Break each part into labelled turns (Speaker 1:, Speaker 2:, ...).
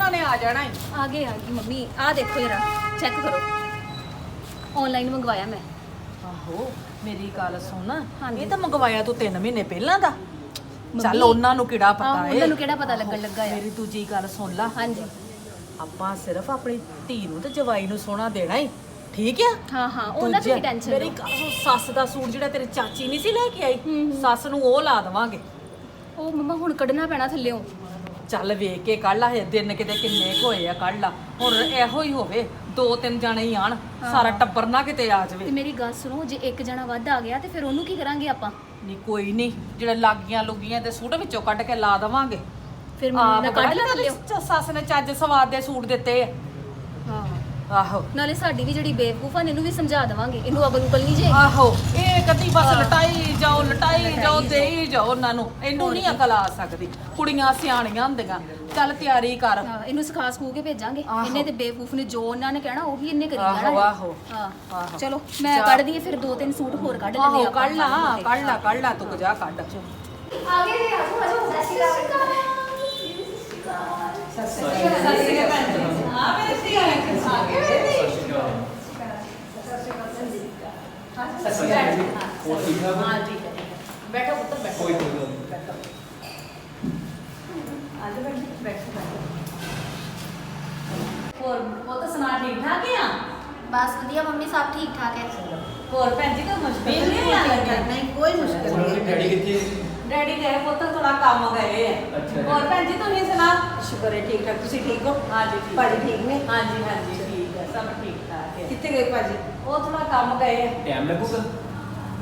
Speaker 1: ਉਹਨਾਂ ਨੇ ਆ ਜਾਣਾ ਈ।
Speaker 2: ਆ ਗਈ ਮੰਮੀ। ਆ ਦੇਖੋ ਜਰਾ ਚੈੱਕ ਕਰੋ, ਆਨਲਾਈਨ ਮੰਗਵਾਇਆ ਮੈਂ।
Speaker 1: ਆਹੋ ਮੇਰੀ ਗੱਲ ਸੁਣ,
Speaker 2: ਹਾਂਜੀ।
Speaker 1: ਇਹ ਤਾਂ ਮੰਗਵਾਇਆ ਤੂੰ 3 ਮਹੀਨੇ ਪਹਿਲਾਂ ਦਾ। ਚੱਲ ਉਹਨਾਂ ਨੂੰ ਕਿਹੜਾ ਪਤਾ ਏ,
Speaker 2: ਉਹਨਾਂ ਨੂੰ ਕਿਹੜਾ ਪਤਾ ਲੱਗਣ ਲੱਗਾ ਆ।
Speaker 1: ਮੇਰੀ ਦੂਜੀ ਗੱਲ ਸੁਣ ਲਾ।
Speaker 2: ਹਾਂਜੀ
Speaker 1: ਆਪਾਂ ਸਿਰਫ ਆਪਣੀ ਧੀ ਨੂੰ ਤੇ ਜਵਾਈ ਨੂੰ ਸੋਹਣਾ ਦੇਣਾ ਈ, ਠੀਕ ਆ?
Speaker 2: ਹਾਂ ਉਹਨਾਂ ਦੀ ਟੈਨਸ਼ਨ
Speaker 1: ਮੇਰੀ ਗੱਲ ਸੁਣ, ਸੱਸ ਦਾ ਸੂਟ ਜਿਹੜਾ ਤੇਰੀ ਚਾਚੀ ਨਹੀਂ ਸੀ ਲੈ ਕੇ ਆਈ, ਸੱਸ ਨੂੰ ਉਹ ਲਾ ਦੇਵਾਂਗੇ।
Speaker 2: ਉਹ ਮੰਮਾ ਹੁਣ ਕੱਢਣਾ ਪੈਣਾ ਥੱਲਿਓਂ।
Speaker 1: ਚੱਲ ਵੇਖ ਕੇ ਕੱਢ ਲਾ, ਦਿਨ ਕਿਤੇ ਕਿੰਨੇ ਕੁ ਹੋਏ ਆ, ਕੱਢ ਲਾ। ਹੁਣ ਇਹੋ ਹੀ ਹੋਵੇ 2-3 ਜਣੇ ਹੀ ਆਣ, ਸਾਰਾ ਟੱਬਰ ਨਾ ਕਿਤੇ ਆ ਜਾਵੇ।
Speaker 2: ਤੇ ਮੇਰੀ ਗੱਲ ਸੁਣੋ, ਜੇ ਇੱਕ ਜਣਾ ਵੱਧ ਆ ਗਿਆ ਤੇ ਫਿਰ ਉਹਨੂੰ ਕੀ ਕਰਾਂਗੇ ਆਪਾਂ?
Speaker 1: ਨਹੀਂ ਕੋਈ ਨਹੀਂ, ਜਿਹੜੇ ਲਾਗੀਆਂ ਲੁਗੀਆਂ ਤੇ ਸੂਟ ਵਿੱਚੋਂ ਕੱਢ ਕੇ ਲਾ ਦੇਵਾਂਗੇ।
Speaker 2: ਫਿਰ ਮੰਮੀ ਨੇ ਕੱਢ ਲਾ ਥੱਲਿਓ।
Speaker 1: ਸੱਸ ਨੇ ਚੱਜ ਸਵਾਦ ਦੇ ਸੂਟ ਦਿੱਤੇ ਆ।
Speaker 2: ਹਾਂ
Speaker 1: ਆਹੋ
Speaker 2: ਨਾਲੇ ਸਾਡੀ ਵੀ ਜਿਹੜੀ ਬੇਵਕੂਫ ਆ ਇਹਨੂੰ ਵੀ ਸਮਝਾ ਦੇਵਾਂਗੇ, ਇਹਨੂੰ ਅਕਲ ਉਕਲ ਨਹੀਂ ਜੇ।
Speaker 1: ਆਹੋ ਇਹ ਕਦੀ ਬਸ ਲਟਾਈ ਜਾਓ ਦੇਈ ਜਾਓ ਉਹਨਾਂ ਨੂੰ, ਇਹਨੂੰ ਨਹੀਂ ਅਕਲ ਆ ਸਕਦੀ। ਕੁੜੀਆਂ ਸਿਆਣੀਆਂ ਹੁੰਦੀਆਂ। ਚੱਲ ਤਿਆਰੀ ਕਰ।
Speaker 2: ਹਾਂ ਇਹਨੂੰ ਸਿਖਾ ਸਕੂ ਕੇ ਭੇਜਾਂਗੇ।
Speaker 1: ਆਹੋ।
Speaker 2: ਇਹਨੇ ਤੇ ਬੇਵਕੂਫ ਨੇ ਜੋ ਉਹਨਾਂ ਨੇ ਕਹਿਣਾ ਉਹੀ ਇਹਨੇ ਕਰੀ
Speaker 1: ਆਹੋ,
Speaker 2: ਜਾਣਾ।
Speaker 1: ਆਹੋ।
Speaker 2: ਹਾਂ ਚਲੋ ਮੈਂ ਕੱਢਦੀ ਆ, ਫਿਰ 2-3 ਸੂਟ ਹੋਰ ਕੱਢ ਲੈਂਦੇ
Speaker 1: ਆਹੋ
Speaker 2: ਆਪਾਂ।
Speaker 1: ਕੱਢ ਲਾ ਤੂੰ ਜਾ ਕੱਢ।
Speaker 2: ਆਗੇ ਜੀ ਆਜੋ ਸਤਿ ਸ਼੍ਰੀ ਅਕਾਲ।
Speaker 1: ਬੈਠੋ ਪੁੱਤ ਬੈਠੋ। ਹੋਰ ਪੁੱਤ ਸੁਣਾ, ਠੀਕ ਠਾਕ ਆ?
Speaker 3: बस वधिया मम्मी सब ठीक ठाक है।
Speaker 1: ਹੋਰ ਭੈਣ ਜੀ ਕੋਈ ਮੁਸ਼ਕਿਲ ਨਹੀਂ ਆ ਲੱਗੀ?
Speaker 4: ਨਹੀਂ ਕੋਈ ਮੁਸ਼ਕਲ ਨਹੀਂ।
Speaker 5: ਡੈਡੀ ਕਿੱਥੇ?
Speaker 1: ਡੈਡੀ ਗਏ ਪੁੱਤ ਥੋੜਾ ਕੰਮ ਗਏ ਆ।
Speaker 5: ਅੱਛਾ।
Speaker 1: ਹੋਰ ਭੈਣ ਜੀ ਤੁਸੀਂ ਸੁਣਾ?
Speaker 4: ਸ਼ੁਕਰ ਹੈ ਠੀਕ ਠਾਕ। ਤੁਸੀਂ ਠੀਕ ਹੋ?
Speaker 1: ਹਾਂਜੀ ਠੀਕ।
Speaker 4: ਭਾਜੀ ਠੀਕ ਨੇ?
Speaker 1: ਹਾਂਜੀ ਠੀਕ ਹੈ, ਸਭ ਠੀਕ ਠਾਕ ਹੈ।
Speaker 4: ਕਿੱਥੇ ਗਏ ਭਾਜੀ?
Speaker 1: ਉਹ ਥੋੜਾ ਕੰਮ ਗਏ ਆ।
Speaker 5: ਟਾਈਮ ਲੱਗੂਗਾ?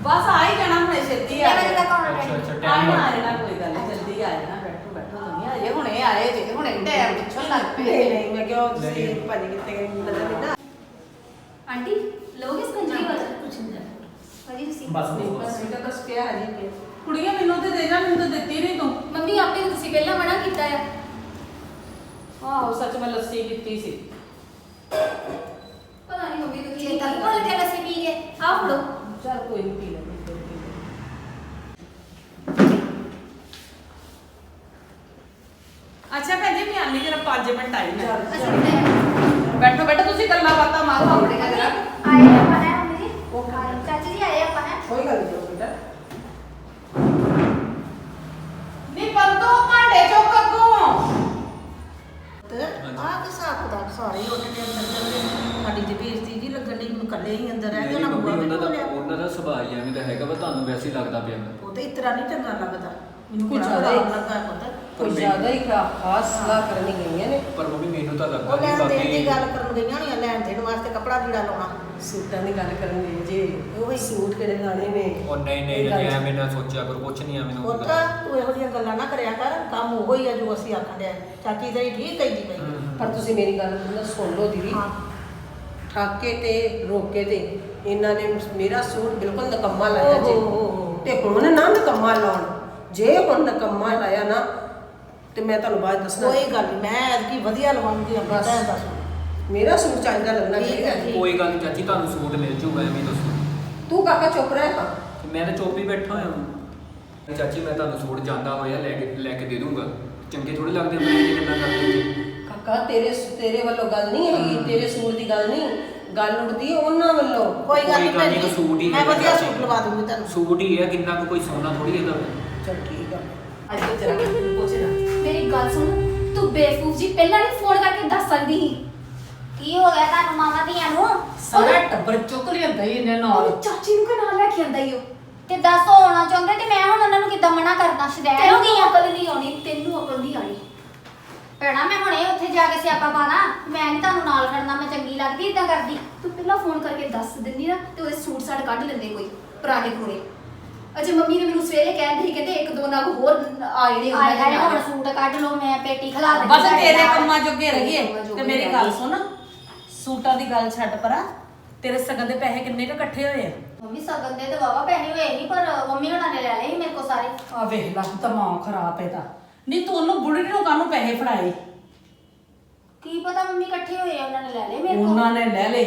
Speaker 1: ਬਸ ਆ ਹੀ ਜਾਣਾ ਹੁਣੇ, ਛੇਤੀ ਆ
Speaker 3: कितने बजे तक आना
Speaker 5: ਅੱਛਾ
Speaker 3: डैडी?
Speaker 5: ਅੱਛਾ
Speaker 1: ਆ
Speaker 5: ਟਾਈਮ
Speaker 1: ਜਾਣਾ ਕੋਈ ਗੱਲ ਨਹੀਂ, ਜਲਦੀ ਆ ਜਾਣਾ। ਬੈਠੋ ਤੁਸੀਂ ਅਜੇ ਹੁਣੇ ਆਏ ਜੇ, ਹੁਣੇ ਟਾਈਮ ਪਿੱਛੋਂ ਲੱਗ ਪਏ
Speaker 4: ਨਹੀਂ
Speaker 1: ਜੇ।
Speaker 4: ਨਹੀਂ ਮੈਂ ਕਿਹਾ ਤੁਸੀਂ
Speaker 5: ਨਹੀਂ।
Speaker 4: ਭਾਜੀ ਕਿੱਥੇ ਗਏ ਨਜ਼ਰ ਨਹੀਂ ਨਾ।
Speaker 2: ਆਂਟੀ ਲੋਗੇ ਸਕੰਜੀ ਵਾਲਾ
Speaker 4: ਕੁਛ ਨਹੀਂ।
Speaker 3: वधी तुसी
Speaker 5: ਬਸ
Speaker 4: ਬਸ ਇਹ ਤਾਂ ਬਸ ਪਿਆ ਹਜੇ ਪਿਆ।
Speaker 1: ਕੁੜੀਆਂ ਮੈਨੂੰ ਤੇ ਦੇ ਜਾ, ਮੈਨੂੰ ਤਾਂ ਦਿੱਤੀ ਨਹੀਂ ਤੂੰ।
Speaker 2: ਮੰਮੀ ਆਪੇ ਨੂੰ ਤੁਸੀਂ ਪਹਿਲਾਂ ਮਨਾ ਕੀਤਾ ਆ।
Speaker 1: ਆਹੋ ਸੱਚ ਮੈਂ ਲੱਸੀ ਪੀਤੀ ਸੀ।
Speaker 2: ਪਤਾ ਨਹੀਂ ਮੰਮੀ ਨੂੰ ਕੀ
Speaker 3: चेता नहीं भूल के लस्सी पी गए।
Speaker 2: ਆ ਫੜੋ।
Speaker 1: ਚੱਲ ਕੋਈ ਨਹੀਂ ਪੀ ਲੈ। ਅੱਛਾ ਭੈਣ ਜੀ ਮੈਂ ਆਨੀ ਜਰਾ 5 ਮਿੰਟ ਆਈ ਨਾ। ਬੈਠੋ ਬੈਠੋ ਤੁਸੀਂ ਗੱਲਾਂ ਬਾਤਾਂ ਮਾਰੋ ਆਪਣੇ ਘਰ।
Speaker 3: आए अपन है मम्मी जी। वो चाची जी आए अपन है।
Speaker 4: ਕੋਈ ਗੱਲ ਨਹੀਂ ਬੇਟਾ।
Speaker 1: ਨੀ ਬੰਦੋ ਭਾਂਡੇ ਚੁੱਕ ਅੱਗੋਂ।
Speaker 4: ਤੇ ਆਹ ਕਿਸ ਹਿਸਾਬ ਦਾ ਸਾਰੇ ਉੱਠ ਕੇ ਅੰਦਰ ਚੱਲੇ। ਸਾਡੀ ਤੇ ਬੇਇੱਜ਼ਤੀ ਜੀ ਲੱਗਣ ਦੀ, ਮੈਨੂੰ ਇਕੱਲੇ ਹੀ ਅੰਦਰ ਰਹਿ ਗਏ।
Speaker 5: ਮੇਰੀ
Speaker 4: ਉਹਨਾਂ
Speaker 5: ਮੰਮੀ
Speaker 4: ਬੁਆ ਵੀ
Speaker 5: ਉਹਨਾਂ ਦਾ
Speaker 4: ਬੋਲਿਆ।
Speaker 5: ਉਹਨਾਂ ਦਾ ਸੁਭਾਅ ਹੀ ਐਵੇਂ ਦਾ ਹੈਗਾ ਵਾ, ਤੁਹਾਨੂੰ ਵੈਸੇ ਹੀ ਲੱਗਦਾ ਪਿਆ ਵਾ।
Speaker 4: ਉਹ ਤੇ ਇਸ ਤਰ੍ਹਾਂ ਨਹੀਂ ਚੰਗਾ ਲੱਗਦਾ ਮੈਨੂੰ।
Speaker 1: ਕੁਝ
Speaker 4: ਬੜਾ
Speaker 1: ਜ਼ਿਆਦਾ ਹੀ-
Speaker 4: ਖਰਾਬ ਲੱਗਾ ਪੁੱਤ।
Speaker 5: ਪਰ
Speaker 6: ਕੁਝ
Speaker 5: ਮੈਨੂੰ-
Speaker 6: ਜ਼ਿਆਦਾ ਹੀ ਖਾਸ ਸਲਾਹ ਕਰਨ ਗਈਆਂ ਨੇ।
Speaker 5: ਪਰ ਮੰਮੀ ਮੈਨੂੰ ਤਾਂ ਲੱਗਾ
Speaker 4: ਉਹ
Speaker 5: ਕਿ
Speaker 4: ਲੈਣ ਦੇਣ ਦੀ
Speaker 5: ਬਾਕੀ
Speaker 4: ਗੱਲ ਕਰਨ ਗਈਆਂ ਹੋਣੀਆਂ, ਲੈਣ ਦੇਣ ਵਾਸਤੇ ਕੱਪੜਾ ਲੀੜਾ ਲਾਉਣਾ।
Speaker 6: ਸੂਟਾਂ ਦੀ ਗੱਲ ਕਰਨ ਗਏ ਜੇ।
Speaker 4: ਉਹੀ
Speaker 6: ਸੂਟ ਕਿਹੜੇ ਲਾਣੇ ਨੇ?
Speaker 5: ਉਹ ਨਹੀਂ
Speaker 6: ਇਹ ਗੱਲ-
Speaker 5: ਐਵੇਂ ਨਾ ਸੋਚਿਆ ਕਰੋ, ਕੁਛ ਨਹੀਂ ਐਵੇਂ
Speaker 4: ਪੁੱਤ
Speaker 5: ਨਾ
Speaker 4: ਤੂੰ ਇਹੋ ਜਿਹੀਆਂ ਗੱਲਾਂ ਨਾ ਕਰਿਆ ਕਰ। ਕੰਮ ਉਹੋ ਹੀ ਆ ਜੋ ਅਸੀਂ ਆਖਣ ਡਿਆ। ਚਾਚੀ ਤੇਰੀ ਠੀਕ ਕਹੀ ਪਈ।
Speaker 6: ਪਰ ਤੁਸੀਂ ਮੇਰੀ ਗੱਲ ਨਾ ਸੁਣ ਲਓ ਦੀਦੀ।
Speaker 4: ਹਾਂ
Speaker 6: ਠਾਕੇ ਤੇ ਰੋਕੇ ਤੇ ਇਹਨਾਂ ਨੇ ਮੇਰਾ ਸੂਟ ਬਿਲਕੁਲ ਨਕੰਮਾ ਲਾਇਆ ਜੇ।
Speaker 4: ਓਹੋ।
Speaker 6: ਤੇ ਹੁਣ ਨਾ ਨਕੰਮਾ ਲਾਉਣ। ਜੇ ਹੁਣ ਨਕੰਮਾ ਲਾਇਆ ਨਾ ਤੇ ਮੈਂ ਤੁਹਾਨੂੰ ਬਾਅਦ ਦੱਸਣਾ।
Speaker 4: ਕੋਈ ਗੱਲ ਨਹੀਂ, ਮੈਂ ਐਤਕੀ ਵਧੀਆ ਲਵਾਉਂਗੀ ਆਪਣਾ
Speaker 6: ਬਸ।
Speaker 4: ਭੈਣ ਦਾ ਸੂਟ।
Speaker 6: ਮੇਰਾ ਸੂਟ ਚਾਹੀਦਾ ਲੱਗਣਾ
Speaker 4: ਠੀਕ ਹੈ,
Speaker 6: ਚਾਹੀਦਾ।
Speaker 4: ਠੀਕ।
Speaker 5: ਕੋਈ ਗੱਲ ਨਹੀਂ ਚਾਚੀ, ਤੁਹਾਨੂੰ ਸੂਟ ਮਿਲ ਜੂਗਾ, ਐਵੇਂ ਦੱਸੋ।
Speaker 6: ਤੂੰ ਕਾਕਾ ਚੁੱਪ ਰਹਿ ਤਾਂ।
Speaker 5: ਤੇ ਮੈਂ ਤਾਂ ਚੁੱਪ ਹੀ ਬੈਠਾ ਹੋਇਆ ਹਾਂ। ਚਾਚੀ ਮੈਂ ਤੁਹਾਨੂੰ ਸੂਟ ਜਾਂਦਾ ਹੋਇਆ ਲੈ ਕੇ ਦੇ ਦੂੰਗਾ। ਚੰਗੇ ਥੋੜੇ ਲੱਗਦੇ ਮੈਂ ਇਹ ਕਿੰਨਾ ਕਰ ਦਿੰਦੀ।
Speaker 6: ਕਾਕਾ ਤੇਰੇ ਵੱਲੋਂ ਗੱਲ ਨਹੀਂ ਹੈਗੀ, ਤੇਰੇ ਸੂਟ ਦੀ ਗੱਲ ਨਹੀਂ, ਗੱਲ ਉੱਠਦੀ ਹੈ ਉਹਨਾਂ ਵੱਲੋਂ।
Speaker 4: ਕੋਈ ਗੱਲ ਨਹੀਂ ਭੈਣ
Speaker 5: ਤੂੰ ਸੂਟ
Speaker 4: ਜੀ,
Speaker 5: ਹੀ
Speaker 4: ਮੈਂ
Speaker 5: ਹੈਗਾ
Speaker 4: ਵਧੀਆ
Speaker 5: ਚਾਚੀ।
Speaker 4: ਸੂਟ ਲਵਾ ਦੂੰਗੀ ਤੁਹਾਨੂੰ।
Speaker 5: ਸੂਟ ਹੀ ਹੈ, ਕਿੰਨਾ ਕੁ ਕੋਈ ਸੋਨਾ ਥੋੜੀ ਇਹਦਾ।
Speaker 6: ਚਲ ਠੀਕ ਆ।
Speaker 1: ਅੱਜ ਤੇ ਜਰਾ ਪੁੱਛ ਨਾ।
Speaker 2: ਮੇਰੀ ਗੱਲ ਸੁਣ, ਤੂੰ ਬੇਵਕੂਫ ਜੀ ਪਹਿਲਾਂ ਨਹੀਂ ਫੋਨ ਕਰਕੇ ਦੱਸ ਸਕਦੀ ਸੀ।
Speaker 3: की हो गया तानू मामा दिया नु?
Speaker 1: ਸਾਰਾ ਟੱਬਰ ਚੁੱਕ ਲਿਆਂਦਾ ਹੀ ਇਹਨੇ ਨਾਲ।
Speaker 2: ਉਹ ਚਾਚੀ ਨੂੰ ਕਿ ਨਾਲ ਲੈ ਕੇ ਆਂਦਾ ਈ ਉਹ।
Speaker 3: ते दस होना चाहते ते मैं हुण उन्हां नू किद्दां मना करदा? शदैन हो
Speaker 2: ਤੈਨੂੰ
Speaker 3: गई आ।
Speaker 2: ਅਕਲ ਨਹੀਂ ਆਉਣੀ, ਤੈਨੂੰ ਅਕਲ ਨਹੀਂ ਆਣੀ।
Speaker 3: भैणा मैं हुणे उत्थे जाके स्यापा पाना। मैं नहीं तानू नाल खड़ना, मैं चंगी लगदी इदां करदी।
Speaker 2: ਤੂੰ ਪਹਿਲਾਂ ਫੋਨ ਕਰਕੇ ਦੱਸ ਦਿੰਦੀ ਨਾ ਤੇ ਉਹਦੇ ਸੂਟ ਸਾੜ ਕੱਢ ਲੈਂਦੇ ਕੋਈ ਪੁਰਾਣੇ ਪੁਰਾਣੇ। ਅਜੇ ਮੰਮੀ ਨੇ ਮੈਨੂੰ ਸਵੇਰੇ ਕਹਿੰਦੇ ਸੀ, ਕਹਿੰਦੇ ਇੱਕ ਦੋ ਨਗ ਹੋਰ ਆ ਜਿਹੜੇ
Speaker 3: आए हाय
Speaker 2: ਨਾਲ।
Speaker 3: हुण सूट कढ लो, मैं पेटी खिला देनी
Speaker 1: ਬਸ
Speaker 3: तुहाडे
Speaker 1: ਤੇਰੇ
Speaker 3: नाल।
Speaker 1: ਕੰਮਾਂ ਜੋਗੇ ਰਹੀਏ।
Speaker 2: ਕੰਮਾਂ ਜੋਗੇ
Speaker 1: ਤੇ ਮੇਰੀ
Speaker 2: ਰਹਿ
Speaker 1: ਗੱਲ
Speaker 2: ਗਏ।
Speaker 1: ਸੁਣ, ਸੂਟਾਂ ਦੀ ਗੱਲ ਛੱਡ ਪਰਾਂ, ਤੇਰੇ ਸਗਨ ਦੇ ਪੈਸੇ ਕਿੰਨੇ ਕੁ ਇਕੱਠੇ ਹੋਏ ਆ?
Speaker 3: मम्मी सगन दे ते वावा पैसे होए ही, पर मम्मी हुणां ने ले लए ही मेरे को सारे।
Speaker 1: ਆ ਵੇਖ ਲਾ ਦਿਮਾਗ ਖਰਾਬ ਹੈ ਤਾਂ। ਨਹੀਂ ਤੂੰ ਉਹਨੂੰ ਬੁੜੀ ਨੂੰ ਕਾਹਨੂੰ ਪੈਸੇ ਫੜਾਏ?
Speaker 3: की पता मम्मी इकट्ठे होए उन्हां ने ले लए मेरे को।
Speaker 1: ਉਹਨਾਂ ਨੇ ਲੈ ਲੇ।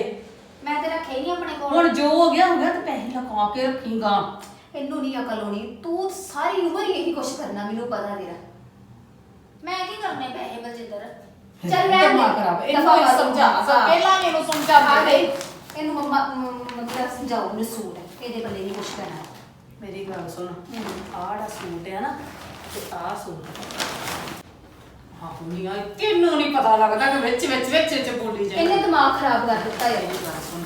Speaker 3: मैं ते रखे ही नहीं अपने
Speaker 1: ਹੁਣ
Speaker 3: कोल।
Speaker 1: ਜੋ ਹੋ ਗਿਆ ਤੇ ਪੈਸੇ ਲਗਾ ਕੇ ਰੱਖੀਗਾ।
Speaker 2: ਇਹਨੂੰ ਨਹੀਂ ਅਕਲ ਆਉਣੀ। ਤੂੰ ਸਾਰੀ ਉਮਰ ਹੀ ਇਹੀ ਕੁਛ ਕਰਨਾ, ਮੈਨੂੰ ਪਤਾ ਤੇਰਾ।
Speaker 3: मैं की करने पैसे बलजिंदर?
Speaker 2: ਚੱਲ ਰਹਿਣ ਦੇ।
Speaker 1: ਦਿਮਾਗ ਖਰਾਬ ਇਹਨੂੰ
Speaker 2: ਦਫ਼ਾ ਕਰ।
Speaker 1: ਸਮਝਾ
Speaker 2: ਹਾਂ।
Speaker 1: ਪਹਿਲਾਂ ਇਹਨੂੰ
Speaker 2: ਆ
Speaker 1: ਸਮਝਾ
Speaker 2: ਗਈ
Speaker 1: ਦੇ
Speaker 2: ਇਹਨੂੰ ਮੰਮਾ ਸਮਝਾਓ ਮੈਨੂੰ ਸੂਟ ਹੈ ਇਹਦੇ ਬੱਲੇ ਨਹੀਂ ਕੁਛ ਕਰਨਾ
Speaker 1: ਮੇਰੀ ਗੱਲ ਸੁਣ ਆੜਾ ਸੂਟ ਹੈ ਨਾ ਤੇ ਆਹ ਸੂਟ ਹਾਂ ਦੁਨੀਆ ਕਿੰਨੂੰ ਨਹੀਂ ਪਤਾ ਲੱਗਦਾ ਕਿ ਵਿੱਚ ਬੋਲੀ ਜਾਏ
Speaker 2: ਇਹਨੇ ਦਿਮਾਗ ਖਰਾਬ ਕਰ ਦਿੱਤਾ ਯਾਰ
Speaker 1: ਮੇਰੀ ਗੱਲ ਸੁਣ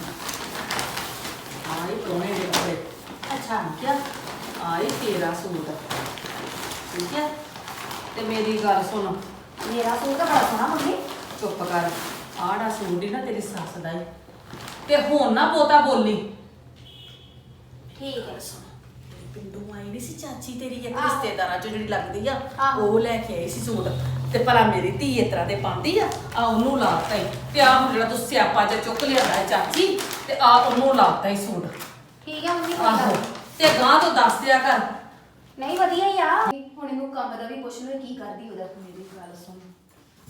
Speaker 1: ਆਈ ਪ੍ਰੋਣੇ ਦੇ ਕੱਪੜੇ
Speaker 3: ਅੱਛਾ
Speaker 1: ਠੀਕ ਹੈ ਆਈ ਤੇਰਾ ਸੂਟ ਠੀਕ ਹੈ ਤੇ ਮੇਰੀ ਗੱਲ ਸੁਣ
Speaker 3: ਮੇਰਾ ਸੂਟ ਤਾਂ ਬੜਾ ਸੋਹਣਾ ਮੰਮੀ।
Speaker 1: ਚੁੱਪ ਕਰ ਆੜਾ ਸੂਟ ਹੀ ਨਾ ਤੇਰੀ ਸੱਸ ਦਾ ਹੀ ਤੇ ਹੁਣ ਨਾ ਪੋਤਾ ਬੋਲੀ
Speaker 3: ਠੀਕ ਹੈ।
Speaker 1: ਪਿੰਡੋਂ ਆਈ ਨਹੀਂ ਸੀ ਚਾਚੀ ਤੇਰੀ ਇੱਕ
Speaker 3: ਆਹੋ।
Speaker 1: ਰਿਸ਼ਤੇਦਾਰਾਂ ਚੋਂ ਜਿਹੜੀ ਲੱਗਦੀ ਆ
Speaker 3: ਆਹੋ।
Speaker 1: ਉਹ ਲੈ ਕੇ ਆਈ ਸੀ ਸੂਟ ਤੇ ਭਲਾ ਮੇਰੀ ਧੀ ਇਸ ਤਰ੍ਹਾਂ ਦੇ ਪਾਉਂਦੀ ਆ ਉਹਨੂੰ ਲਾਤਾ ਈ ਤੇ ਆ ਹੁਣ ਜਿਹੜਾ ਤੂੰ ਸਿਆਪਾ ਜਿਹਾ ਚੁੱਕ ਲਿਆਂਦਾ ਹੈ ਚਾਚੀ ਤੇ ਆ ਉਹਨੂੰ ਲਾਤਾ ਈ ਸੂਟ
Speaker 3: ਠੀਕ ਹੈ ਮੰਮੀ ਕੋਈ
Speaker 1: ਆਹੋ
Speaker 3: ਗੱਲ ਨੀ।
Speaker 1: ਤੇ ਗਾਂ ਤੋਂ ਦੱਸ ਦਿਆ ਕਰ
Speaker 3: ਨਹੀਂ ਵਧੀਆ ਹੀ ਆ।
Speaker 2: ਹੁਣ ਇਹਨੂੰ ਕੰਮ ਦਾ ਵੀ ਪੁੱਛ ਲਓ ਇਹ ਕੀ ਕਰਦੀ ਉਹਦਾ
Speaker 1: ਮੇਰੀ ਗੱਲ ਸੁਣ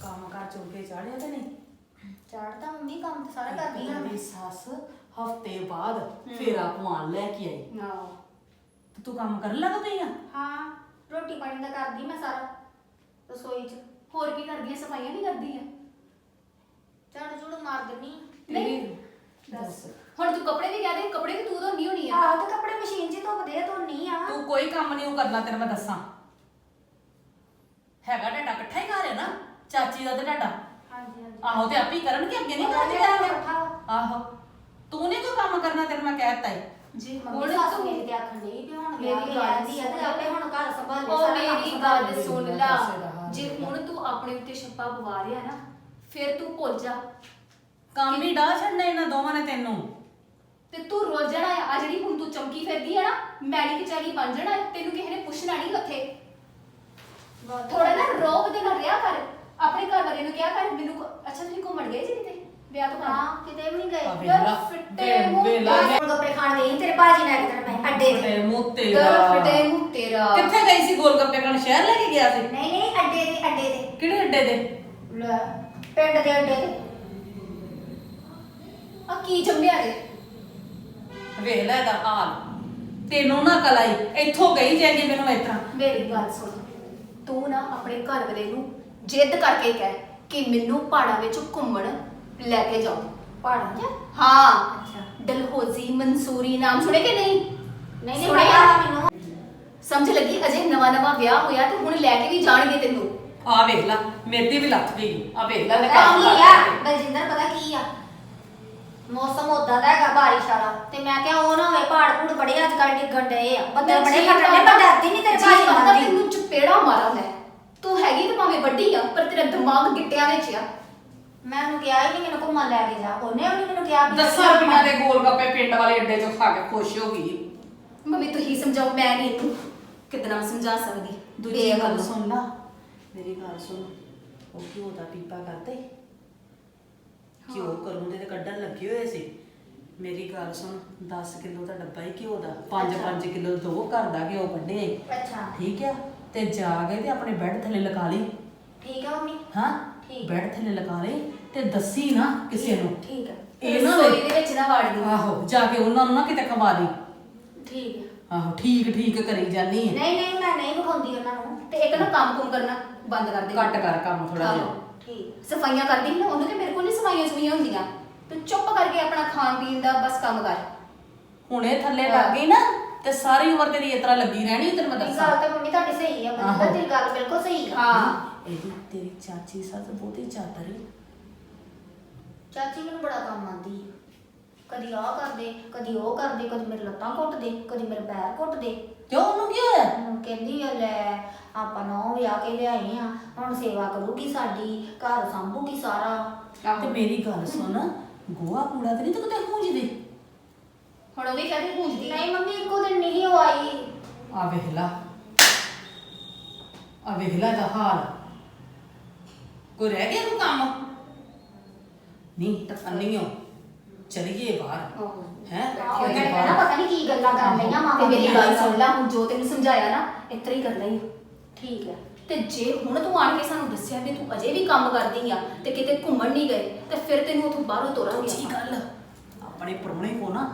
Speaker 1: ਕੰਮ ਕਰ ਚੁੱਕੇ ਚਾੜਿਆ ਤੇ ਨਹੀਂ
Speaker 3: ਚਾੜਦਾ ਮੰਮੀ ਕੰਮ ਤੇ ਸਾਰਾ ਕਰਦੀ ਆ
Speaker 1: ਮੇਰੀ ਸੱਸ ਹਫਤੇ ਬਾਅਦ ਫੇਰਾ ਪਵਾਨ ਲੈ ਕੇ ਆਈ
Speaker 2: ਨਾ
Speaker 1: ਤੇ ਤੂੰ ਕੰਮ ਕਰਨ ਲੱਗ ਪਈ ਆ
Speaker 3: ਹਾਂ ਰੋਟੀ ਪਾਣੀ ਦਾ ਕਰਦੀ ਮੈਂ ਸਾਰਾ ਰਸੋਈ 'ਚ।
Speaker 2: ਹੋਰ ਕੀ ਕਰਦੀ ਹੈ ਸਫਾਈਆਂ ਵੀ ਕਰਦੀ ਹੈ
Speaker 3: ਝਾੜੂ ਝੂੜੂ ਮਾਰ ਦਿੰਨੀ
Speaker 2: ਨਹੀਂ
Speaker 1: ਦੱਸ
Speaker 2: ਹੁਣ ਤੂੰ ਕੱਪੜੇ ਵੀ ਕਹਿ ਦੇ ਕੱਪੜੇ ਵੀ ਤੂੰ ਧੋਣੀ ਹੋਣੀ ਆ
Speaker 3: ਆਹ ਤੇ ਕੱਪੜੇ ਮਸ਼ੀਨ 'ਚ ਹੀ ਧੁੱਪਦੇ ਆ ਧੋਨੀ ਆ।
Speaker 1: ਤੂੰ ਕੋਈ ਕੰਮ ਨਹੀਂ ਕਰਨਾ ਤੈਨੂੰ ਮੈਂ ਦੱਸਾਂ ਹੈਗਾ ਡਾਟਾ ਇਕੱਠਾ ਹੀ ਘਰ ਹੈ ਨਾ ਚਾਚੀ ਦਾ ਤੇ ਡਾਟਾ
Speaker 3: ਹਾਂਜੀ ਹਾਂਜੀ
Speaker 1: ਆਹੋ ਤੇ ਆਪੇ ਹੀ ਕਰਨਗੇ ਅੱਗੇ ਨਹੀਂ
Speaker 3: ਉਹਨਾਂ ਨੇ
Speaker 1: ਕਰਨਗੇ
Speaker 3: ਇਕੱਠਾ ਵਾ।
Speaker 1: ਆਹੋ ਤੂੰ ਨਹੀਂ ਕੋਈ ਕੰਮ ਕਰਨਾ ਤੈਨੂੰ ਮੈਂ ਕਹਿ ਦਿੱਤਾ ਈ
Speaker 2: ਜੀ
Speaker 3: ਮੰਮੀ ਸੱਸ ਮੇਰੀ ਤੇ ਆਖਣ ਡਈ ਵੀ ਹੁਣ
Speaker 2: ਮੇਰੀ
Speaker 3: ਮੇਰੀ
Speaker 2: ਗੱਲ
Speaker 3: ਗੱਲ ਦੀ ਆ ਤੇ ਆਪੇ ਹੁਣ ਘਰ ਸੰਭਾਲੇ
Speaker 2: ਉਹ
Speaker 3: ਸਾਰਾ ਕੰਮ
Speaker 2: ਮੇਰੀ
Speaker 3: ਸੰਭਾਲੇ।
Speaker 2: ਗੱਲ ਸੁਣ
Speaker 1: ਮੇਰੀ
Speaker 2: ਲਾ
Speaker 1: ਪਾਸੇ ਦਾ ਹਾਲ
Speaker 2: ਜੇ
Speaker 1: ਹੈ।
Speaker 2: ਹੁਣ ਤੂੰ ਆਪਣੇ ਉੱਤੇ ਛੱਪਾ ਪਵਾ ਰਿਹਾ ਨਾ ਫਿਰ ਤੂੰ ਭੁੱਲ ਜਾ
Speaker 1: ਕੰਮ ਹੀ ਡਾਹ ਛੱਡਣਾ ਇਹਨਾਂ ਦੋਵਾਂ ਨੇ ਤੈਨੂੰ
Speaker 2: ਤੇ ਤੂੰ ਰੁੱਲ ਜਾਣਾ ਆ ਜਿਹੜੀ ਹੁਣ ਤੂੰ ਚਮਕੀ ਫਿਰਦੀ ਹੈ ਨਾ ਮੈਡੀ ਕਚਾਰੀ ਬਣ ਜਾਣਾ ਹੈ, ਤੈਨੂੰ ਕਿਸੇ ਨੇ ਪੁੱਛਣਾ ਨਹੀਂ ਉੱਥੇ ਥੋੜਾ ਨਾ ਰੋਬ ਦੇ ਨਾਲ ਰਿਹਾ ਕਰ ਆਪਣੇ ਘਰ ਵਾਲੇ ਨੂੰ ਕਿਹਾ ਕਰ ਮੈਨੂੰ ਅੱਛਾ ਤੁਸੀਂ ਘੁੰਮਣ ਗਏ ਜੀ ਕਿਤੇ ਵਿਆਹ ਤੋਂ ਬਾਅਦ
Speaker 3: ਹਾਂ ਕਿਤੇ ਵੀ ਨਹੀਂ
Speaker 1: ਆ
Speaker 3: ਗਏ।
Speaker 1: ਵੇਲਾ
Speaker 2: ਫਿੱਟੇ ਮੂੰਹ
Speaker 1: ਵੇਲਾ
Speaker 3: ਹੁਣ ਕੱਪੜੇ ਖਾਣ ਗਈ ਸੀ ਤੇਰੇ ਭਾਜੀ ਨਾਲ ਇੱਕ ਦਿਨ ਮੈਂ ਅੱਡੇ ਤੇ।
Speaker 1: ਤੇ ਮੂੰਹ
Speaker 2: ਦਰ
Speaker 1: ਤੇਰਾ
Speaker 2: ਫਟੇ ਮੂੰਹ ਤੇਰਾ
Speaker 1: ਕਿੱਥੇ ਗਈ ਸੀ ਗੋਲ ਗੱਪੇ ਖਾਣ ਸ਼ਹਿਰ ਲੈ ਕੇ ਗਿਆ ਸੀ
Speaker 3: ਨਹੀਂ ਨਹੀਂ ਅੱਡੇ ਤੇ
Speaker 1: ਕਿਹੜੇ ਅੱਡੇ ਦੇ
Speaker 3: ਲੈ ਪਿੰਡ ਦੇ ਅੱਡੇ ਤੇ।
Speaker 2: ਆ ਕੀ ਜੰਮਿਆ ਦੇ
Speaker 1: ਵੇਖ ਲੈ ਇਹਦਾ ਹਾਲ ਤੈਨੂੰ ਨਾ ਕਲਾਈ ਇੱਥੋਂ ਗਈ ਜਾਏਗੀ ਮੈਨੂੰ ਇਸ ਤਰ੍ਹਾਂ
Speaker 2: ਮੇਰੀ ਗੱਲ ਸੁਣ ਤੂੰ ਨਾ ਆਪਣੇ ਘਰ ਵਾਲੇ ਨੂੰ ਜਿੱਦ ਕਰਕੇ ਕਹਿ ਕਿ ਮੈਨੂੰ ਪਹਾੜਾਂ ਵਿੱਚ ਘੁੰਮਣ ਲੈ ਕੇ ਜਾਓ
Speaker 3: ਪਹਾੜਾਂ 'ਚ।
Speaker 2: ਹਾਂ
Speaker 3: ਅੱਛਾ।
Speaker 2: ਡਲਹੌਜ਼ੀ ਮਨਸੂਰੀ ਨਾਮ ਸੁਣੇ ਕਿ ਨਹੀਂ
Speaker 3: ਨਹੀਂ ਨਹੀਂ
Speaker 2: ਸੁਣਿਆ?
Speaker 3: ਪਤਾ ਮੈਨੂੰ।
Speaker 2: ਸਮਝ ਲੱਗੀ ਅਜੇ ਨਵਾਂ ਵਿਆਹ ਹੋਇਆ ਤੇ ਹੁਣ ਲੈ ਕੇ ਵੀ ਜਾਣਗੇ ਤੈਨੂੰ
Speaker 1: ਆ ਵੇਖ ਲੈ ਮੇਰੀ ਵੀ ਲੱਤ ਗਈ ਆ ਵੇਖ ਲੈ ਇਹਨੇ
Speaker 3: ਪਤਾ
Speaker 1: ਕੰਮ
Speaker 3: ਕੀ
Speaker 1: ਕਰ
Speaker 3: ਆ
Speaker 1: ਲਿਆ।
Speaker 3: ਬਲਜਿੰਦਰ ਪਤਾ ਕੀ ਆ ਮੌਸਮ ਉਦਾਂ ਦਾ ਹੈਗਾ ਬਾਰਿਸ਼ ਵਾਲਾ ਤੇ ਮੈਂ ਕਿਹਾ ਉਹ ਨਾ ਹੋਵੇ ਪਹਾੜ ਪੂੜ ਬੜੇ ਅੱਜ ਕੱਲ੍ਹ ਡਿੱਗਣ ਡਏ ਆ ਬੱਦਲ ਬੜੇ ਫਟਣ ਡਏ ਪਰ ਡਰਦੀ ਨਹੀਂ ਤੇਰੇ ਭਾਜੀ
Speaker 2: ਪਤਾ
Speaker 3: ਮੰਨਦੀ।
Speaker 2: ਤੈਨੂੰ ਚਪੇੜਾ ਮਾਰਾਂ ਮੈਂ ਤੂੰ ਹੈਗੀ ਤੇ ਭਾਵੇਂ ਵੱਡੀ ਆ ਪਰ ਤੇਰਾ ਦਿਮਾਗ ਗਿੱਟਿਆਂ ਵਿੱਚ ਆ
Speaker 3: ਮੈਂ ਉਹਨੂੰ ਕਿਹਾ ਹੀ ਨਹੀਂ ਮੈਨੂੰ ਘੁੰਮਣ ਲੈ ਕੇ ਜਾ ਉਹਨੇ ਵੀ ਨੀ ਮੈਨੂੰ ਕਿਹਾ ਵੀ
Speaker 1: 10 ਰੁਪਈਆਂ ਦੇ ਗੋਲ ਗੱਪੇ ਪਿੰਡ ਵਾਲੇ ਅੱਡੇ 'ਚੋਂ ਖਾ ਕੇ ਖੁਸ਼ ਹੋ ਗਈ
Speaker 2: ਮੰਮੀ ਤੂੰ ਹੀ ਸਮਝਾਓ ਮੈਂ ਨਹੀਂ ਇਹਨੂੰ ਕਿਤਨਾ ਸਮਝਾ ਸਕਦੀ
Speaker 1: ਦੂਜੀ ਗੱਲ
Speaker 2: ਬੇਅਕਲ।
Speaker 1: ਸੁਣ ਲਾ ਮੇਰੀ ਗੱਲ ਸੁਣ ਉਹ ਘਿਓ ਦਾ ਪੀਪਾ ਕਰਦੇ ਘਿਓ ਕਰੂੰਦੇ ਤੇ ਕੱਢਣ ਲੱਗੇ ਹੋਏ ਸੀ ਮੇਰੀ ਗੱਲ ਸੁਣ 10 ਕਿਲੋ ਦਾ ਡੱਬਾ ਹੀ ਘਿਓ ਦਾ 5-5 ਕਿਲੋ ਦੋ ਘਰ ਦਾ ਘਿਓ ਕੱਢੇ
Speaker 3: ਅੱਛਾ
Speaker 1: ਠੀਕ ਆ ਤੇ ਜਾ ਕੇ ਤੇ ਆਪਣੇ ਬੈੱਡ ਥੱਲੇ ਲਗਾ ਲਈ
Speaker 3: ਠੀਕ ਆ ਮੰਮੀ
Speaker 1: ਹਾਂ
Speaker 3: ਠੀਕ।
Speaker 1: ਬੈੱਡ ਥੱਲੇ ਲਗਾ ਲਈ ਤੇ ਦੱਸੀ ਨਾ ਕਿਸੇ ਨੂੰ
Speaker 3: ਠੀਕ ਆ
Speaker 1: ਇਹ ਨਾ
Speaker 2: ਰਸੋਈ ਦੇ ਵਿੱਚ ਨਾ ਵਾੜਦੀ
Speaker 1: ਆਹੋ ਜਾ ਕੇ ਉਹਨਾਂ ਨੂੰ ਨਾ ਕਿਤੇ ਖਵਾ ਲਈ
Speaker 3: ਠੀਕ ਆ
Speaker 1: ਆਹੋ ਠੀਕ ਠੀਕ ਕਰੀ ਜਾਨੀ ਹੈ
Speaker 3: ਨਹੀਂ ਨਹੀਂ ਮੈਂ ਨਹੀਂ ਵਿਖਾਉਂਦੀ ਉਹਨਾਂ ਨੂੰ
Speaker 2: ਤੇ ਇੱਕ ਨਾ ਕੰਮ ਕੁਮ ਕਰਨਾ ਬੰਦ ਕਰ ਦੇ
Speaker 1: ਘੱਟ ਕਰ ਕੰਮ ਥੋੜਾ ਜਿਹਾ
Speaker 2: ਆਹੋ।
Speaker 3: ਠੀਕ
Speaker 2: ਸਫਾਈਆਂ ਕਰਦੀ ਨਾ ਉਹਨੂੰ ਕਿ ਮੇਰੇ ਕੋਲ ਨਹੀਂ ਸਫਾਈਆਂ ਸੁਈਆਂ ਹੁੰਦੀਆਂ ਤੂੰ ਚੁੱਪ ਕਰਕੇ ਆਪਣਾ ਖਾਣ ਪੀਣ ਦਾ ਬਸ ਕੰਮ ਕਰ
Speaker 1: ਹੁਣੇ ਥੱਲੇ ਲੱਗ ਗਈ ਨਾ ਤੇ ਸਾਰੀ ਉਮਰ ਤੇਰੀ ਇਸ ਤਰ੍ਹਾਂ ਲੱਗੀ ਰਹਿਣੀ ਤੈਨੂੰ ਮੈਂ
Speaker 3: ਇਹ
Speaker 1: ਦੱਸਾਂ
Speaker 3: ਗੱਲ ਤਾਂ ਮੰਮੀ ਤੁਹਾਡੀ ਸਹੀ ਆ
Speaker 1: ਆਹੋ।
Speaker 3: ਮਤਲਬ ਤੇਰੀ ਗੱਲ ਬਿਲਕੁਲ ਸਹੀ ਆ
Speaker 2: ਹਾਂ
Speaker 1: ਇਹਦੀ ਤੇਰੀ ਚਾਚੀ ਸੱਸ ਬਹੁਤੀ ਚਾਦਰ ਹੈ
Speaker 3: ਚਾਚੀ ਮੈਨੂੰ ਬੜਾ ਕੰਮ ਆਂਦੀ ਆ। ਕਦੀ ਆਹ ਕਰਦੇ ਕਦੀ ਉਹ ਕਰਦੇ ਕਦੀ ਮੇਰੇ ਲੱਤਾਂ ਘੁੱਟਦੇ ਕਦੀ ਮੇਰੇ ਪੈਰ ਘੁੱਟਦੇ
Speaker 1: ਕਿਉਂ ਉਹਨੂੰ ਕੀ ਹੋਇਆ
Speaker 3: ਹੁਣ ਕਹਿੰਦੀ ਆ ਲੈ ਆਪਾਂ ਨੌ ਵਿਆਹ ਕੇ ਲਿਆਏ ਆ ਹੁਣ ਸੇਵਾ ਕਰੂਗੀ ਸਾਡੀ ਘਰ ਸੰਭੂਗੀ ਸਾਰਾ
Speaker 1: ਤੇ ਮੇਰੀ ਗੱਲ ਸੁਣ ਗੋਆ ਕੂੜਾ ਤੇ ਨਹੀਂ ਤੂੰ ਕਿਤੇ ਪੂੰਝਦੀ
Speaker 2: ਹੁਣ ਉਹ ਵੀ ਕਹਿੰਦੀ ਪੂੰਝਦੀ
Speaker 3: ਨਹੀਂ ਮੰਮੀ ਇੱਕੋ ਦਿਨ ਨਹੀਂ ਉਹ ਆਈ
Speaker 1: ਆ ਵੇਖ ਲਾ ਆ ਵੇਖ ਲਾ ਦਾ ਹਾਲ ਕੋਈ ਰਹਿ ਗਿਆ ਕੋਈ ਕੰਮ ਨਹੀਂ ਤਾਂ ਅੰਨੀਓ ਚਲੀਏ ਬਾਹਰ ਹੈ
Speaker 3: ਉਹ ਕਹਿੰਦਾ ਨਾ ਪਤਾ ਨਹੀਂ ਕੀ ਗੱਲਾਂ ਕਰ ਲਈਆਂ
Speaker 2: ਤੇ
Speaker 3: ਮਾਮਾ
Speaker 2: ਮੇਰੀ ਗੱਲ ਸੁਣ ਲੈ ਹੁਣ ਜੋ ਤੈਨੂੰ ਸਮਝਾਇਆ ਨਾ ਇਤਰਾ ਹੀ ਕਰਨਾ ਹੀ
Speaker 3: ਠੀਕ ਹੈ
Speaker 2: ਤੇ ਜੇ ਹੁਣ ਤੂੰ ਆਣ ਕੇ ਸਾਨੂੰ ਦੱਸਿਆ ਵੀ ਤੂੰ ਅਜੇ ਵੀ ਕੰਮ ਕਰਦੀ ਆ ਤੇ ਕਿਤੇ ਘੁੰਮਣ ਨਹੀਂ ਗਏ ਤੇ ਫਿਰ ਤੈਨੂੰ ਉੱਥੋਂ ਬਾਹਰੋਂ ਤੋਰਾਂਗੇ
Speaker 1: ਕੀ ਗੱਲ ਆਪਣੇ ਪ੍ਰਾਹੁਣੇ ਕੋ ਨਾ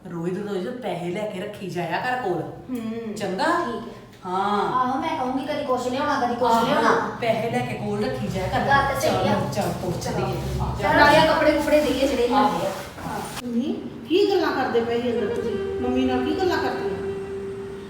Speaker 1: ਰੋਜ਼ ਪੈਸੇ ਲੈ ਕੇ ਰੱਖੀ ਜਾਇਆ ਕਰ ਕੋਲ
Speaker 2: ਹੂੰ
Speaker 1: ਚੰਗਾ
Speaker 3: ਠੀਕ ਹੈ
Speaker 1: ਹਾਂ
Speaker 3: ਆਹੋ ਮੈਂ ਕਹੂੰਗੀ ਕਦੀ ਕੁਛ ਨਹੀਂ ਹੋਣਾ ਕਦੀ ਕੁਛ ਨਹੀਂ ਹੋਣਾ
Speaker 1: ਪੈਸੇ ਲੈ ਕੇ ਕੋਲ ਰੱਖੀ ਜਾਇਆ ਕਰ
Speaker 3: ਗੱਲ ਤਾਂ ਸਹੀ ਆ।
Speaker 1: ਚੱਲ ਪਹੁੰਚ ਚਲੀਏ
Speaker 3: ਚਲ ਨਾਲੇ ਕੱਪੜੇ ਕੁਪੜੇ ਦੇਈਏ ਜਿਹੜੇ ਲੈਂਦੇ ਆ
Speaker 4: ਤੁਸੀਂ ਕੀ ਗੱਲਾਂ ਕਰਦੇ ਪਏ ਸੀ ਅੰਦਰ ਤੁਸੀਂ ਮੰਮੀ ਨਾਲ ਕੀ ਗੱਲਾਂ ਕਰਦੀਆਂ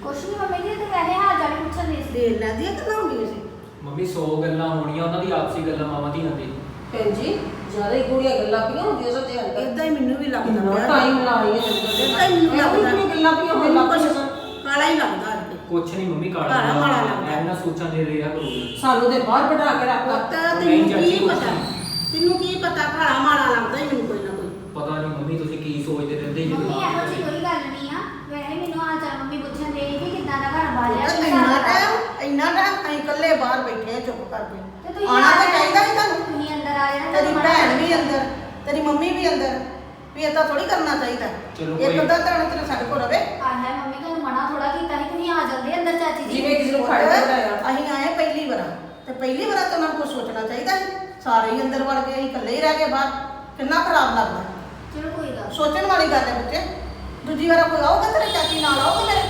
Speaker 3: ਕੁਛ ਨਹੀਂ ਮੰਮੀ ਜੀ ਤੇ ਵੈਸੇ ਹਾਲ ਚਾਲ ਹੀ ਪੁੱਛਣ ਦੇ ਸੀ
Speaker 4: ਦੇਰ ਲੈਂਦੀਆਂ ਗੱਲਾਂ ਹੁੰਦੀਆਂ ਸੀ
Speaker 5: ਮੰਮੀ 100 ਗੱਲਾਂ ਹੋਣੀਆਂ ਉਹਨਾਂ ਦੀ ਆਪਸੀ ਗੱਲਾਂ ਮਾਵਾਂ ਦੀਆਂ ਦੀ
Speaker 6: ਭੈਣ ਜੀ ਜ਼ਿਆਦਾ ਹੀ ਗੂੜੀਆਂ ਗੱਲਾਂ ਪਈਆਂ ਹੁੰਦੀਆਂ ਸੱਚੇ ਅੰਦਰ
Speaker 4: ਇਦਾਂ ਹੀ ਮੈਨੂੰ ਵੀ ਲੱਗਦਾ
Speaker 6: ਕਿੰਨਾ ਟਾਈਮ ਲਾਈ ਹੈ
Speaker 4: ਇਦਾਂ ਹੀ ਮੈਨੂੰ ਲੱਗਦਾ
Speaker 6: ਗੱਲਾਂ ਪਈਆਂ ਹੋਣ
Speaker 4: ਮੈਨੂੰ
Speaker 6: ਲੱਗ
Speaker 4: ਕੁਛ
Speaker 6: ਪਈਆਂ
Speaker 4: ਕਾਲਾ ਹੀ ਲੱਗਦਾ ਅੱਜ
Speaker 5: ਕੁਛ ਨਹੀਂ ਮੰਮੀ ਕਾਲਾ
Speaker 4: ਕਾਲਾ ਮਾੜਾ ਲੱਗਦਾ।
Speaker 5: ਇਹਨਾਂ ਸੋਚਾਂ ਦੇ ਰਿਹਾ ਕਰੂਗਾ
Speaker 6: ਸਾਨੂੰ ਤੇ ਬਾਹਰ ਬਿਠਾ ਕੇ ਰੱਖਤਾ
Speaker 4: ਪਤਾ
Speaker 5: ਨਹੀਂ
Speaker 4: ਤੈਨੂੰ
Speaker 5: ਚਾਚੀ
Speaker 4: ਕੀ
Speaker 5: ਕੁਛ
Speaker 4: ਪਤਾ
Speaker 5: ਨਹੀਂ।
Speaker 4: ਤੈਨੂੰ ਕੀ ਪਤਾ ਖਾਣਾ ਮਾੜਾ ਲੱਗਦਾ ਹੀ ਮੈਨੂੰ ਕੋਈ ਨਾ ਕੋਈ
Speaker 5: ਪਤਾ ਨਹੀਂ ਮੰਮੀ ਤੁਸੀਂ ਕੀ ਸੋਚਦੇ ਰਹਿੰਦੇ ਜੀ
Speaker 3: ਮੰਮੀ
Speaker 5: ਦਿਮਾਗ
Speaker 3: ਇਹੋ ਜਿਹੀ
Speaker 5: ਵਿੱਚ।
Speaker 3: ਕੋਈ ਗੱਲ ਨਹੀਂ ਆ ਵੈਸੇ ਮੈਨੂੰ ਹਾਲ ਚਾਲ ਮੰਮੀ ਪੁੱਛਣ ਦੇ ਕਿ ਕਿੱਦਾਂ ਦਾ ਘਰ ਬਾਲਿਆ
Speaker 4: ਇੰਨਾ ਟਾਈਮ ਅਸੀਂ ਇਕੱਲੇ ਬਾਹਰ ਬੈਠੇ ਆ ਚੁੱਪ ਕਰਕੇ ਆਣਾ ਤਾਂ ਚਾਹੀਦਾ ਸੀ ਤੁਹਾਨੂੰ
Speaker 3: ਤੁਸੀਂ ਅੰਦਰ ਆ ਜਾਣਾ
Speaker 4: ਤੇਰੀ ਭੈਣ ਵੀ ਅੰਦਰ ਤੇਰੀ ਮੰਮੀ ਵੀ ਅੰਦਰ ਵੀ ਏਦਾਂ ਥੋੜੀ ਕਰਨਾ ਚਾਹੀਦਾ
Speaker 5: ਚਲੋ
Speaker 4: ਇੱਕ
Speaker 5: ਕੋਈ-
Speaker 4: ਅੱਧਾ ਤਾਂ ਤੇਰੇ ਸਾਡੇ ਕੋਲ ਰਵੇ
Speaker 3: ਆ ਹੈ ਮੰਮੀ ਤੁਹਾਨੂੰ ਮਨਾ ਥੋੜਾ ਕੀਤਾ ਸੀ ਤੁਸੀਂ ਆ ਜਾਂਦੇ ਅੰਦਰ ਚਾਚੀ ਜੀ
Speaker 6: ਜਿਵੇਂ ਕਿਸੇ ਨੂੰ ਖੜ ਕੇ ਬਿਠਾਇਆ
Speaker 4: ਅਸੀਂ ਆਏ ਪਹਿਲੀ ਵਾਰ ਤੇ ਪਹਿਲੀ ਵਾਰ ਤਾਂ ਉਹਨਾਂ ਨੂੰ ਕੁਝ ਸੋਚਣਾ ਚਾਹੀਦਾ ਸੀ ਸਾਰੇ ਹੀ ਅੰਦਰ ਵੜ ਗਏ ਅਸੀਂ ਇਕੱਲੇ ਹੀ ਰਹਿ ਗਏ ਬਾਹਰ ਕਿੰਨਾ ਖਰਾਬ ਲੱਗਦਾ
Speaker 3: ਚਲੋ ਕੋਈ ਗੱਲ ਨੀ।
Speaker 4: ਸੋਚਣ ਵਾਲੀ ਗੱਲ ਹੈ ਬੱਚੇ ਦੂਜੀ ਵਾਰ ਕੋਈ ਆਊਗਾ ਤੇਰੇ ਚਾਚੀ ਨਾਲ ਆਊਗਾ ਮੇਰੇ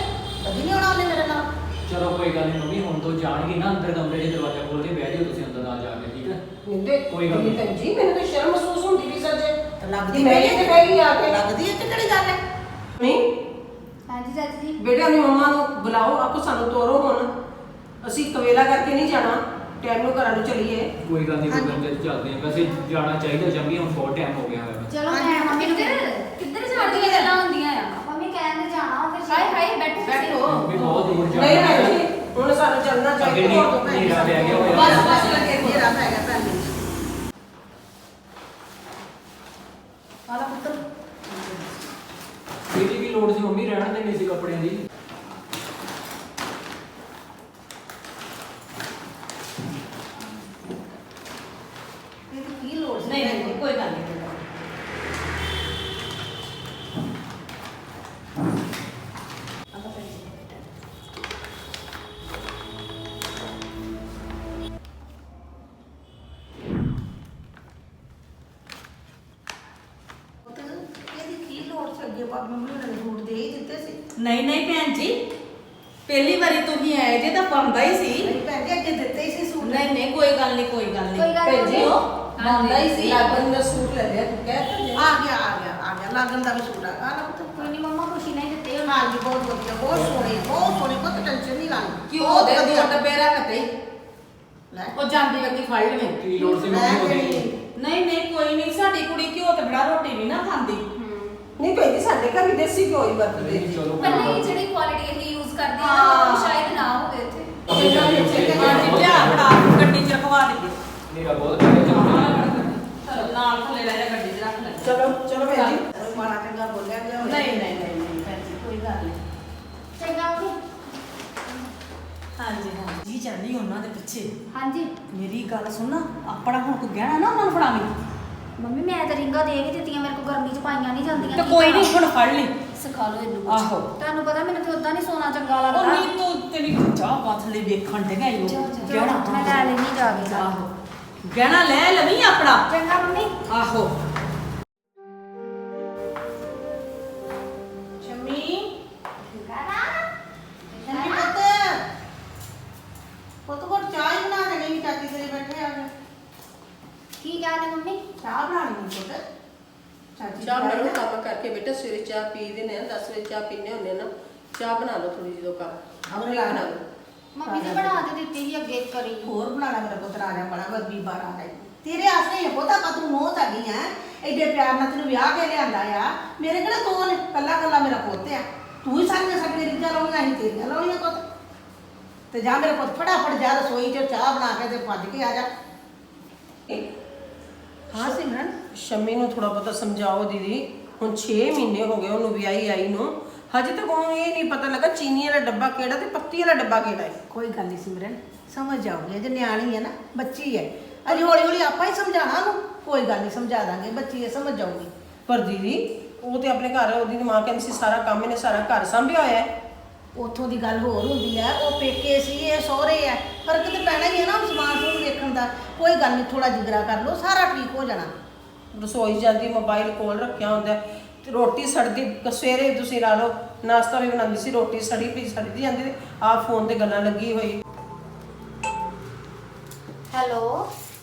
Speaker 4: ਕਦੀ ਨਹੀਂ ਆਉਣਾ ਉਹਨੇ ਮੇਰੇ ਨਾਲ
Speaker 5: ਚਲੋ ਕੋਈ ਗੱਲ ਨਹੀਂ ਮੰਮੀ ਹੁਣ ਤੋਂ ਜਾਣਗੇ ਨਾ ਅੰਦਰ ਕਮਰੇ 'ਚ ਦਰਵਾਜ਼ਾ ਖੋਲ ਕੇ ਬਹਿ ਜਾਓ ਤੁਸੀਂ ਅੰਦਰ ਆ ਜਾ ਕੇ ਠੀਕ ਹੈ
Speaker 6: ਨਿੰਦੇ
Speaker 5: ਕੋਈ ਗੱਲ ਨਹੀਂ।
Speaker 6: ਭੈਣ ਜੀ ਮੈਨੂੰ ਤਾਂ ਸ਼ਰਮ ਮਹਿਸੂਸ ਹੁੰਦੀ ਵੀ ਸੱਚੇ
Speaker 4: ਤੇ ਲੱਗਦੀ
Speaker 6: ਮੈਂ ਇੱਥੇ ਬਹਿ ਗਈ ਆ ਕੇ
Speaker 4: ਲੱਗਦੀ ਹੈ ਤੇ ਕਿਹੜੀ ਗੱਲ ਹੈ
Speaker 6: ਨਹੀਂ
Speaker 3: ਹਾਂਜੀ ਚਾਚੀ ਜੀ
Speaker 6: ਬੇਟੇ ਆਪਣੀ ਮੰਮਾ ਨੂੰ ਬੁਲਾਓ ਆਪੋ ਸਾਨੂੰ ਤੋਰੋ ਹੁਣ ਅਸੀਂ ਕਵੇਲਾ ਕਰਕੇ ਨਹੀਂ ਜਾਣਾ ਟਾਈਮ ਨੂੰ ਘਰਾਂ ਨੂੰ ਚਲੀਏ
Speaker 5: ਕੋਈ ਗੱਲ ਨਹੀਂ ਕੋਈ ਗੱਲ ਨਹੀਂ ਚੱਲਦੇ ਆ ਵੈਸੇ ਜਾਣਾ ਚਾਹੀਦਾ ਜੰਮੀ ਹੁਣ ਬਹੁਤ ਟਾਈਮ ਹੋ ਗਿਆ ਹੈ
Speaker 3: ਚਲੋ
Speaker 4: ਹਾਂਜੀ,
Speaker 3: ਮੈਂ ਮੰਮੀ ਨੂੰ
Speaker 2: ਕਿੱਧਰ ਜਾਂਦੀਆਂ ਗੱਲਾਂ ਹੁੰਦੀਆਂ ਆ
Speaker 3: ਮੰਮੀ ਕਹਿੰਦੇ ਜਾਣਾ ਫਿਰ
Speaker 2: ਹਾਏ ਹਾਏ ਬੈਠੋ
Speaker 1: ਬੈਠੋ
Speaker 5: ਮੰਮੀ ਬਹੁਤ ਦੂਰ ਜਾਣਾ
Speaker 6: ਨਹੀਂ ਭੈਣ ਜੀ ਹੁਣ ਸਾਨੂੰ ਚੱਲਣਾ
Speaker 5: ਅੱਗੇ
Speaker 6: ਚਾਹੀਦਾ
Speaker 5: ਨਹੀਂ
Speaker 6: ਹੋਰ ਤੋਂ ਭੈਣ ਜੀ
Speaker 5: ਹਨੇਰਾ ਪੈ ਗਿਆ ਹੋਇਆ
Speaker 1: ਬਸ ਬਸ ਲੱਗੇ
Speaker 4: ਮੇਰਾ ਪੈ ਗਿਆ ਭੈਣ ਜੀ
Speaker 1: ਆਲਾ ਪੁੱਤਰ
Speaker 5: ਇਹਦੀ ਵੀ ਲੋੜ ਸੀ ਮੰਮੀ ਰਹਿਣ ਦੇਣੀ ਸੀ ਕੱਪੜਿਆਂ ਦੀ
Speaker 4: ਇਹਦੀ ਕੀ ਲੋੜ ਸੀ
Speaker 1: ਨਹੀਂ ਨਹੀਂ ਕੋਈ ਗੱਲ ਨਹੀਂ
Speaker 4: ਪੁੱਤ, ਇਹਦੀ ਕੀ ਲੋੜ ਸੀ ਅੱਗੇ ਬਾਬਾ ਮੰਮੀ ਨੇ ਸੂਟ ਦੇ ਹੀ ਦਿੱਤੇ ਸੀ
Speaker 1: ਨਹੀਂ ਨਹੀਂ ਭੈਣ ਜੀ ਪਹਿਲੀ ਵਾਰੀ ਤੁਸੀਂ ਆਏ ਜੇ ਤਾਂ ਬੰਦਾ ਹੀ ਸੀ
Speaker 4: ਮੇਰੀ ਭੈਣ ਜੀ ਅੱਗੇ ਦਿੱਤੇ ਹੀ ਸੀ ਸੂਟ
Speaker 1: ਨਹੀਂ ਨਹੀਂ ਕੋਈ ਗੱਲ ਨਹੀਂ ਕੋਈ ਗੱਲ
Speaker 3: ਕੋਈ
Speaker 1: ਨਹੀਂ
Speaker 3: ਗੱਲ
Speaker 6: ਭੈਣ ਜੀ
Speaker 3: ਨਹੀਂ
Speaker 1: ਬੰਦਾ ਹੀ ਸੀ
Speaker 6: ਲਾਗਨ ਦਾ ਸੂਟ ਲੈ ਲਿਆ ਤੂੰ ਕਹਿ ਤਾਂ ਦੇ।
Speaker 4: ਆ ਗਿਆ ਲਾਗਣ ਦਾ ਵੀ ਸੂਟ ਆ ਨਾ ਪੁੱਤ
Speaker 3: ਕੋਈ ਨਹੀਂ ਮੰਮਾ ਖੁਸ਼ੀ ਨਹੀਂ ਦਿੱਤੇ ਹੁਣ
Speaker 4: ਹਾਂਜੀ ਬਹੁਤ ਵਧੀਆ ਬਹੁਤ ਸੋਹਣੇ ਬਹੁਤ ਟੈਨਸ਼ਨ ਨਹੀਂ ਲਾਣੀ
Speaker 1: ਕਿਉਂ ਦੇ ਦੋ ਡੱਬੇ ਰੱਖਤੇ
Speaker 4: ਲੈ
Speaker 1: ਉਹ ਜਾਂਦੀ ਵਕਤੀ ਫੜ ਲਵੇਂ
Speaker 5: ਕੀ ਲੋੜ ਸੀ
Speaker 4: ਮੈਂ
Speaker 5: ਮੰਮੀ
Speaker 4: ਜਿਹੜੀ
Speaker 5: ਉਹਦੀ
Speaker 1: ਨਹੀਂ ਨਹੀਂ ਕੋਈ ਨਹੀਂ ਸਾਡੀ ਕੁੜੀ ਘਿਓ ਤੇ ਬੜਾ ਰੋਟੀ ਨਹੀਂ ਨਾ ਖਾਂਦੀ
Speaker 6: ਨਹੀਂ ਭੈਣ ਜੀ ਸਾਡੇ ਘਰ ਵੀ ਦੇਸੀ ਘਿਓ ਹੀ ਵਰਤਦੇ
Speaker 5: ਨਹੀਂ,
Speaker 6: ਜੀ
Speaker 5: ਚਲੋ
Speaker 2: ਪਰ
Speaker 5: ਕੋਈ ਗੱਲ
Speaker 2: ਨਹੀਂ
Speaker 5: ਨਹੀਂ।
Speaker 2: ਜਿਹੜੀ ਕੁਆਲਿਟੀ ਇਹ ਯੂਜ਼ ਕਰਦੇ ਆ ਨਾ ਉਹ ਸ਼ਾਇਦ ਨਾ ਹੋਵੇ ਇੱਥੇ
Speaker 1: ਚੰਗਾ ਲਿਆ ਬੜਾ ਗੱਡੀ ਚ ਰਖਵਾ ਦਈਏ
Speaker 5: ਹਨੇਰਾ ਬਹੁਤ ਪੈ ਗਿਆ ਚਲੋ
Speaker 1: ਨਾਲ ਥੱਲੇ ਲੈ ਜਾ ਗੱਡੀ ਚ ਰੱਖ ਲੈ
Speaker 6: ਚਲੋ ਚਲੋ ਭੈਣ ਜੀ
Speaker 4: ਮਾੜਾ ਚੰਗਾ ਬੋਲਿਆ ਗਿਆ ਹੋਇਆ।
Speaker 1: ਨਹੀਂ ਨਹੀਂ ਨਹੀਂ ਨਹੀਂ ਭੈਣ ਜੀ ਕੋਈ ਗੱਲ ਨਹੀਂ
Speaker 3: ਚੰਗਾ ਮੰਮੀ
Speaker 1: ਹਾਂਜੀ ਹਾਂਜੀ ਜੀ ਚੱਲੀ ਉਹਨਾਂ ਦੇ ਪਿੱਛੇ
Speaker 3: ਹਾਂਜੀ
Speaker 1: ਮੇਰੀ ਗੱਲ ਸੁਣ ਆਪਣਾ ਹੁਣ ਕੋਈ ਗਹਿਣਾ ਨਾ ਉਹਨਾਂ ਨੂੰ ਫੜਾਵੀਂ
Speaker 3: ਮੰਮੀ ਮੈਂ ਤਾਂ ਰਿੰਗਾ ਦੇ ਕੇ ਦਿੱਤੀਆਂ ਮੇਰੇ ਕੋਲ ਗਰਮੀ ਚ ਪਾਈਆਂ ਨਹੀਂ ਜਾਂਦੀਆਂ
Speaker 1: ਤੇ
Speaker 3: ਕੀ
Speaker 1: ਕੋਈ
Speaker 3: ਕਰਾਂ?
Speaker 1: ਨਹੀਂ ਹੁਣ ਫੜ ਲਈ
Speaker 2: ਸਿਖਾ ਲਓ ਇਹਨੂੰ
Speaker 1: ਆਹੋ
Speaker 3: ਤੁਹਾਨੂੰ ਪਤਾ ਮੈਨੂੰ ਤੇ ਉਦਾਂ ਨਹੀਂ ਸੋਨਾ ਚੰਗਾ
Speaker 1: ਉਹ
Speaker 3: ਲੱਗਦਾ
Speaker 1: ਨਹੀਂ ਤੂੰ ਤੇਰੀ ਚਾਹ ਪਾਥਲੇ ਵੇਖਣ ਡਿਆ ਈ ਉਹ
Speaker 3: ਗਹਿਣਾ ਮੈਂ ਲੈ ਲੈਣੀ ਜਾ ਕੇ
Speaker 1: ਆਹੋ ਗਹਿਣਾ ਲੈ ਲਵੀਂ ਆਪਣਾ
Speaker 3: ਚੰਗਾ ਮੰਮੀ
Speaker 1: ਆਹੋ
Speaker 4: ਸ਼ਮੀ
Speaker 3: ਠੀਕ ਆ ਨਾ
Speaker 4: ਸ਼ਮੀ ਪੁੱਤ ਕੋਲ ਚਾਹ ਹੀ ਬਣਾ ਕੇ ਨਹੀਂ ਚਾਚੀ ਤੇਰੇ ਬੈਠੇ ਆ ਗਏ
Speaker 3: ਕੀ ਕਹਿੰਦੇ ਮੰਮੀ
Speaker 4: ਚਾਹ ਬਣਾਣੀ ਨਹੀਂ ਪੁੱਤ ਚਾਚੀ
Speaker 6: ਚਾਹ ਬਣਾ ਲਓ
Speaker 4: ਬਣਾਈ ਨਾ।
Speaker 6: ਕੰਮ ਕਰਕੇ ਬੇਟਾ ਸਵੇਰੇ ਚਾਹ ਪੀ ਦਿੰਦੇ ਆ 10 ਵਜੇ ਚਾਹ ਪੀਨੇ ਹੁੰਦੇ ਆ ਨਾ ਚਾਹ ਬਣਾ ਲਓ ਥੋੜੀ ਜਿਹੀ ਕੰਮ
Speaker 4: ਹੋਰ
Speaker 6: ਬਣਾ
Speaker 4: ਬਣਾ
Speaker 6: ਲਓ
Speaker 3: ਮੰਮੀ ਤੇ ਬਣਾ ਕੇ ਦਿੱਤੀ ਸੀ ਅੱਗੇ ਕਰੀ
Speaker 4: ਹੋਰ ਬਣਾਣਾ ਮੇਰਾ ਪੁੱਤ ਰਾਜਾ ਬੜਾ ਵੱਡੀ ਬਾਰਾ ਹੈ ਤੇਰੇ ਆਸਰੇ ਹੀ ਪੋਤਾ ਕਾ ਤੂੰ ਨੋ ਸਾਡੀ ਹੈ ਐਡੇ ਪਿਆਰ ਨਾਲ ਤੈਨੂੰ ਵਿਆਹ ਕੇ ਲਿਆਂਦਾ ਆ ਮੇਰੇ ਕਿਹੜਾ ਦੋ ਨੇ ਕੱਲਾ ਕੱਲਾ ਮੇਰਾ ਪੁੱਤ ਆ ਤੂੰ ਹੀ ਸਾਰੀਆਂ ਸਾਡੀਆਂ ਰੀਝਾਂ ਲਾਉਣੀਆਂ ਸੀ ਤੇਰੀਆਂ ਲਾਉਣੀਆਂ ਪੁੱਤ ਤੇ ਜਾ ਮੇਰੇ ਪੁੱਤ ਫਟਾਫਟ ਜਾ ਰਸੋਈ 'ਚ ਚਾਹ ਬਣਾ ਕੇ ਤੇ ਭੱਜ ਕੇ ਆ ਜਾ ਹਾਂ ਸਿਮਰਨ
Speaker 6: ਸ਼ਮੀ ਨੂੰ ਥੋੜਾ ਬਹੁਤਾ ਸਮਝਾਓ ਦੀਦੀ ਹੁਣ 6 ਮਹੀਨੇ ਹੋ ਗਏ ਉਹਨੂੰ ਵਿਆਹੀ ਆਈ ਨੂੰ ਹਜੇ ਤੱਕ ਉਹਨੂੰ ਇਹ ਨਹੀਂ ਪਤਾ ਲੱਗਾ ਚੀਨੀ ਵਾਲਾ ਡੱਬਾ ਕਿਹੜਾ ਤੇ ਪੱਤੀ ਵਾਲਾ ਡੱਬਾ ਕਿਹੜਾ ਹੈ
Speaker 4: ਕੋਈ ਗੱਲ ਨਹੀਂ ਸਿਮਰਨ ਸਮਝ ਜਾਊਗੀ ਅਜੇ ਨਿਆਣੀ ਹੈ ਨਾ ਬੱਚੀ ਹੈ ਅਜੇ ਹੌਲੀ ਹੌਲੀ ਆਪਾਂ ਹੀ ਸਮਝਾਣਾ ਉਹਨੂੰ ਕੋਈ ਗੱਲ ਨਹੀਂ ਸਮਝਾ ਦਾਂਗੇ ਬੱਚੀ ਹੈ ਸਮਝ ਜਾਊਗੀ
Speaker 6: ਪਰ ਦੀਦੀ ਉਹ ਤੇ ਆਪਣੇ ਘਰ ਉਹਦੀ ਮਾਂ ਕਹਿੰਦੀ ਸੀ ਸਾਰਾ ਕੰਮ ਇਹਨੇ ਸਾਰਾ ਘਰ ਸੰਭਿਆ ਹੋਇਆ ਹੈ
Speaker 4: ਉੱਥੋਂ ਦੀ ਗੱਲ ਹੋਰ ਹੁੰਦੀ ਹੈ ਉਹ ਪੇਕੇ ਸੀ ਇਹ ਸਹੁਰੇ ਆ ਫਰਕ ਤੇ ਪੈਣਾ ਹੀ ਹੈ ਨਾ ਸਮਾਨ ਸਮੂਨ ਵੇਖਣ ਦਾ ਕੋਈ ਗੱਲ ਨਹੀਂ ਥੋੜਾ ਜਿਗਰਾ ਕਰ ਲਓ ਸਾਰਾ ਠੀਕ ਹੋ ਜਾਣਾ
Speaker 6: ਰਸੋਈ ਜਾਂਦੀ ਮੋਬਾਈਲ ਕੋਲ ਰੱਖਿਆ ਹੁੰਦਾ ਹੈ। ਰੋਟੀ ਸੜਦੀ ਸਵੇਰੇ ਤੁਸੀਂ ਲਾ ਲਓ ਨਾਸ਼ਤਾ ਵੀ ਬਣਾਉਂਦੀ ਸੀ, ਰੋਟੀ ਸੜਦੀ ਜਾਂਦੀ ਤੇ ਆਪ ਫੋਨ ਤੇ ਗੱਲਾਂ ਲੱਗੀ ਹੋਈ।
Speaker 3: ਹੈਲੋ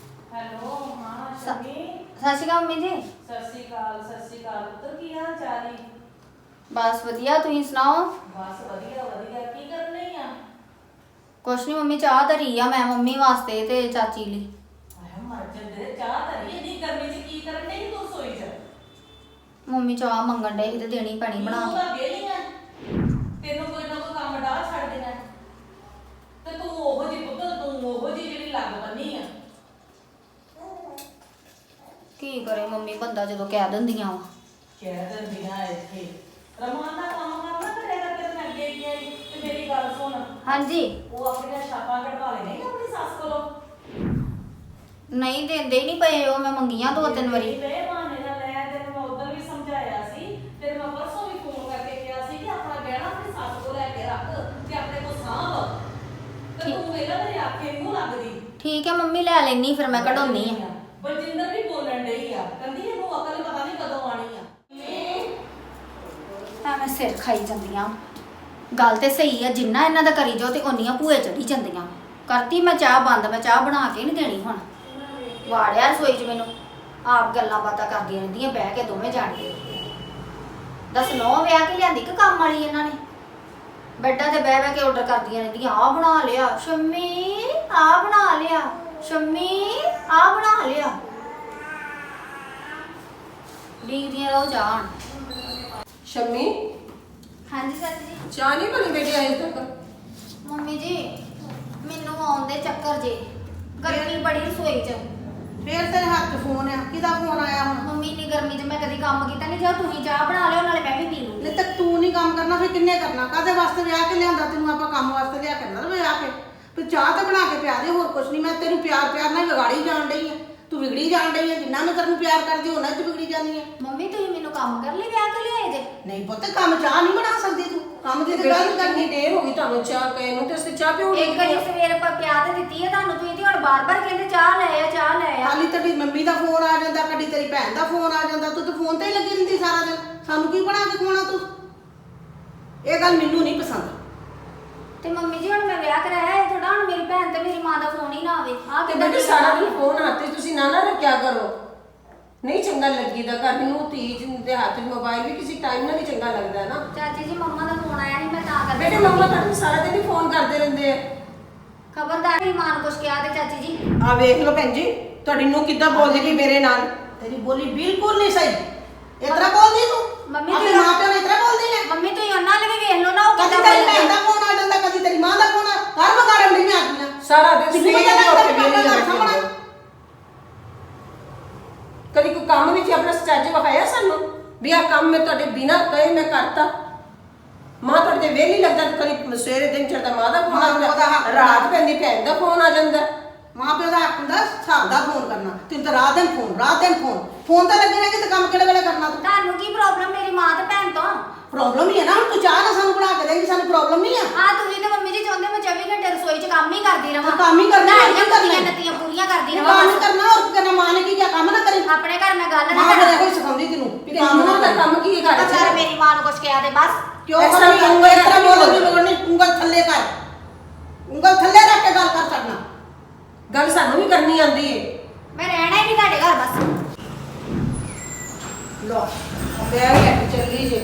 Speaker 1: ਹੈਲੋ ਹਾਂ
Speaker 3: ਸ਼ਮੀ।
Speaker 1: ਸ਼ਮੀ।
Speaker 3: ਸਤਿ ਸ਼੍ਰੀ ਅਕਾਲ ਮੰਮੀ ਜੀ।
Speaker 1: ਸਤਿ ਸ਼੍ਰੀ ਅਕਾਲ ਪੁੱਤਰ, ਕੀ ਹਾਲ ਚਾਲ ਹੈ?
Speaker 3: ਬਸ ਵਧੀਆ, ਤੁਸੀਂ ਸੁਣਾਓ?
Speaker 1: ਬਸ ਵਧੀਆ ਵਧੀਆ। ਕੀ ਕਰਨ ਰਹੀ ਆ?
Speaker 3: ਕੁਛ ਨਹੀਂ ਮੰਮੀ, ਚਾਹ ਧਰੀ ਆ ਮੈਂ ਮੰਮੀ ਵਾਸਤੇ ਤੇ ਚਾਚੀ ਲਈ।
Speaker 1: ਆਇਆ ਮਰ ਜਾਂਦੇ, ਚਾਹ ਧਰੀ ਇੰਨੀ ਗਰਮੀ 'ਚ ਕੀ ਕਰਨ ਨਹੀਂ ਤੂੰ ਰਸੋਈ 'ਚ?
Speaker 3: ਮੰਮੀ ਚਾਹ ਮੰਗਣ ਡਏ ਸੀ ਤੇ ਦੇਣੀ ਪੈਣੀ ਬਣਾ
Speaker 1: ਤੂੰ
Speaker 3: ਕੇ।
Speaker 1: ਤਾਂ ਵਿਹਲੀ ਆ, ਤੈਨੂੰ ਕੋਈ ਨਾ ਕੋਈ ਕੰਮ ਡਾਹ ਛੱਡ ਦੇਣਾ ਤੇ ਤੂੰ ਉਹੋ ਜਿਹੀ ਪੁੱਤ, ਤੂੰ ਉਹੋ ਜਿਹੀ ਜਿਹੜੀ ਲੱਗ ਬੰਨੀ ਆ।
Speaker 3: ਕੀ ਕਰੇ ਮੰਮੀ, ਬੰਦਾ ਜਦੋਂ ਕਹਿ ਦਿੰਦੀਆਂ ਵਾ।
Speaker 1: ਕਹਿ ਦਿੰਦੀਆਂ ਇੱਥੇ ਰਮਾਨ ਦਾ ਕੰਮ ਕਰਨਾ ਕਰਿਆ ਕਰਕੇ ਤੇ ਮੈਂ ਅੱਗੇ ਗਈ ਤੇ ਮੇਰੀ ਗੱਲ ਸੁਣ।
Speaker 3: ਹਾਂਜੀ।
Speaker 1: ਉਹ ਆਪਣੀਆਂ ਛਾਪਾਂ ਕਢਵਾ ਲੈ ਨਹੀਂ ਆਪਣੀ ਸੱਸ ਕੋਲੋਂ।
Speaker 3: ਨਹੀਂ ਦਿੰਦੇ ਹੀ ਨਹੀਂ ਪਏ, ਉਹ ਮੈਂ ਮੰਗੀਆਂ 2-3 ਵਾਰੀ।
Speaker 1: ਵੇ ਬਹਾਨੇ ਨਾਲ ਲੈ, ਤੈਨੂੰ ਮੈਂ ਉਦੋਂ ਵੀ ਸਮਝਾਇਆ ਸੀ, ਤੈਨੂੰ ਮੈਂ ਪਰਸੋਂ ਵੀ ਫੋਨ ਕਰਕੇ ਕਿਹਾ ਸੀ ਕਿ ਆਪਣਾ ਗਹਿਣਾ ਆਪਣੀ ਸੱਸ ਕੋਲ ਲੈ ਕੇ ਰੱਖ ਤੇ ਆਪਣੇ ਕੋਲ ਸਾਂਭ। ਤੇ ਤੂੰ ਇਹਦਾ ਮੇਰੇ ਆਖੇ ਮੂੰਹ ਲੱਗਦੀ।
Speaker 3: ਠੀਕ ਹੈ ਮੰਮੀ, ਲੈ ਲੈਣੀ ਫਿਰ ਮੈਂ ਕਢਾਉਣੀ ਆ।
Speaker 1: ਬਲਜਿੰਦਰ ਵੀ ਬੋਲਣ ਡਈ ਆ, ਕਹਿੰਦੀ ਇਹਨੂੰ ਅਕਲ ਪਤਾ ਨਹੀਂ ਕਦੋਂ ਆਣੀ ਆ।
Speaker 3: ਐਵੇਂ ਸਿਰ ਖਾਈ ਜਾਂਦੀਆਂ। ਗੱਲ ਤੇ ਸਹੀ ਆ, ਜਿੰਨਾ ਇਹਨਾਂ ਦਾ ਕਰੀ ਜਾਓ ਤੇ ਉਨੀਆਂ ਭੂਏ ਚੜੀ ਜਾਂਦੀਆਂ। ਕਰਤੀ ਮੈਂ ਚਾਹ ਬੰਦ, ਮੈਂ ਚਾਹ ਬਣਾ ਕੇ ਨਹੀਂ ਦੇਣੀ ਹੁਣ। ਵਾੜਿਆ ਰਸੋਈ 'ਚ ਮੈਨੂੰ, ਆਪ ਗੱਲਾਂ ਬਾਤਾਂ ਕਰਦੀਆਂ ਰਹਿੰਦੀਆਂ ਬਹਿ ਕੇ ਦੋਵੇਂ ਜਾਣੀਆਂ। ਦੱਸ ਨੌ ਵਿਆਹ ਕੇ ਲਿਆਂਦੀ ਕਿ ਕੰਮ ਵਾਲੀ ਇਹਨਾਂ ਨੇ? ਬੈੱਡਾਂ ਤੇ ਬਹਿ ਬਹਿ ਕੇ ਆਰਡਰ ਕਰਦੀਆਂ ਰਹਿੰਦੀਆਂ, ਆਹ ਬਣਾ ਲਿਆ ਸ਼ੰਮੀ, ਆਹ ਬਣਾ ਲਿਆ ਸ਼ੰਮੀ, ਆਹ ਬਣਾ ਲਿਆ। ਡੀਦੀਆਂ ਰਹੋ ਜਾਣ।
Speaker 6: ਸ਼ੰਮੀ,
Speaker 3: ਹਾਂਜੀ ਚਾਚੀ ਜੀ।
Speaker 6: ਚਾਹ ਨਹੀਂ ਬਣੀ ਬੇਟੀ ਅਜੇ ਤੱਕ?
Speaker 3: ਮੰਮੀ ਜੀ ਮੈਨੂੰ ਆਉਂਦੇ ਚੱਕਰ ਜੇ, ਗਰਮੀ ਬੜੀ ਰਸੋਈ 'ਚ।
Speaker 4: ਫੇਰ ਤੇਰੇ ਹੱਥ 'ਚ ਫੋਨ ਆ, ਕਿਹਦਾ ਫੋਨ ਆਇਆ ਹੁਣ?
Speaker 3: ਮੰਮੀ ਇੰਨੀ ਗਰਮੀ 'ਚ ਮੈਂ ਕਦੀ ਕੰਮ ਕੀਤਾ ਨਹੀਂ, ਜੇ ਤੁਸੀਂ ਚਾਹ ਬਣਾ ਲਿਓ ਨਾਲੇ ਮੈਂ ਵੀ ਪੀ ਲੂੰਗੀ।
Speaker 4: ਨਹੀਂ ਤੱਕ ਤੂੰ ਨਹੀਂ ਕੰਮ ਕਰਨਾ, ਫਿਰ ਕਿੰਨੇ ਕਰਨਾ? ਕਾਹਦੇ ਵਾਸਤੇ ਵਿਆਹ ਕੇ ਲਿਆਂਦਾ ਤੈਨੂੰ? ਆਪਾਂ ਕੰਮ ਵਾਸਤੇ ਲਿਆ ਕਰਨਾ ਨਾ ਵਿਆਹ ਕੇ। ਫਿਰ ਚਾਹ ਤਾਂ ਬਣਾ ਕੇ ਪਿਆ ਦੇ, ਹੋਰ ਕੁਛ ਨਹੀਂ। ਮੈਂ ਤੈਨੂੰ ਪਿਆਰ ਪਿਆਰ ਨਾਲ ਵਿਗਾੜੀ ਜਾਣ ਡਈ ਆ, ਤੂੰ ਵਿਗੜੀ ਜਾਣ ਡਈ ਆ। ਜਿੰਨਾ ਮੈਂ ਤੈਨੂੰ ਪਿਆਰ ਕਰਦੀ ਉਹਨਾਂ 'ਚ ਵਿਗੜੀ ਜਾਂਦੀ ਆ।
Speaker 3: ਮੰਮੀ ਤੁਸੀਂ ਮੈਨੂੰ ਕੰਮ ਕਰ ਲਈ ਵਿਆਹ ਕੇ ਲਿਆਏ ਜੇ?
Speaker 4: ਨਹੀਂ ਪੁੱਤ, ਕੰਮ ਚਾਹ ਨਹੀਂ ਬਣਾ ਸਕਦੀ ਤੂੰ, ਕੰਮ ਦੀ ਤੇ ਗੱਲ
Speaker 6: ਕਿੰਨੀ
Speaker 4: ਕਰਨੀ।
Speaker 6: ਦੇਰ ਹੋ ਗਈ ਤੁਹਾਨੂੰ ਚਾਹ ਕਹੇ ਨੂੰ, ਤੇ ਅਸੀਂ ਚਾਹ ਪਿਉਣ
Speaker 3: ਇੱਕ ਵਾਰੀ ਸਵੇਰ ਪਰ ਪਿਆ ਤੇ ਦਿੱਤੀ ਹੈ ਤੁਹਾਨੂੰ, ਤੁਸੀਂ ਤੇ ਹੁਣ ਬਾਰ-ਬਾਰ ਕਹਿੰਦੇ ਚਾਹ ਲੈ ਆ ਚਾਹ ਲੈ ਆ।
Speaker 4: ਖਾਲੀ ਤੇਰੀ ਮੰਮੀ ਦਾ ਫੋਨ ਆ ਜਾਂਦਾ, ਕਦੀ ਤੇਰੀ ਭੈਣ ਦਾ ਫੋਨ ਆ ਜਾਂਦਾ, ਤੂੰ ਤਾਂ ਫੋਨ ਤੇ ਹੀ ਲੱਗੀ ਰਹਿੰਦੀ ਸਾਰਾ ਦਿਨ। ਸਾਨੂੰ ਕੀ ਬਣਾ ਕੇ ਖਵਾਉਣਾ ਤੂੰ? ਇਹ ਗੱਲ ਮੈਨੂੰ ਨਹੀਂ ਪਸੰਦ।
Speaker 3: ਤੇ ਮੰਮੀ ਜੀ ਹੁਣ ਮੈਂ ਵਿਆਹ ਕਰਾਇਆ ਹੈ ਥੋੜਾ, ਹੁਣ ਮੇਰੀ ਭੈਣ ਤੇ ਮੇਰੀ ਮਾਂ ਦਾ ਫੋਨ ਹੀ ਨਾ ਆਵੇ। ਆਹ
Speaker 6: ਤੇ
Speaker 3: ਕਿੱਦਾਂ
Speaker 6: ਬੇਟੀ
Speaker 3: ਦੀ
Speaker 6: ਸਾਰਾ
Speaker 3: ਗੱਲ
Speaker 6: ਦਿਨ ਫੋਨ ਹੱਥ 'ਚ ਤੁਸੀਂ ਨਾ ਰੱਖਿਆ ਕਰੋ। ਨਹੀਂ ਚੰਗਾ ਲੱਗੀਦਾ ਘਰ ਨੂੰ, ਧੀ ਦੇ ਹੱਥ 'ਚ ਮੋਬਾਈਲ ਵੀ ਕਿਸੇ ਟਾਈਮ ਨਾਲ ਨਹੀਂ ਚੰਗਾ ਲੱਗਦਾ ਨਾ।
Speaker 3: ਚਾਚੀ ਜੀ ਮੰਮਾ ਦਾ ਫੋਨ ਆਇਆ ਨਹੀਂ, ਮੈਂ ਤਾਂ ਕਰਕੇ
Speaker 6: ਬੇਟੇ ਮੰਮਾ ਤੁਹਾਨੂੰ ਸਾਰਾ ਦਿਨ ਹੀ ਫੋਨ ਕਰਦੇ ਰਹਿੰਦੇ ਆ।
Speaker 3: ਖਬਰਦਾਰ ਮੇਰੀ ਮਾਂ ਨੂੰ ਕੁਛ ਕਿਹਾ ਤੇ ਚਾਚੀ ਜੀ।
Speaker 6: ਆ ਵੇਖ ਲਓ ਭੈਣ ਜੀ, ਤੁਹਾਡੀ ਨੂੰ ਕਿੱਦਾਂ ਬੋਲਦੀ ਪਈ ਮੇਰੇ ਨਾਲ।
Speaker 4: ਤੇਰੀ ਬੋਲੀ ਬਿਲਕੁਲ ਨਹੀਂ ਸਹੀ। ਇਤਰਾ ਬੋਲਦੀ ਤੂੰ?
Speaker 3: ਮੰਮੀ
Speaker 4: ਆਪਣੇ
Speaker 3: ਤੂੰ-
Speaker 4: ਮਾਂ ਪਿਓ ਨੇ ਇਤਰਾ ਬੋਲਦੀ ਹੈ?
Speaker 3: ਮੰਮੀ ਤੁਸੀਂ ਉਹਨਾਂ ਲਈ ਵੀ ਵੇਖ ਲਓ ਨਾ, ਉਹ
Speaker 4: ਕਦੀ
Speaker 3: ਕਿੱਦਾਂ
Speaker 4: ਤੇਰੀ ਭੈਣ
Speaker 3: ਬੋਲਦੇ
Speaker 4: ਦਾ ਫੋਨ ਆ ਜਾਂਦਾ, ਕਦੀ ਤੇਰੀ ਮਾਂ ਦਾ ਫੋਨ ਆ। ਘਰ ਵਗਾੜਨ ਨਹੀਂ ਆਉਂਦੀਆਂ
Speaker 6: ਸਾਰਾ ਦਿਨ
Speaker 4: ਤੈਨੂੰ
Speaker 6: ਸਵੇਰ
Speaker 4: ਪਤਾ
Speaker 6: ਤੋਂ
Speaker 4: ਲੱਗਦਾ
Speaker 6: ਉੱਠ ਕੇ
Speaker 4: ਆਪਣਾ
Speaker 6: ਵੇਲੀ
Speaker 4: ਘਰ ਸਾਂਭਣਾ?
Speaker 6: ਜਾਂਦੇ। ਕਦੀ ਕੋਈ ਕੰਮ ਵਿੱਚ ਆਪਣਾ ਸੱਚ ਵਿਖਾਇਆ ਸਾਨੂੰ ਵੀ ਆਹ ਕੰਮ ਮੈਂ ਤੁਹਾਡੇ ਬਿਨਾਂ ਕਹੇ ਮੈਂ ਕਰਤਾ? ਮਾਂ ਤੁਹਾਡੇ ਤੇ ਵਿਹਲੀ ਲੱਗਦਾ, ਕਦੀ ਸਵੇਰੇ ਦਿਨ ਚੜਦਾ ਮਾਂ ਦਾ ਫੋਨ
Speaker 4: ਮਾਂ ਪਿਓ ਦਾ
Speaker 6: ਆਉਂਦਾ,
Speaker 4: ਹੱਕ
Speaker 6: ਰਾਤ ਪੈਂਦੀ ਭੈਣ ਦਾ ਫੋਨ ਆ ਜਾਂਦਾ।
Speaker 4: ਮਾਂ ਪਿਓ ਦਾ ਹੱਕ ਹੁੰਦਾ ਹਿਸਾਬ ਦਾ ਫੋਨ ਕਰਨਾ। ਤੈਨੂੰ ਤਾਂ ਰਾਤ ਦਿਨ ਫੋਨ ਤਾਂ ਲੱਗੇ ਰਹਿ ਤੇ ਕੰਮ ਕਿਹੜੇ ਵੇਲੇ ਕਰਨਾ ਤੂੰ?
Speaker 3: ਤੁਹਾਨੂੰ ਕੀ ਪ੍ਰੋਬਲਮ ਮੇਰੀ ਮਾਂ ਤੇ ਭੈਣ ਤੋਂ?
Speaker 4: ਪ੍ਰੋਬਲਮ ਹੀ ਹੈ ਨਾ। ਹੁਣ ਤੂੰ ਚਾਹ ਨਾ ਸਾਨੂੰ ਬਣਾ ਕੇ ਦੇਂਗੀ, ਸਾਨੂੰ ਪ੍ਰੋਬਲਮ ਨਹੀਂ ਆ।
Speaker 3: ਹਾਂ ਤੁਸੀਂ ਤੇ ਮੰਮੀ ਜੀ ਚਾਹੁੰਦੇ ਮੈਂ 24 ਘੰਟੇ ਰਸੋਈ 'ਚ ਕੰਮ ਹੀ ਕਰਦੀ ਰਵਾਂ।
Speaker 4: ਤੂੰ ਕੰਮ ਹੀ ਕਰਨਾ, ਹੋਰ ਕੀ ਕਰਨਾ?
Speaker 3: ਨਤੀਆਂ ਪੂਰੀਆਂ ਕਰਦੀ
Speaker 4: ਤੂੰ
Speaker 3: ਰਵਾਂ
Speaker 4: ਕੰਮ
Speaker 3: ਬਸ।
Speaker 4: ਕਰਨਾ, ਹੋਰ ਕੀ ਕਰਨਾ? ਮਾਂ ਨੇ ਕੀ ਕਿਹਾ? ਕੰਮ ਨਾ ਕਰੀ।
Speaker 3: ਆਪਣੇ ਘਰ ਮੈਂ ਗੱਲ ਨਾ
Speaker 4: ਮਾਂ ਫਿਰ
Speaker 3: ਕਰਾਂ।
Speaker 4: ਇਹੋ ਹੀ ਸਿਖਾਉਂਦੀ ਤੈਨੂੰ ਵੀ
Speaker 6: ਤੇ
Speaker 4: ਕੰਮ ਨਾ
Speaker 6: ਮਾਂ ਦਾ
Speaker 4: ਕਰ।
Speaker 6: ਕੰਮ ਕੀ ਕਰ
Speaker 3: ਸਰ ਮੇਰੀ ਮਾਂ ਨੂੰ ਕੁਛ ਕਿਹਾ ਤੇ ਬਸ।
Speaker 4: ਕਿਉਂ
Speaker 6: ਇਸ ਤਰ੍ਹਾਂ
Speaker 4: ਕਰਨੀ?
Speaker 6: ਉਂਗਲ
Speaker 4: ਇਸ ਤਰ੍ਹਾਂ
Speaker 6: ਥੱਲੇ
Speaker 4: ਬੋਲਣ ਦੀ ਲੋੜ ਨਹੀਂ। ਉਂਗਲ ਥੱਲੇ ਕਰ, ਉਂਗਲ ਥੱਲੇ ਰੱਖ ਕੇ ਗੱਲ ਕਰ ਸਕਣਾ।
Speaker 6: ਗੱਲ ਸਾਨੂੰ ਵੀ ਕਰਨੀ ਆਉਂਦੀ ਏ।
Speaker 3: ਮੈਂ ਰਹਿਣਾ ਹੀ ਨਹੀਂ ਤੁਹਾਡੇ ਘਰ ਬਸ।
Speaker 6: ਲੋ ਬੈਗ ਲੈ ਕੇ ਚੱਲੀ ਜੇ।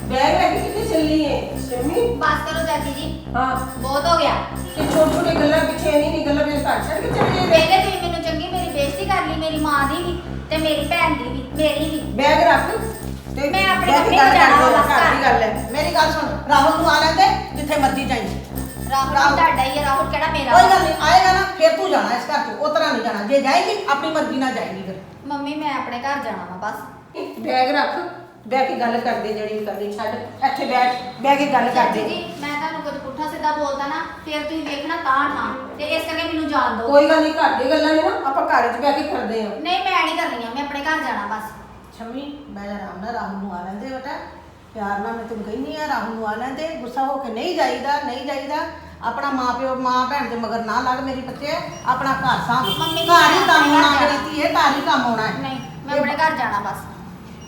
Speaker 6: ਬੈਗ ਲੈ ਕੇ ਕਿੱਥੇ ਚੱਲੀ ਏ ਸ਼ਮੀ?
Speaker 3: ਬਸ ਕਰੋ ਚਾਚੀ ਜੀ,
Speaker 6: ਹਾਂ,
Speaker 3: ਬਹੁਤ ਹੋ ਗਿਆ।
Speaker 6: ਤੇ ਛੋਟੇ ਛੋਟੇ ਗੱਲਾਂ ਪਿੱਛੇ ਨਹੀਂ ਗੱਲਾਂ ਵਿੱਚ ਘਰ ਛੱਡ ਕੇ ਚਲੇ ਜੇ।
Speaker 3: ਪਹਿਲੇ ਤੁਸੀਂ ਮੈਨੂੰ ਚੰਗੀ ਮੇਰੀ ਬੇਇੱਜ਼ਤੀ ਕਰ ਲਈ, ਮੇਰੀ ਮਾਂ ਦੀ ਵੀ ਤੇ ਮੇਰੀ ਭੈਣ ਦੀ ਵੀ, ਮੇਰੀ ਵੀ।
Speaker 6: ਬੈਗ ਰੱਖ ਤੇ
Speaker 3: ਮੈਂ ਆਪਣੇ
Speaker 6: ਬਹਿ ਕੇ
Speaker 3: ਕੱਪੜੇ
Speaker 6: ਗੱਲ
Speaker 3: ਜਾਣਾ
Speaker 6: ਕਰਦੇ ਆ,
Speaker 3: ਬਸ
Speaker 6: ਘਰ ਦੀ ਗੱਲ ਹੈ।
Speaker 4: ਮੇਰੀ ਗੱਲ ਸੁਣ, ਰਾਹੁਲ ਨੂੰ ਆ ਲੈਂਦੇ, ਜਿੱਥੇ ਮਰਜ਼ੀ ਜਾਈਂ।
Speaker 3: ਰਾਹੁਲ ਤੁਹਾਡਾ ਹੀ ਹੈ, ਰਾਹੁਲ ਕਿਹੜਾ ਮੇਰਾ?
Speaker 4: ਕੋਈ ਗੱਲ ਨਹੀਂ, ਆਏਗਾ ਨਾ ਫਿਰ ਤੂੰ ਜਾਣਾ ਇਸ ਘਰ ਤੋਂ। ਉਹ ਤਰ੍ਹਾਂ ਨਹੀਂ ਜਾਣਾ। ਜੇ ਜਾਏਗੀ ਆਪਣੀ ਮਰਜ਼ੀ ਨਾਲ ਜਾਏਗੀ ਫਿਰ।
Speaker 3: ਮੰਮੀ ਮੈਂ ਆਪਣੇ ਘਰ ਜਾਣਾ ਵਾ ਬਸ।
Speaker 6: ਬੈਗ ਰੱਖ, ਬਹਿ ਕੇ ਗੱਲ ਕਰਦੇ ਜਿਹੜੀ ਵੀ ਕਰਨੀ ਛੱਡ, ਇੱਥੇ ਬਹਿ ਕੇ ਗੱਲ
Speaker 3: ਚਾਚੀ
Speaker 6: ਕਰਦੇ।
Speaker 3: ਜੀ ਮੈਂ ਤੁਹਾਨੂੰ ਕੁਝ ਪੁੱਠਾ ਸਿੱਧਾ ਬੋਲਦਾ ਨਾ ਫਿਰ ਤੁਸੀਂ ਵੇਖਣਾ ਤਾਂ ਠਾਂ, ਤੇ ਇਸ ਕਰਕੇ ਮੈਨੂੰ ਜਾਣ ਦਿਓ।
Speaker 6: ਕੋਈ ਗੱਲ ਨਹੀਂ, ਘਰ ਦੀ ਗੱਲਾਂ ਨੇ ਨਾ ਆਪਾਂ ਘਰ 'ਚ ਬਹਿ ਕੇ ਕਰਦੇ ਹਾਂ।
Speaker 3: ਨਹੀਂ ਮੈਂ ਨਹੀਂ ਕਰਨੀਆਂ, ਮੈਂ ਆਪਣੇ ਘਰ ਜਾਣਾ ਬਸ।
Speaker 4: ਸ਼ਮੀ ਮੈਂ ਆਰਾਮ ਨਾਲ ਰਾਹੁਲ ਨੂੰ ਆ ਲੈਂਦੇ ਬੇਟਾ, ਪਿਆਰ ਨਾਲ ਮੈਂ ਤੈਨੂੰ ਕਹਿੰਦੀ ਆ ਰਾਹੁਲ ਨੂੰ ਆ ਲੈਂਦੇ। ਗੁੱਸਾ ਹੋ ਕੇ ਨਹੀਂ ਜਾਈਦਾ, ਨਹੀਂ ਜਾਈਦਾ। ਆਪਣਾ ਮਾਂ ਪਿਓ ਮਾਂ ਭੈਣ ਦੇ ਮਗਰ ਨਾ ਲੱਗ ਮੇਰੀ ਬੱਚੇ। ਆਪਣਾ ਘਰ ਸਾਂਭ।
Speaker 3: ਮੰਮੀ
Speaker 4: ਘਰ ਹੀ ਕੰਮ
Speaker 3: ਆਪਣੇ
Speaker 4: ਆਉਣਾ,
Speaker 3: ਘਰ
Speaker 4: ਮੇਰੀ ਧੀਏ, ਘਰ ਹੀ ਕੰਮ ਆਉਣਾ ਹੈ।
Speaker 3: ਨਹੀਂ ਮੈਂ ਆਪਣੇ ਘਰ ਜਾਣਾ ਬਸ।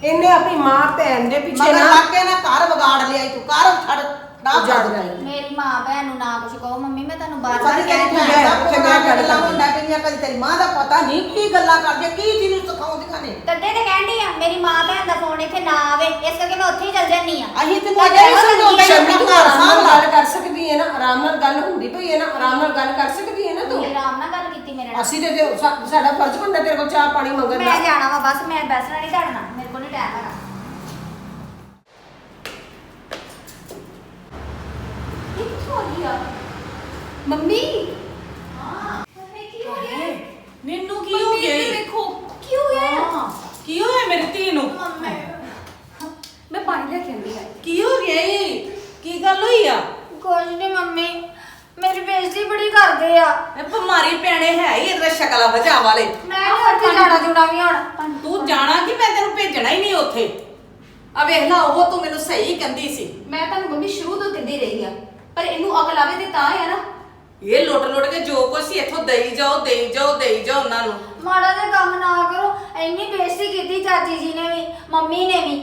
Speaker 6: ਇਹਨੇ ਆਪਣੀ ਮਾਂ ਭੈਣ ਦੇ ਪਿੱਛੇ
Speaker 4: ਮਗਰ
Speaker 6: ਨਾ
Speaker 4: ਲੱਗ ਕੇ ਨਾ ਘਰ ਵਿਗਾੜ ਲਿਆ ਤੂੰ ਘਰ ਛੱਡ ਨਾ
Speaker 6: ਉਜਾੜ
Speaker 4: ਛੱਡ
Speaker 6: ਲਿਆ।
Speaker 3: ਮੇਰੀ ਮਾਂ ਭੈਣ ਨੂੰ ਨਾ ਕੁਛ ਕਹੋ ਮੰਮੀ, ਮੈਂ ਤੁਹਾਨੂੰ ਬਾਰ-ਬਾਰ
Speaker 4: ਸਾਡੀ ਤੇਰੀ
Speaker 3: ਕਹਿ
Speaker 4: ਭੈਣ ਦਾ
Speaker 6: ਉੱਥੇ ਮੈਂ ਗੱਲ
Speaker 4: ਗੱਲਾਂ
Speaker 6: ਕਰਦੀ।
Speaker 4: ਹੁੰਦਾ ਪਈਆਂ ਕਦੀ ਤੇਰੀ ਮਾਂ ਦਾ ਪਤਾ ਨਹੀਂ ਕੀ ਗੱਲਾਂ ਕਰਦੀਆਂ ਕੀ ਤੈਨੂੰ ਸਿਖਾਉਂਦੀਆਂ ਨੇ
Speaker 3: ਤੱਦੇ ਤੇ ਕਹਿੰਦੀ ਆ ਮੇਰੀ ਮਾਂ ਭੈਣ ਦਾ ਫੋਨ ਇੱਥੇ ਨਾ ਆਵੇ, ਇਸ ਕਰਕੇ ਮੈਂ ਉੱਥੇ ਹੀ ਚੱਲ ਜਾਂਦੀ ਆ।
Speaker 4: ਅਸੀਂ ਤੈਨੂੰ ਅਜੇ ਵੀ ਸਮਝਾਉਂਦੇ
Speaker 6: ਸ਼ਮੀ ਤੂੰ ਆਰਾਮ ਨਾਲ
Speaker 4: ਸਾਹਮਣਾ
Speaker 6: ਗੱਲ ਕਰ ਸਕਦੀ ਹੈ ਨਾ, ਆਰਾਮ ਨਾਲ ਗੱਲ ਹੁੰਦੀ ਪਈ ਹੈ ਨਾ, ਆਰਾਮ ਨਾਲ ਗੱਲ ਕਰ ਸਕਦੀ ਹੈ ਨਾ ਤੂੰ।
Speaker 3: ਮੇਰੀ ਆਰਾਮ ਨਾਲ ਗੱਲ ਕੀਤੀ ਮੇਰੇ ਨਾਲ।
Speaker 6: ਅਸੀਂ ਤੇ ਸਾਡਾ ਫਰਜ਼ ਬਣਦਾ ਤੇਰੇ ਕੋਲ ਚਾਹ ਪਾਣੀ ਮੰਗਣ ਦਾ।
Speaker 3: ਮੈਂ ਜਾਣਾ ਵਾ ਬਸ, ਮੈਂ ਬੈਸਣਾ ਨਹੀਂ ਢੜਨਾ, ਮੇਰੇ ਕੋਲ ਨਹੀਂ ਟਾਈਮ ਹੈਗਾ।
Speaker 2: ਇਹ ਕਿੱਥੋਂ ਆ ਗਈ ਆ ਮੰਮੀ? ਮੰਮੀ ਕੀ ਹੋ ਗਿਆ?
Speaker 1: ਨਿੰਨੂ ਕੀ ਹੋ ਗਿਆ ਈ?
Speaker 2: ਦੇਖੋ ਕੀ ਹੋ ਗਿਆ?
Speaker 1: ਹਾਂ, ਕੀ ਹੋਇਆ ਮੇਰੀ ਧੀ ਨੂੰ?
Speaker 2: ਮੈਂ ਪਾਣੀ ਲੈ ਕੇ ਆਂਦੀ ਆ।
Speaker 1: ਕੀ ਹੋ ਗਿਆ ਈ? ਕੀ ਗੱਲ ਹੋਈ ਆ?
Speaker 3: ਕੁਝ ਨਹੀਂ ਮੰਮੀ, ਮੇਰੀ ਬੇਇੱਜ਼ਤੀ ਬੜੀ ਕਰਦੇ ਆ।
Speaker 1: ਇਹ ਬਿਮਾਰੀ ਪੈਣੇ ਹੈ ਹੀ ਇਹਦਾ ਸ਼ਕਲਾ ਵਜਾ ਵਾਲੇ।
Speaker 3: ਮੈਂ ਨਹੀਂ ਉੱਥੇ ਜਾਣਾ ਜੁਣਾ ਵੀ ਹੁਣ।
Speaker 1: ਤੂੰ ਜਾਣਾ ਕਿ ਮੈਂ ਤੈਨੂੰ ਭੇਜਣਾ ਹੀ ਨਹੀਂ ਉੱਥੇ। ਆ ਵੇਖ ਲਾ, ਉਹ ਤੂੰ ਮੈਨੂੰ ਸਹੀ ਕਹਿੰਦੀ ਸੀ।
Speaker 2: ਮੈਂ ਤੁਹਾਨੂੰ ਮੰਮੀ ਸ਼ੁਰੂ ਤੋਂ ਕਹਿੰਦੀ ਰਹੀ ਆ, ਪਰ ਇਹਨੂੰ ਅਕਲ ਆਵੇ ਤੇ ਤਾਂ ਆ ਨਾ।
Speaker 1: ਇਹ ਲੁੱਟ ਕੇ ਜੋ ਕੁਛ ਸੀ ਇੱਥੋਂ ਦੇਈ ਜਾਓ ਉਹਨਾਂ ਨੂੰ।
Speaker 3: ਮਾੜਾ ਜਿਹਾ ਕੰਮ ਨਾ ਕਰੋ, ਇੰਨੀ ਬੇਇੱਜ਼ਤੀ ਕੀਤੀ ਚਾਚੀ ਜੀ ਨੇ ਵੀ, ਮੰਮੀ ਨੇ ਵੀ।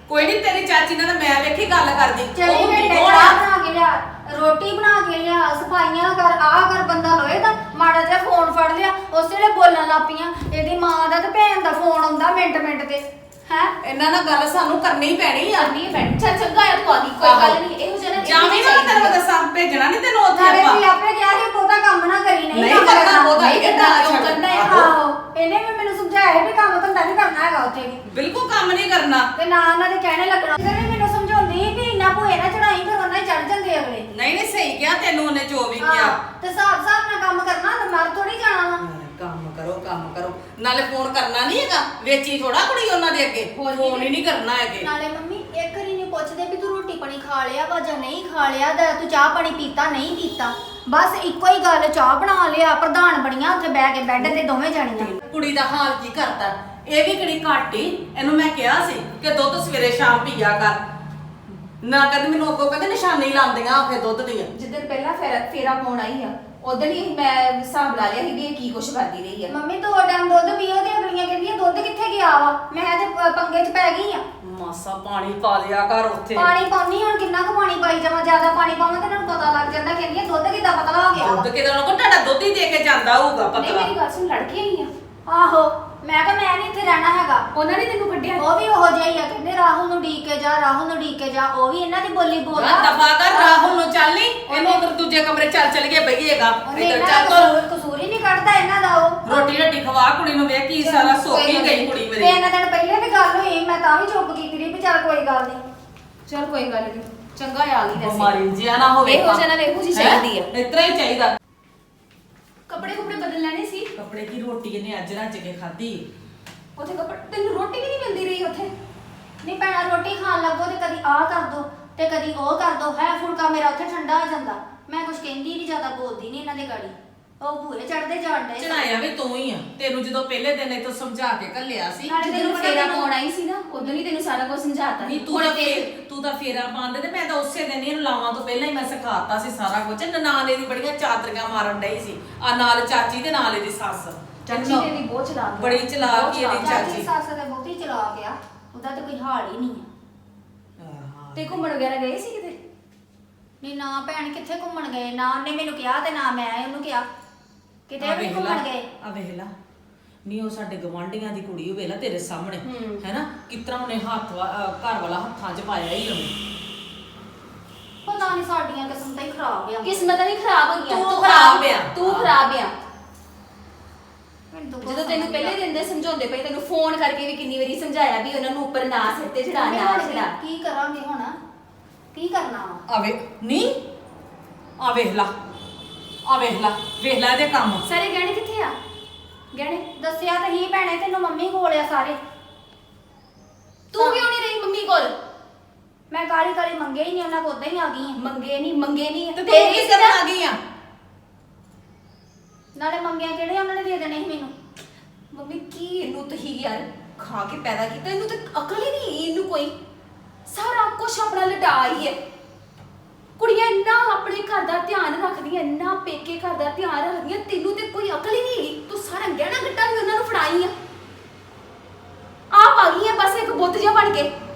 Speaker 1: ਕੋਈ ਨਹੀਂ, ਤੇਰੀ ਚਾਚੀ ਨਾਲ ਤਾਂ ਮੈਂ ਵੇਖੀ ਗੱਲ ਕਰਦੀ।
Speaker 3: ਚਲੀ
Speaker 1: ਉਹ
Speaker 3: ਘੰਟੇ
Speaker 1: ਕੌਣ
Speaker 3: ਚਾਹ
Speaker 1: ਆ?
Speaker 3: ਬਣਾ ਕੇ ਲਿਆ, ਰੋਟੀ ਬਣਾ ਕੇ ਲਿਆ, ਸਫਾਈਆਂ ਕਰ, ਆਹ ਕਰ। ਬੰਦਾ ਲੋਏ ਤਾਂ ਮਾੜਾ ਜਿਹਾ ਫੋਨ ਫੜ ਲਿਆ, ਉਸੇ ਵੇਲੇ ਬੋਲਣ ਲੱਗ ਪਈਆਂ। ਇਹਦੀ ਮਾਂ ਦਾ ਤੇ ਭੈਣ ਦਾ ਫੋਨ ਆਉਂਦਾ ਮਿੰਟ ਤੇ। ਹੈ
Speaker 1: ਇਹਨਾਂ ਨਾਲ ਗੱਲ ਸਾਨੂੰ ਕਰਨੀ ਪੈਣੀ ਆ।
Speaker 2: ਕਰਨੀ ਹੈ ਭੈਣ। ਚੱਲ ਚੰਗਾ ਆ ਤੂੰ ਆ ਗਈ, ਕੋਈ ਗੱਲ ਨਹੀਂ। ਇਹੋ ਜਿਹਾ ਨਾ
Speaker 1: ਜਾਵੀਂ ਨਾ, ਤੈਨੂੰ ਦੱਸਾਂ ਭੇਜਣਾ ਨਹੀਂ ਤੈਨੂੰ ਉੱਥੇ
Speaker 3: ਨਾਲੇ ਵੀ
Speaker 1: ਆਪਾਂ।
Speaker 3: ਆਪੇ ਕਿਹਾ ਸੀ ਬਹੁਤਾ ਕੰਮ ਨਾ ਕਰੀ,
Speaker 1: ਨਹੀਂ
Speaker 3: ਕੰਮ
Speaker 1: ਕਰਨਾ ਬਹੁਤਾ,
Speaker 2: ਨਹੀਂ
Speaker 1: ਇਹ ਤਾਂ
Speaker 2: ਕਿਉਂ ਕਰਨਾ ਹੈ?
Speaker 3: ਆਹੋ, ਇਹਨੇ ਵੀ ਮੈਨੂੰ ਸਮਝਾਇਆ ਵੀ ਕੰਮ ਧੰਦਾ ਨਹੀਂ ਕਰਨਾ ਹੈਗਾ ਉੱਥੇ ਵੀ,
Speaker 1: ਬਿਲਕੁਲ ਕੰਮ ਨਹੀਂ ਕਰਨਾ।
Speaker 3: ਤੇ ਨਾ ਉਹਨਾਂ ਦੇ ਕਹਿਣੇ ਲੱਗਣਾ। ਇਹਨੇ ਵੀ ਮੈਨੂੰ ਸਮਝਾਉਂਦੀ ਸੀ ਵੀ ਇੰਨਾ ਭੂਏ ਨਾ ਚੜਾਈ, ਫਿਰ ਉਹਨਾਂ ਹੀ ਚੜ ਜਾਂਦੇ ਅਗਲੇ।
Speaker 1: ਨਹੀਂ ਸਹੀ ਕਿਹਾ ਤੈਨੂੰ ਉਹਨੇ ਜੋ ਵੀ ਕਿਹਾ।
Speaker 3: ਹਾਂ, ਤੇ ਹਿਸਾਬ ਨਾਲ ਕੰਮ ਕਰਨਾ, ਤੇ ਮਰ ਥੋੜੀ ਜਾਣਾ ਵਾ।
Speaker 1: ਕੰਮ ਕਰੋ ਨਾਲੇ ਫੋਨ ਕਰਨਾ ਨਹੀਂ ਹੈਗਾ। ਵੇਚੀ ਥੋੜਾ ਕੁੜੀ ਉਹਨਾਂ ਦੇ ਅੱਗੇ, ਫੋਨ ਹੀ ਨਹੀਂ ਕਰਨਾ ਹੈਗੇ।
Speaker 3: ਨਾਲੇ ਮੰਮੀ ਇੱਕ ਵਾਰੀ ਨਹੀਂ ਪੁੱਛਦੇ ਵੀ ਤੂੰ ਰੋਟੀ ਪਾਣੀ ਖਾ ਲਿਆ ਵਾ ਜਾਂ ਨਹੀਂ ਖਾ ਲਿਆ, ਤੂੰ ਚਾਹ ਪਾਣੀ ਪੀਤਾ ਨਹੀਂ ਪੀਤਾ। ਬਸ ਇੱਕੋ ਹੀ ਗੱਲ, ਚਾਹ ਬਣਾ ਲਿਆ, ਪ੍ਰਧਾਨ ਬਣੀਆਂ ਉੱਥੇ ਬਹਿ ਕੇ ਬੈੱਡ ਤੇ ਦੋਵੇਂ ਜਾਣੀਆਂ।
Speaker 1: ਕੁੜੀ ਦਾ ਹਾਲ ਕੀ ਕਰਤਾ? ਇਹ ਵੀ ਕਿਹੜੀ ਘੱਟ ਹੀ। ਇਹਨੂੰ ਮੈਂ ਕਿਹਾ ਸੀ ਕਿ ਦੁੱਧ ਸਵੇਰੇ ਸ਼ਾਮ ਪੀਆ ਕਰ, ਨਾ ਕਦੇ ਮੈਨੂੰ ਅੱਗੋਂ ਕਹਿੰਦੇ ਨਿਸ਼ਾਨੀ ਲਾਉਂਦੀਆਂ ਆਖੇ ਦੁੱਧ ਦੀਆਂ।
Speaker 2: ਜਿੱਦਣ ਪਹਿਲਾਂ ਫੇਰਾ ਪਾਉਣ ਆਈ ਆ, ਉਦੋਂ ਹੀ ਮੈਂ ਹਿਸਾਬ ਲਾ ਲਿਆ ਸੀ ਵੀ ਇਹ ਕੀ ਕੁਛ ਕਰਦੀ ਰਹੀ ਆ।
Speaker 3: ਮੰਮੀ 2 ਟਾਈਮ ਦੁੱਧ ਪੀਓ ਤੇ ਅਗਲੀਆਂ ਕਹਿੰਦੀਆਂ ਦੁੱਧ ਕਿੱਥੇ ਗਿਆ ਵਾ। ਮੈਂ ਤੇ ਪੰਗੇ 'ਚ ਪੈ ਗਈ ਆ।
Speaker 1: ਮਾਸਾ ਪਾਣੀ ਪਾ ਲਿਆ ਕਰ ਉੱਥੇ।
Speaker 3: ਪਾਣੀ ਪਾਉਣੀ ਹੁਣ, ਕਿੰਨਾ ਕੁ ਪਾਣੀ ਪਾਈ ਜਾਵਾਂ? ਜ਼ਿਆਦਾ ਪਾਣੀ ਪਾਵਾਂ ਤੇ ਇਹਨਾਂ ਨੂੰ ਪਤਾ ਲੱਗ ਜਾਂਦਾ। ਕਹਿੰਦੀਆਂ ਦੁੱਧ ਕਿੱਦਾਂ ਪਤਲਾ ਹੋ ਗਿਆ ਵਾ।
Speaker 1: ਦੁੱਧ ਕਿਦਾਂ ਕੋ ਤੁਹਾਡਾ ਦੁੱਧ ਹੀ ਦੇ ਕੇ ਜਾਂਦਾ ਹੋਊਗਾ
Speaker 2: ਨਹੀਂ
Speaker 1: ਪਤਲਾ।
Speaker 2: ਮੇਰੀ ਗੱਲ ਸੁਣ, ਲੜ ਕੇ ਆਈ ਆ।
Speaker 3: ਆਹੋ, ਮੈਂ ਕਿਹਾ ਮੈਂ ਨਹੀਂ ਇੱਥੇ ਰਹਿਣਾ ਹੈਗਾ।
Speaker 2: ਉਹਨਾਂ ਨੇ ਤੈਨੂੰ ਕੱਢਿਆ?
Speaker 3: ਉਹ ਵੀ ਉਹੋ ਜਿਹਾ ਹੀ ਆ, ਕਹਿੰਦੇ ਰਾਹੁਲ ਨੂੰ ਢੀਕ ਕੇ ਜਾ, ਰਾਹੁਲ ਨੂੰ ਢੀਕ ਕੇ ਜਾ। ਉਹ ਵੀ ਇਹਨਾਂ ਦੀ ਬੋਲੀ ਬੋਲਦਾ।
Speaker 1: ਦਫਾ ਕਰ, ਰਾਹੁਲ ਨੂੰ ਚੱਲ ਨਹੀਂ ਇਹਨੂੰ ਉਧਰ ਦੂਜੇ ਕਮਰੇ ਚੱਲ ਗਏ ਬਈਏਗਾ।
Speaker 3: ਉਹਨੇ
Speaker 1: ਇੱਧਰ
Speaker 3: ਇਹਨਾਂ
Speaker 1: ਚੱਲ
Speaker 3: ਦਾ
Speaker 1: ਤੁਰ।
Speaker 3: ਕਸੂਰ ਹੀ ਨਹੀਂ ਕੱਢਦਾ ਇਹਨਾਂ ਦਾ ਉਹ।
Speaker 1: ਰੋਟੀ ਖਵਾ ਕੁੜੀ ਨੂੰ, ਵੇਖ ਕੀ ਸਾਰਾ ਸੋਕੀ ਗਈ ਕੁੜੀ
Speaker 3: ਤੇ
Speaker 1: ਮੇਰੀ।
Speaker 3: ਇਹਨਾਂ ਦਿਨ ਪਹਿਲੇ ਵੀ ਗੱਲ ਹੋਈ, ਮੈਂ ਤਾਂ ਵੀ ਚੁੱਪ ਕੀਤੀ ਰਹੀ ਵੀ ਚੱਲ ਕੋਈ ਗੱਲ ਨਹੀਂ।
Speaker 2: ਚਲ ਕੋਈ ਗੱਲ ਨਹੀਂ, ਚੰਗਾ ਆ ਗਈ ਵੈਸੇ।
Speaker 1: ਬਿਮਾਰੀ ਜਿਆ ਨਾ ਹੋਵੇ।
Speaker 2: ਇਹੋ ਜਿਹਾ ਨਾ ਇਹੋ ਜਿਹੀ ਚਾਹੀਦੀ ਆ।
Speaker 1: ਇਤਰਾ ਹੀ ਚਾਹੀਦਾ।
Speaker 2: ਕੱਪੜੇ ਬਦਲ ਲੈਣੇ ਸੀ।
Speaker 1: ਕੱਪੜੇ ਕੀ ਰੋਟੀ ਇਹਨੇ ਅੱਜ ਰੱਜ ਕੇ ਖਾਧੀ।
Speaker 2: ਉੱਥੇ ਕੱਪੜੇ, ਤੈਨੂੰ ਰੋਟੀ ਵੀ ਨਹੀਂ ਮਿਲਦੀ ਰਹੀ ਉੱਥੇ?
Speaker 3: ਨਹੀਂ ਭੈਣਾ, ਰੋਟੀ ਖਾਣ ਲੱਗੋ ਤੇ ਕਦੀ ਆਹ ਕਰ ਦੋ ਤੇ ਕਦੀ ਉਹ ਕਰ ਦੋ। ਹੈ ਫੁਲਕਾ ਮੇਰਾ ਉੱਥੇ ਠੰਡਾ ਹੋ ਜਾਂਦਾ। ਮੈਂ ਕੁਝ ਕਹਿੰਦੀ ਨਹੀਂ, ਜ਼ਿਆਦਾ ਬੋਲਦੀ ਨਹੀਂ ਇਹਨਾਂ ਦੇ ਗਾੜੀ। ਉਹ ਭੂਏ ਚੜਦੇ ਜਾਣ ਡਏ।
Speaker 1: ਚੜਾਇਆ ਵੀ ਤੂੰ ਹੀ ਆ। ਤੈਨੂੰ ਜਦੋਂ ਪਹਿਲੇ ਦਿਨ ਇਥੋਂ ਸਮਝਾ ਕੇ ਘੱਲਿਆ ਸੀ।
Speaker 3: ਨਾਲੇ
Speaker 2: ਤੈਨੂੰ
Speaker 3: ਤੈਨੂੰ
Speaker 2: ਫੇਰਾ
Speaker 3: ਪਤਾ
Speaker 2: ਪਾਉਣ ਆਈ ਸੀ ਨਾ, ਉਦੋਂ ਹੀ ਤੈਨੂੰ ਸਾਰਾ ਕੁਝ ਸਮਝਾਤਾ
Speaker 1: ਨਹੀਂ ਤੂੰ ਤਾਂ ਫੇਰਾ ਪਾਉਂਦੇ ਤੇ ਮੈਂ ਤਾਂ ਉਸੇ ਦਿਨ ਹੀ ਇਹਨੂੰ ਲਾਵਾਂ ਤੋਂ ਪਹਿਲਾਂ ਹੀ ਮੈਂ ਸਿਖਾਤਾ ਸੀ ਸਾਰਾ ਕੁਝ। ਨਨਾਣ ਇਹਦੀ ਬੜੀਆਂ ਚਾਦਰੀਆਂ ਮਾਰਨ ਡਈ ਸੀ। ਆ ਨਾਲ ਚਾਚੀ ਤੇ ਨਾਲ ਇਹਦੀ ਸੱਸ।
Speaker 2: ਚਾਚੀ ਤੇਰੀ ਬਹੁਤ ਚਲਾਕ ਆ।
Speaker 1: ਬੜੀ ਚਲਾਕ ਹੀ ਇਹਦੀ
Speaker 3: ਚਾਚੀ
Speaker 1: ਚਾਚੀ।
Speaker 3: ਸੱਸ ਤੇ ਬਹੁਤੀ ਚਲਾ ਗਿਆ, ਉਹਦਾ ਤਾਂ ਕੋਈ ਹਾਲ ਹੀ ਨਹੀਂ ਆ।
Speaker 2: ਤੇ ਘੁੰਮਣ ਵਗੈਰਾ ਗਏ ਸੀ ਕਿਤੇ?
Speaker 3: ਨਹੀਂ ਨਾ ਭੈਣ, ਕਿੱਥੇ ਘੁੰਮਣ ਗਏ? ਨਾ ਉਹਨੇ ਮੈਨੂੰ ਕਿਹਾ ਤੇ ਨਾ ਮੈਂ ਉਹਨੂੰ ਕਿਹਾ। ਕਿਤੇ
Speaker 1: ਆ
Speaker 3: ਵੀ
Speaker 1: ਵੇਖ ਲਾ,
Speaker 3: ਘੁੰਮਣ ਗਏ।
Speaker 1: ਆ ਵੇਖ ਲਾ। ਨਹੀਂ ਉਹ ਸਾਡੇ ਗਵਾਂਢੀਆਂ ਦੀ ਕੁੜੀ ਹੋਵੇ ਨਾ ਤੇਰੇ ਸਾਹਮਣੇ, ਹੈਨਾ ਕਿਤਰਾ ਉਹਨੇ ਘਰ ਵਾਲਾ ਹੱਥਾਂ 'ਚ ਪਾਇਆ ਹੀ ਉਹਨੇ।
Speaker 3: ਪਤਾ ਨਹੀਂ, ਸਾਡੀਆਂ ਕਿਸਮ ਤਾਂ ਹੀ ਖਰਾਬ ਆ।
Speaker 2: ਕਿਸਮਤ ਨਹੀਂ ਖਰਾਬ ਹੋ ਗਈਆਂ,
Speaker 1: ਤੂੰ ਖਰਾਬ ਆ।
Speaker 2: ਤੂੰ ਖਰਾਬ ਆ।
Speaker 3: ਮੈਨੂੰ ਤਾਂ ਕੁਛ
Speaker 2: ਜਦੋਂ ਤੈਨੂੰ
Speaker 3: ਸਮਝ
Speaker 2: ਪਹਿਲੇ
Speaker 3: ਨਹੀਂ
Speaker 2: ਦਿਨ ਦੇ ਸਮਝਾਉਂਦੇ ਪਏ, ਤੈਨੂੰ ਫੋਨ ਕਰਕੇ ਵੀ ਕਿੰਨੀ ਵਾਰੀ ਸਮਝਾਇਆ ਵੀ ਉਹਨਾਂ ਨੂੰ ਉੱਪਰ ਨਾ ਸਿਰ ਤੇ ਚੜਾ, ਨਾ ਚੜਾ।
Speaker 3: ਕੀ ਕਰਾਂਗੇ ਹੁਣ? ਕੀ ਕਰਨਾ ਵਾ?
Speaker 1: ਆਵੇ ਨਹੀਂ, ਆ ਵੇਖ ਲਾ, ਆ ਵੇਖ ਲਾ ਇਹਦੇ ਕੰਮ।
Speaker 2: ਸਾਰੇ ਗਹਿਣੇ ਕਿੱਥੇ ਆ? ਗਹਿਣੇ
Speaker 3: ਦੱਸਿਆ ਤਾਂ ਹੀ ਭੈਣੇ ਤੈਨੂੰ, ਮੰਮੀ ਕੋਲ ਆ ਸਾਰੇ।
Speaker 2: ਤੂੰ ਕਿਉਂ ਨਹੀਂ ਰਹੀ ਮੰਮੀ ਕੋਲ?
Speaker 3: ਮੈਂ ਕਾਲੀ ਕਾਲੀ ਮੰਗੇ ਹੀ ਨਹੀਂ, ਉਹਨਾਂ ਕੋਲ ਉਦਾਂ ਹੀ ਆ ਗਈ ਆ।
Speaker 2: ਮੰਗੇ ਨਹੀਂ
Speaker 1: ਤੇ ਤੂੰ ਕਿਸ ਕਰਨ ਆ ਗਈ ਆ?
Speaker 3: ਨਾਲੇ ਮੰਗਿਆ ਕਿਹੜੇ ਉਹਨਾਂ ਨੇ ਦੇ ਦੇਣੇ ਸੀ ਮੈਨੂੰ।
Speaker 2: ਮੰਮੀ ਕੀ ਇਹਨੂੰ ਤੁਸੀਂ ਯਾਰ ਖਾ ਕੇ ਪੈਦਾ ਕੀਤਾ? ਇਹਨੂੰ ਤਾਂ ਅਕਲ ਹੀ ਨਹੀਂ ਇਹਨੂੰ ਕੋਈ। ਸਾਰਾ ਕੁਝ ਆਪਣਾ ਲਟਾਈ ਹੈ। ਕੁੜੀਆਂ ਇੰਨਾ ਆਪਣੇ ਘਰ ਦਾ ਧਿਆਨ ਰੱਖਦੀਆਂ, ਇੰਨਾ ਪੇਕੇ ਘਰ ਦਾ ਧਿਆਨ ਰੱਖਦੀਆਂ, ਤੈਨੂੰ ਤੇ ਕੋਈ ਅਕਲ ਹੀ ਨਹੀਂ ਹੈਗੀ। ਤੂੰ ਸਾਰਾ ਗਹਿਣਾ ਗੱਟਾ ਵੀ ਉਹਨਾਂ ਨੂੰ ਫੜਾਈ ਆ। ਆਪ ਆ ਗਈ ਹੈ ਬਸ ਇੱਕ ਬੁੱਤ ਜਿਹਾ ਬਣ ਕੇ।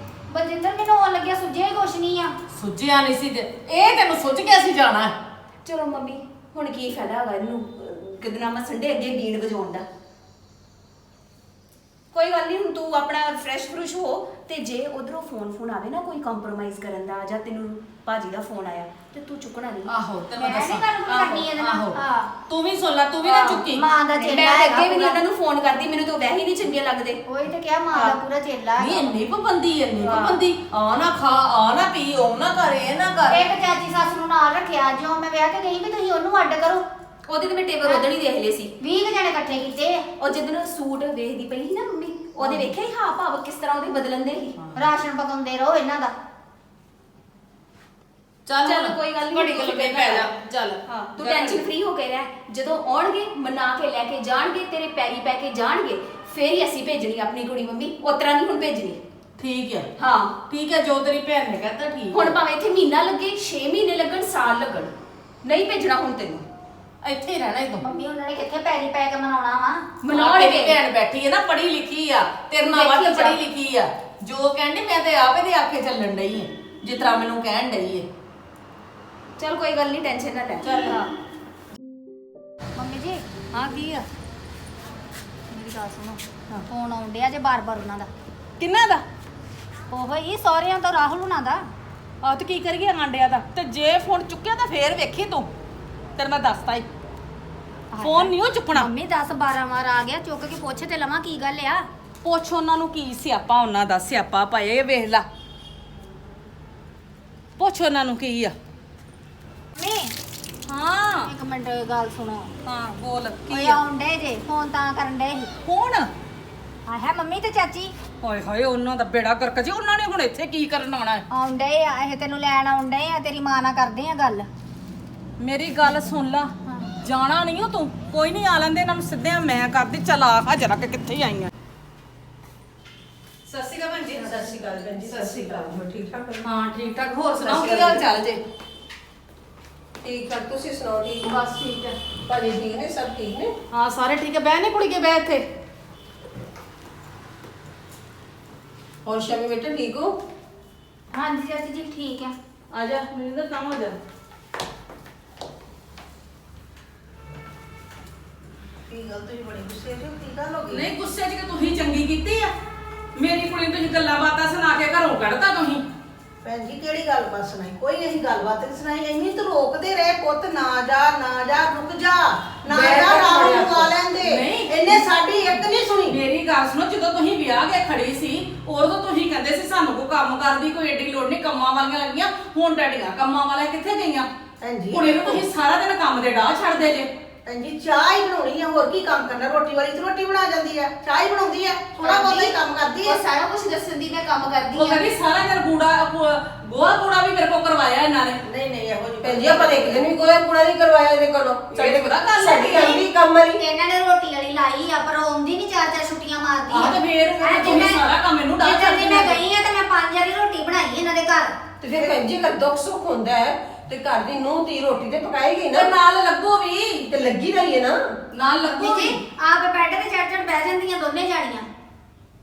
Speaker 3: ਬਲਜਿੰਦਰ ਮੈਨੂੰ ਆਉਣ ਲੱਗਿਆ ਸੁੱਝਿਆ ਹੀ ਕੁਛ ਨਹੀਂ ਆ।
Speaker 1: ਸੁੱਜਿਆ ਨਹੀਂ ਸੀ ਤੇ ਇਹ ਤੈਨੂੰ ਸੁੱਜ ਗਿਆ ਸੀ ਜਾਣਾ ਹੈ।
Speaker 2: ਚਲੋ ਮੰਮੀ ਹੁਣ ਕੀ ਫਾਇਦਾ ਹੈਗਾ ਇਹਨੂੰ ਕਿਦਨਾ ਮੈਂ ਸੰਡੇ ਅੱਗੇ ਬੀੜ ਵਜਾਉਣ ਦਾ। ਕੋਈ ਗੱਲ ਨਹੀਂ, ਹੁਣ ਤੂੰ ਆਪਣਾ ਫਰੈਸ਼ ਫਰੂਸ਼ ਹੋ ਤੇ ਜੇ ਉਧਰੋਂ ਫੋਨ ਆਵੇ ਨਾ ਕੋਈ ਕੰਪਰੋਮਾਈਜ਼ ਕਰਨ ਦਾ ਜਾਂ ਤੈਨੂੰ ਭਾਜੀ ਦਾ ਫੋਨ ਆਇਆ ਤੇ ਤੂੰ ਚੁੱਕਣਾ ਨਹੀਂ।
Speaker 1: ਆਹੋ ਤੇ ਮੈਂ
Speaker 3: ਮੈਂ
Speaker 1: ਦੱਸਾਂ
Speaker 3: ਨੀ ਗੱਲ ਕਰਨੀ ਇਹਦੇ ਨਾਲ।
Speaker 1: ਆਹੋ।
Speaker 3: ਹਾਂ।
Speaker 1: ਤੂੰ ਵੀ ਸੁਣ ਲੈ, ਤੂੰ ਵੀ ਨਾ ਚੁੱਕੀ।
Speaker 3: ਮਾਂ ਦਾ
Speaker 2: ਮੈਂ
Speaker 3: ਚੇਲਾ
Speaker 2: ਤਾਂ
Speaker 3: ਹੈਗਾ
Speaker 2: ਅੱਗੇ ਵੀ ਨਹੀਂ
Speaker 3: ਪੂਰਾ।
Speaker 2: ਇਹਨਾਂ ਨੂੰ ਫੋਨ ਕਰਦੀ, ਮੈਨੂੰ ਤਾਂ ਵੈਸੇ ਹੀ ਨਹੀਂ ਚੰਗੇ ਲੱਗਦੇ।
Speaker 3: ਉਹੀ ਤੇ ਕਿਹਾ ਮਾਂ ਦਾ ਪੂਰਾ ਚੇਲਾ
Speaker 1: ਨਹੀਂ
Speaker 3: ਹੈਗਾ।
Speaker 1: ਇੰਨੀ ਪਾਬੰਦੀ
Speaker 2: ਹਾਂ।
Speaker 1: ਪਾਬੰਦੀ ਆ ਨਾ ਖਾ ਆ ਨਾ ਪੀ ਉਹ ਨਾ ਕਰ ਇਹ ਨਾ ਕਰ।
Speaker 3: ਇੱਕ ਚਾਚੀ ਸੱਸ ਨੂੰ ਨਾਲ ਰੱਖਿਆ ਜਿਉਂ ਮੈਂ ਵਿਆਹ ਕੇ ਗਈ ਵੀ ਤੁਸੀਂ ਉਹਨੂੰ ਅੱਡ ਕਰੋ।
Speaker 2: ਉਹਦੇ ਤੇ ਮੈਂ ਟੇਬਲ ਉਦਣ ਹੀ ਦੇਖ ਲਏ ਸੀ।
Speaker 3: 20 ਜਣੇ ਇਕੱਠੇ ਕੀਤੇ ਆ।
Speaker 2: ਉਹ ਜਦੋਂ ਸੂਟ ਵੇਖਦੀ ਪਈ ਸੀ ਨਾ ਮੰਮੀ, ਉਹਦੇ ਵੇਖਿਆ ਹੀ ਹਾਂ ਭਾਵ ਕਿਸ ਤਰ੍ਹਾਂ ਉਹਦੇ ਬਦਲਣ ਦੇ ਸੀ।
Speaker 3: ਰਾਸ਼ਨ ਪਕਾਉਂਦੇ ਰਹੋ ਇਹਨਾਂ ਦਾ।
Speaker 1: ਚੱਲ
Speaker 2: ਚੱਲ ਕੋਈ ਗੱਲ ਨਹੀਂ,
Speaker 1: ਘੜੀ ਕੁ ਲੱਗੇ ਪੈ ਜਾ ਚੱਲ।
Speaker 2: ਹਾਂ ਤੂੰ
Speaker 1: ਜਾ
Speaker 2: ਟੈਨਸ਼ਨ ਫ੍ਰੀ ਹੋ ਕੇ ਰਹਿ। ਜਦੋਂ ਆਉਣਗੇ ਮਨਾ ਕੇ ਲੈ ਕੇ ਜਾਣਗੇ, ਤੇਰੇ ਪੈਰੀ ਪੈ ਕੇ ਜਾਣਗੇ, ਫੇਰ ਹੀ ਅਸੀਂ ਭੇਜਣੀ ਆਪਣੀ ਕੁੜੀ ਮੰਮੀ, ਉਤਰਾ ਨਹੀਂ ਹੁਣ ਭੇਜਣੀ।
Speaker 1: ਠੀਕ ਹੈ
Speaker 2: ਹਾਂ
Speaker 1: ਠੀਕ ਹੈ, ਜੋ ਤੇਰੀ ਭੈਣ ਨੇ ਕਹਿਤਾ ਠੀਕ
Speaker 2: ਹੁਣ
Speaker 1: ਹੈ।
Speaker 2: ਭਾਵੇਂ ਇੱਥੇ ਮਹੀਨਾ ਲੱਗੇ 6 ਮਹੀਨੇ ਲੱਗਣ ਸਾਲ ਲੱਗਣ, ਨਹੀਂ ਭੇਜਣਾ ਹੁਣ ਤੈਨੂੰ।
Speaker 1: ਇੱਥੇ ਹੀ ਰਹਿਣਾ ਤੂੰ।
Speaker 3: ਮੰਮੀ ਉਹਨਾਂ ਨੇ ਕਿੱਥੇ ਪੈਰੀ ਪੈ ਕੇ ਮਨਾਉਣਾ ਵਾ।
Speaker 2: ਮਨਾਉਣਗੇ।
Speaker 1: ਤੇਰੀ ਭੈਣ ਬੈਠੀ ਹੈ ਨਾ, ਪੜ੍ਹੀ ਲਿਖੀ ਆ, ਤੇਰੇ ਨਾਲ ਵੱਧ
Speaker 2: ਦੇਖੀ ਜਾ।
Speaker 1: ਪੜ੍ਹੀ ਲਿਖੀ ਆ। ਜੋ ਕਹਿੰਦੀ ਮੈਂ ਤੇ ਆਪ ਇਹਦੇ ਆਖੇ ਚੱਲਣ ਡਈ ਹੈ, ਜਿਸ ਤਰ੍ਹਾਂ ਮੈਨੂੰ ਕਹਿਣ ਡਈ ਹੈ।
Speaker 2: ਚਲ ਕੋਈ ਗੱਲ ਨਹੀਂ, ਟੈਨਸ਼ਨ ਨਾ ਲੈ।
Speaker 1: ਚੱਲ।
Speaker 2: ਹਾਂ
Speaker 3: ਮੰਮੀ ਜੀ
Speaker 1: ਹਾਂ ਕੀ ਆ?
Speaker 3: ਮੇਰੀ ਗੱਲ ਸੁਣੋ। ਫੋਨ ਆਉਣ ਡਿਆ ਜੇ ਬਾਰ-ਬਾਰ ਉਹਨਾਂ ਦਾ।
Speaker 1: ਕਿੰਨਾ ਦਾ?
Speaker 3: ਉਹੋ ਹੀ ਸਹੁਰਿਆਂ ਤੋਂ ਰਾਹੁਲ ਹੁਣਾਂ ਦਾ।
Speaker 1: ਆ ਤੇ ਕੀ ਕਰੀਏ ਆਂਡਿਆਂ ਦਾ? ਤੇ ਜੇ ਫੋਨ ਚੁੱਕਿਆ ਤਾਂ ਫੇਰ ਵੇਖੀ ਤੂੰ, ਤੇਰੇ ਮੈਂ ਦੱਸਤਾ ਹੀ ਫੋਨ ਨਹੀਂ ਉਹ ਚੁੱਕਣਾ।
Speaker 3: ਮੰਮੀ 10-12 ਵਾਰ ਆ ਗਿਆ, ਚੁੱਕ ਕੇ ਪੁੱਛ ਤੇ ਲਵਾਂ ਕੀ ਗੱਲ ਆ।
Speaker 1: ਪੁੱਛ ਉਹਨਾਂ ਨੂੰ ਕੀ ਸਿਆਪਾ, ਉਹਨਾਂ ਦਾ ਸਿਆਪਾ ਪਾਏ ਵੇਖ ਲਾ। ਪੁੱਛ ਉਹਨਾਂ ਨੂੰ ਕੀ ਆ।
Speaker 3: ਮੰਮੀ
Speaker 1: ਹਾਂ
Speaker 3: ਇੱਕ ਮਿੰਟ ਗੱਲ ਸੁਣੋ।
Speaker 1: ਹਾਂ ਬੋਲ
Speaker 3: ਕੀ
Speaker 1: ਕੀ ਆ?
Speaker 3: ਆਉਣ ਡੇ ਜੇ ਫੋਨ ਤਾਂ ਕਰਨ ਡੇ ਸੀ।
Speaker 1: ਕੌਣ?
Speaker 3: ਆ ਹੈ ਮੰਮੀ ਤੇ ਚਾਚੀ
Speaker 1: ਹਾਏ ਹਾਏ, ਉਹਨਾਂ ਦਾ ਬੇੜਾ ਗਰਕ ਜੀ। ਉਹਨਾਂ ਨੇ ਹੁਣ ਇੱਥੇ ਕੀ ਕਰਨ ਆਉਣਾ ਹੈ?
Speaker 3: ਆਉਣ ਡੇ ਆ, ਇਹ ਤੈਨੂੰ ਲੈਣ ਆਉਣ ਡੇ ਆ। ਤੇਰੀ ਮਾਂ ਨਾਲ ਕਰਦੇ ਆ ਗੱਲ।
Speaker 1: ਮੇਰੀ ਗੱਲ ਸੁਣ ਲਾ, ਜਾਣਾ ਨਹੀਂ ਹੋ ਤੂੰ। ਕੋਈ ਨਹੀਂ, ਆ ਲੈਂਦੇ ਇਹਨਾਂ ਨੂੰ ਸਿੱਧਿਆਂ ਮੈਂ ਕਰਦੀ। ਚਲ ਆ ਜਰਾ ਕਿ ਕਿੱਥੇ ਆਈਆਂ। ਸਤਿ ਸ਼੍ਰੀ ਅਕਾਲ ਭੈਣ ਜੀ।
Speaker 6: ਸਤਿ ਸ਼੍ਰੀ ਅਕਾਲ ਭੈਣ ਜੀ।
Speaker 1: ਸਤਿ ਸ਼੍ਰੀ ਅਕਾਲ।
Speaker 6: ਹੋਰ ਠੀਕ ਠਾਕ ਹੋ?
Speaker 1: ਹਾਂ ਠੀਕ ਠਾਕ। ਹੋਰ ਸੁਣਾਓ
Speaker 6: ਸਤਿ ਸ਼੍ਰੀ
Speaker 1: ਕੀ ਹਾਲ ਚਾਲ ਜੇ?
Speaker 6: ਠੀਕ ਠਾਕ, ਤੁਸੀਂ ਸੁਣਾਓ ਠੀਕ ਹੋ?
Speaker 1: ਬਸ ਠੀਕ ਹੈ।
Speaker 6: ਭਾਜੀ ਠੀਕ ਨੇ? ਸਭ ਠੀਕ ਨੇ?
Speaker 1: ਹਾਂ ਸਾਰੇ ਠੀਕ ਹੈ। ਬਹਿ ਨੇ ਕੁੜੀ ਕੇ ਬਹਿ ਇੱਥੇ।
Speaker 6: ਹੋਰ ਸ਼ਮੀ ਬੇਟਾ ਠੀਕ ਹੋ?
Speaker 3: ਹਾਂਜੀ ਚਾਚੀ ਜੀ ਠੀਕ ਆ।
Speaker 1: ਆ ਜਾ ਮਨਿੰਦਰ, ਕੰਮ ਹੋ ਜਾ।
Speaker 4: ਕੀ ਗੱਲ ਤੁਸੀਂ ਬੜੀ ਗੁੱਸੇ 'ਚ ਹੋ? ਕੀ ਗੱਲ ਹੋ ਗਈ?
Speaker 1: ਨਹੀਂ ਗੁੱਸੇ 'ਚ ਕਿ ਤੁਸੀਂ ਚੰਗੀ ਕੀਤੀ ਆ। ਮੇਰੀ ਕੁੜੀ ਨੂੰ ਤੁਸੀਂ ਗੱਲਾਂ ਬਾਤਾਂ ਸੁਣਾ ਕੇ ਘਰੋਂ ਕੱਢਤਾ ਤੁਸੀਂ।
Speaker 4: ਭੈਣ ਜੀ ਕਿਹੜੀ ਗੱਲਬਾਤ ਸੁਣਾਈ? ਕੋਈ ਅਸੀਂ ਗੱਲਬਾਤ ਨਹੀਂ ਸੁਣਾਈ। ਇੰਨੀ ਤੂੰ ਰੋਕਦੇ ਰਹੇ ਪੁੱਤ, ਨਾ ਜਾ ਨਾ ਜਾ, ਰੁਕ ਜਾ ਨਾ
Speaker 6: ਮੈਂ
Speaker 4: ਜਾ,
Speaker 6: ਤਾਂ
Speaker 4: ਰਾਮ
Speaker 6: ਬੜਿਆ
Speaker 4: ਨੂੰ ਆ ਲੈਂਦੇ।
Speaker 1: ਨਹੀਂ।
Speaker 4: ਇਹਨੇ ਸਾਡੀ ਇੱਕ ਨਹੀਂ ਸੁਣੀ।
Speaker 1: ਮੇਰੀ ਗੱਲ ਸੁਣੋ, ਜਦੋਂ ਤੁਸੀਂ ਵਿਆਹ ਕੇ ਖੜੀ ਸੀ ਉਦੋਂ ਤੁਸੀਂ ਕਹਿੰਦੇ ਸੀ ਸਾਨੂੰ ਕੋਈ ਕੰਮ ਕਰਦੀ ਕੋਈ ਏਡੀ ਲੋੜ ਨਹੀਂ, ਕੰਮਾਂ ਵਾਲੀਆਂ ਲੱਗੀਆਂ। ਹੁਣ ਡੈਡੀਆਂ ਕੰਮਾਂ ਵਾਲੀਆਂ ਕਿੱਥੇ ਗਈਆਂ?
Speaker 4: ਭੈਣ ਜੀ
Speaker 1: ਕੁੜੀ ਨੂੰ ਤੁਸੀਂ ਸਾਰਾ ਦਿਨ ਕੰਮ ਦੇ ਡਾਹ ਛੱਡਦੇ ਜੇ।
Speaker 4: ਭੈਣ ਜੀ ਚਾਹ ਹੀ ਬਣਾਉਣੀ ਆ, ਹੋਰ ਕੀ ਕੰਮ ਕਰਨਾ? ਰੋਟੀ ਵਾਲੀ ਤੇ ਰੋਟੀ ਬਣਾ ਜਾਂਦੀ ਆ, ਚਾਹ ਹੀ ਬਣਾਉਂਦੀ ਆ, ਥੋੜਾ ਬਹੁਤਾ ਹੀ ਕੰਮ ਕਰਦੀ ਆ।
Speaker 2: ਉਹ ਸਾਰਾ ਕੁਝ ਦੱਸਣ ਦੀ ਮੈਂ ਕੰਮ ਕਰਦੀ
Speaker 1: ਉਹ
Speaker 2: ਆ।
Speaker 1: ਕਹਿੰਦੀ ਸਾਰਾ ਦਿਨ ਗੋਹਾ ਕੂੜਾ ਵੀ ਮੇਰੇ ਕੋਲ ਕਰਵਾਇਆ ਇਹਨਾਂ ਨੇ।
Speaker 4: ਨਹੀਂ ਨਹੀਂ ਇਹੋ ਜਿਹੀ
Speaker 6: ਭੈਣ ਜੀ ਆਪਾਂ ਇੱਕ ਦਿਨ ਵੀ ਕੋਈ ਕੂੜਾ ਨਹੀਂ ਕਰਵਾਇਆ ਇਹਦੇ ਕੋਲੋਂ।
Speaker 1: ਇਹ ਪਤਾ ਗੱਲ
Speaker 6: ਸਾਡੀ
Speaker 1: ਹੈ।
Speaker 6: ਆਂਦੀ ਕੰਮ ਵਾਲੀ।
Speaker 3: ਇਹਨਾਂ ਨੇ ਰੋਟੀ ਵਾਲੀ ਲਾਈ ਆ, ਪਰ ਉਹ ਆਉਂਦੀ ਨਹੀਂ, 4-4 ਛੁੱਟੀਆਂ ਮਾਰਦੀ
Speaker 1: ਆਹ ਤੇ ਫੇਰ
Speaker 3: ਹੈਂ, ਜੇ
Speaker 1: ਤੁਸੀਂ
Speaker 3: ਮੈਂ-
Speaker 1: ਸਾਰਾ ਕੰਮ ਇਹਨੂੰ ਡਾਹ
Speaker 3: ਜਿੱਦਣ ਦੀ
Speaker 1: ਛੱਡਦੇ
Speaker 3: ਮੈਂ
Speaker 1: ਨੇ।
Speaker 3: ਗਈ ਆ ਤੇ ਮੈਂ 5 ਵਾਰੀ ਰੋਟੀ ਬਣਾਈ ਇਹਨਾਂ ਦੇ ਘਰ।
Speaker 6: ਤੇ ਫਿਰ ਭੈਣ ਜੀ ਅਗਰ ਦੁੱਖ ਸੁੱਖ ਹੁੰਦਾ ਹੈ ਤੇ ਘਰ ਦੀ ਨੂੰਹ ਧੀ ਰੋਟੀ ਤੇ ਪਕਾਏਗੀ ਨਾ।
Speaker 1: ਤੇ ਨਾਲ ਲੱਗੋ ਵੀ,
Speaker 6: ਤੇ ਲੱਗੀ ਰਹੀ ਹੈ ਨਾ।
Speaker 1: ਨਾਲ ਲੱਗੋ
Speaker 3: ਜੀ
Speaker 1: ਵੀ।
Speaker 3: ਆਪ ਬੈੱਡ ਤੇ ਚੜ ਬਹਿ ਜਾਂਦੀਆਂ ਦੋਨੇ ਜਾਣੀਆਂ।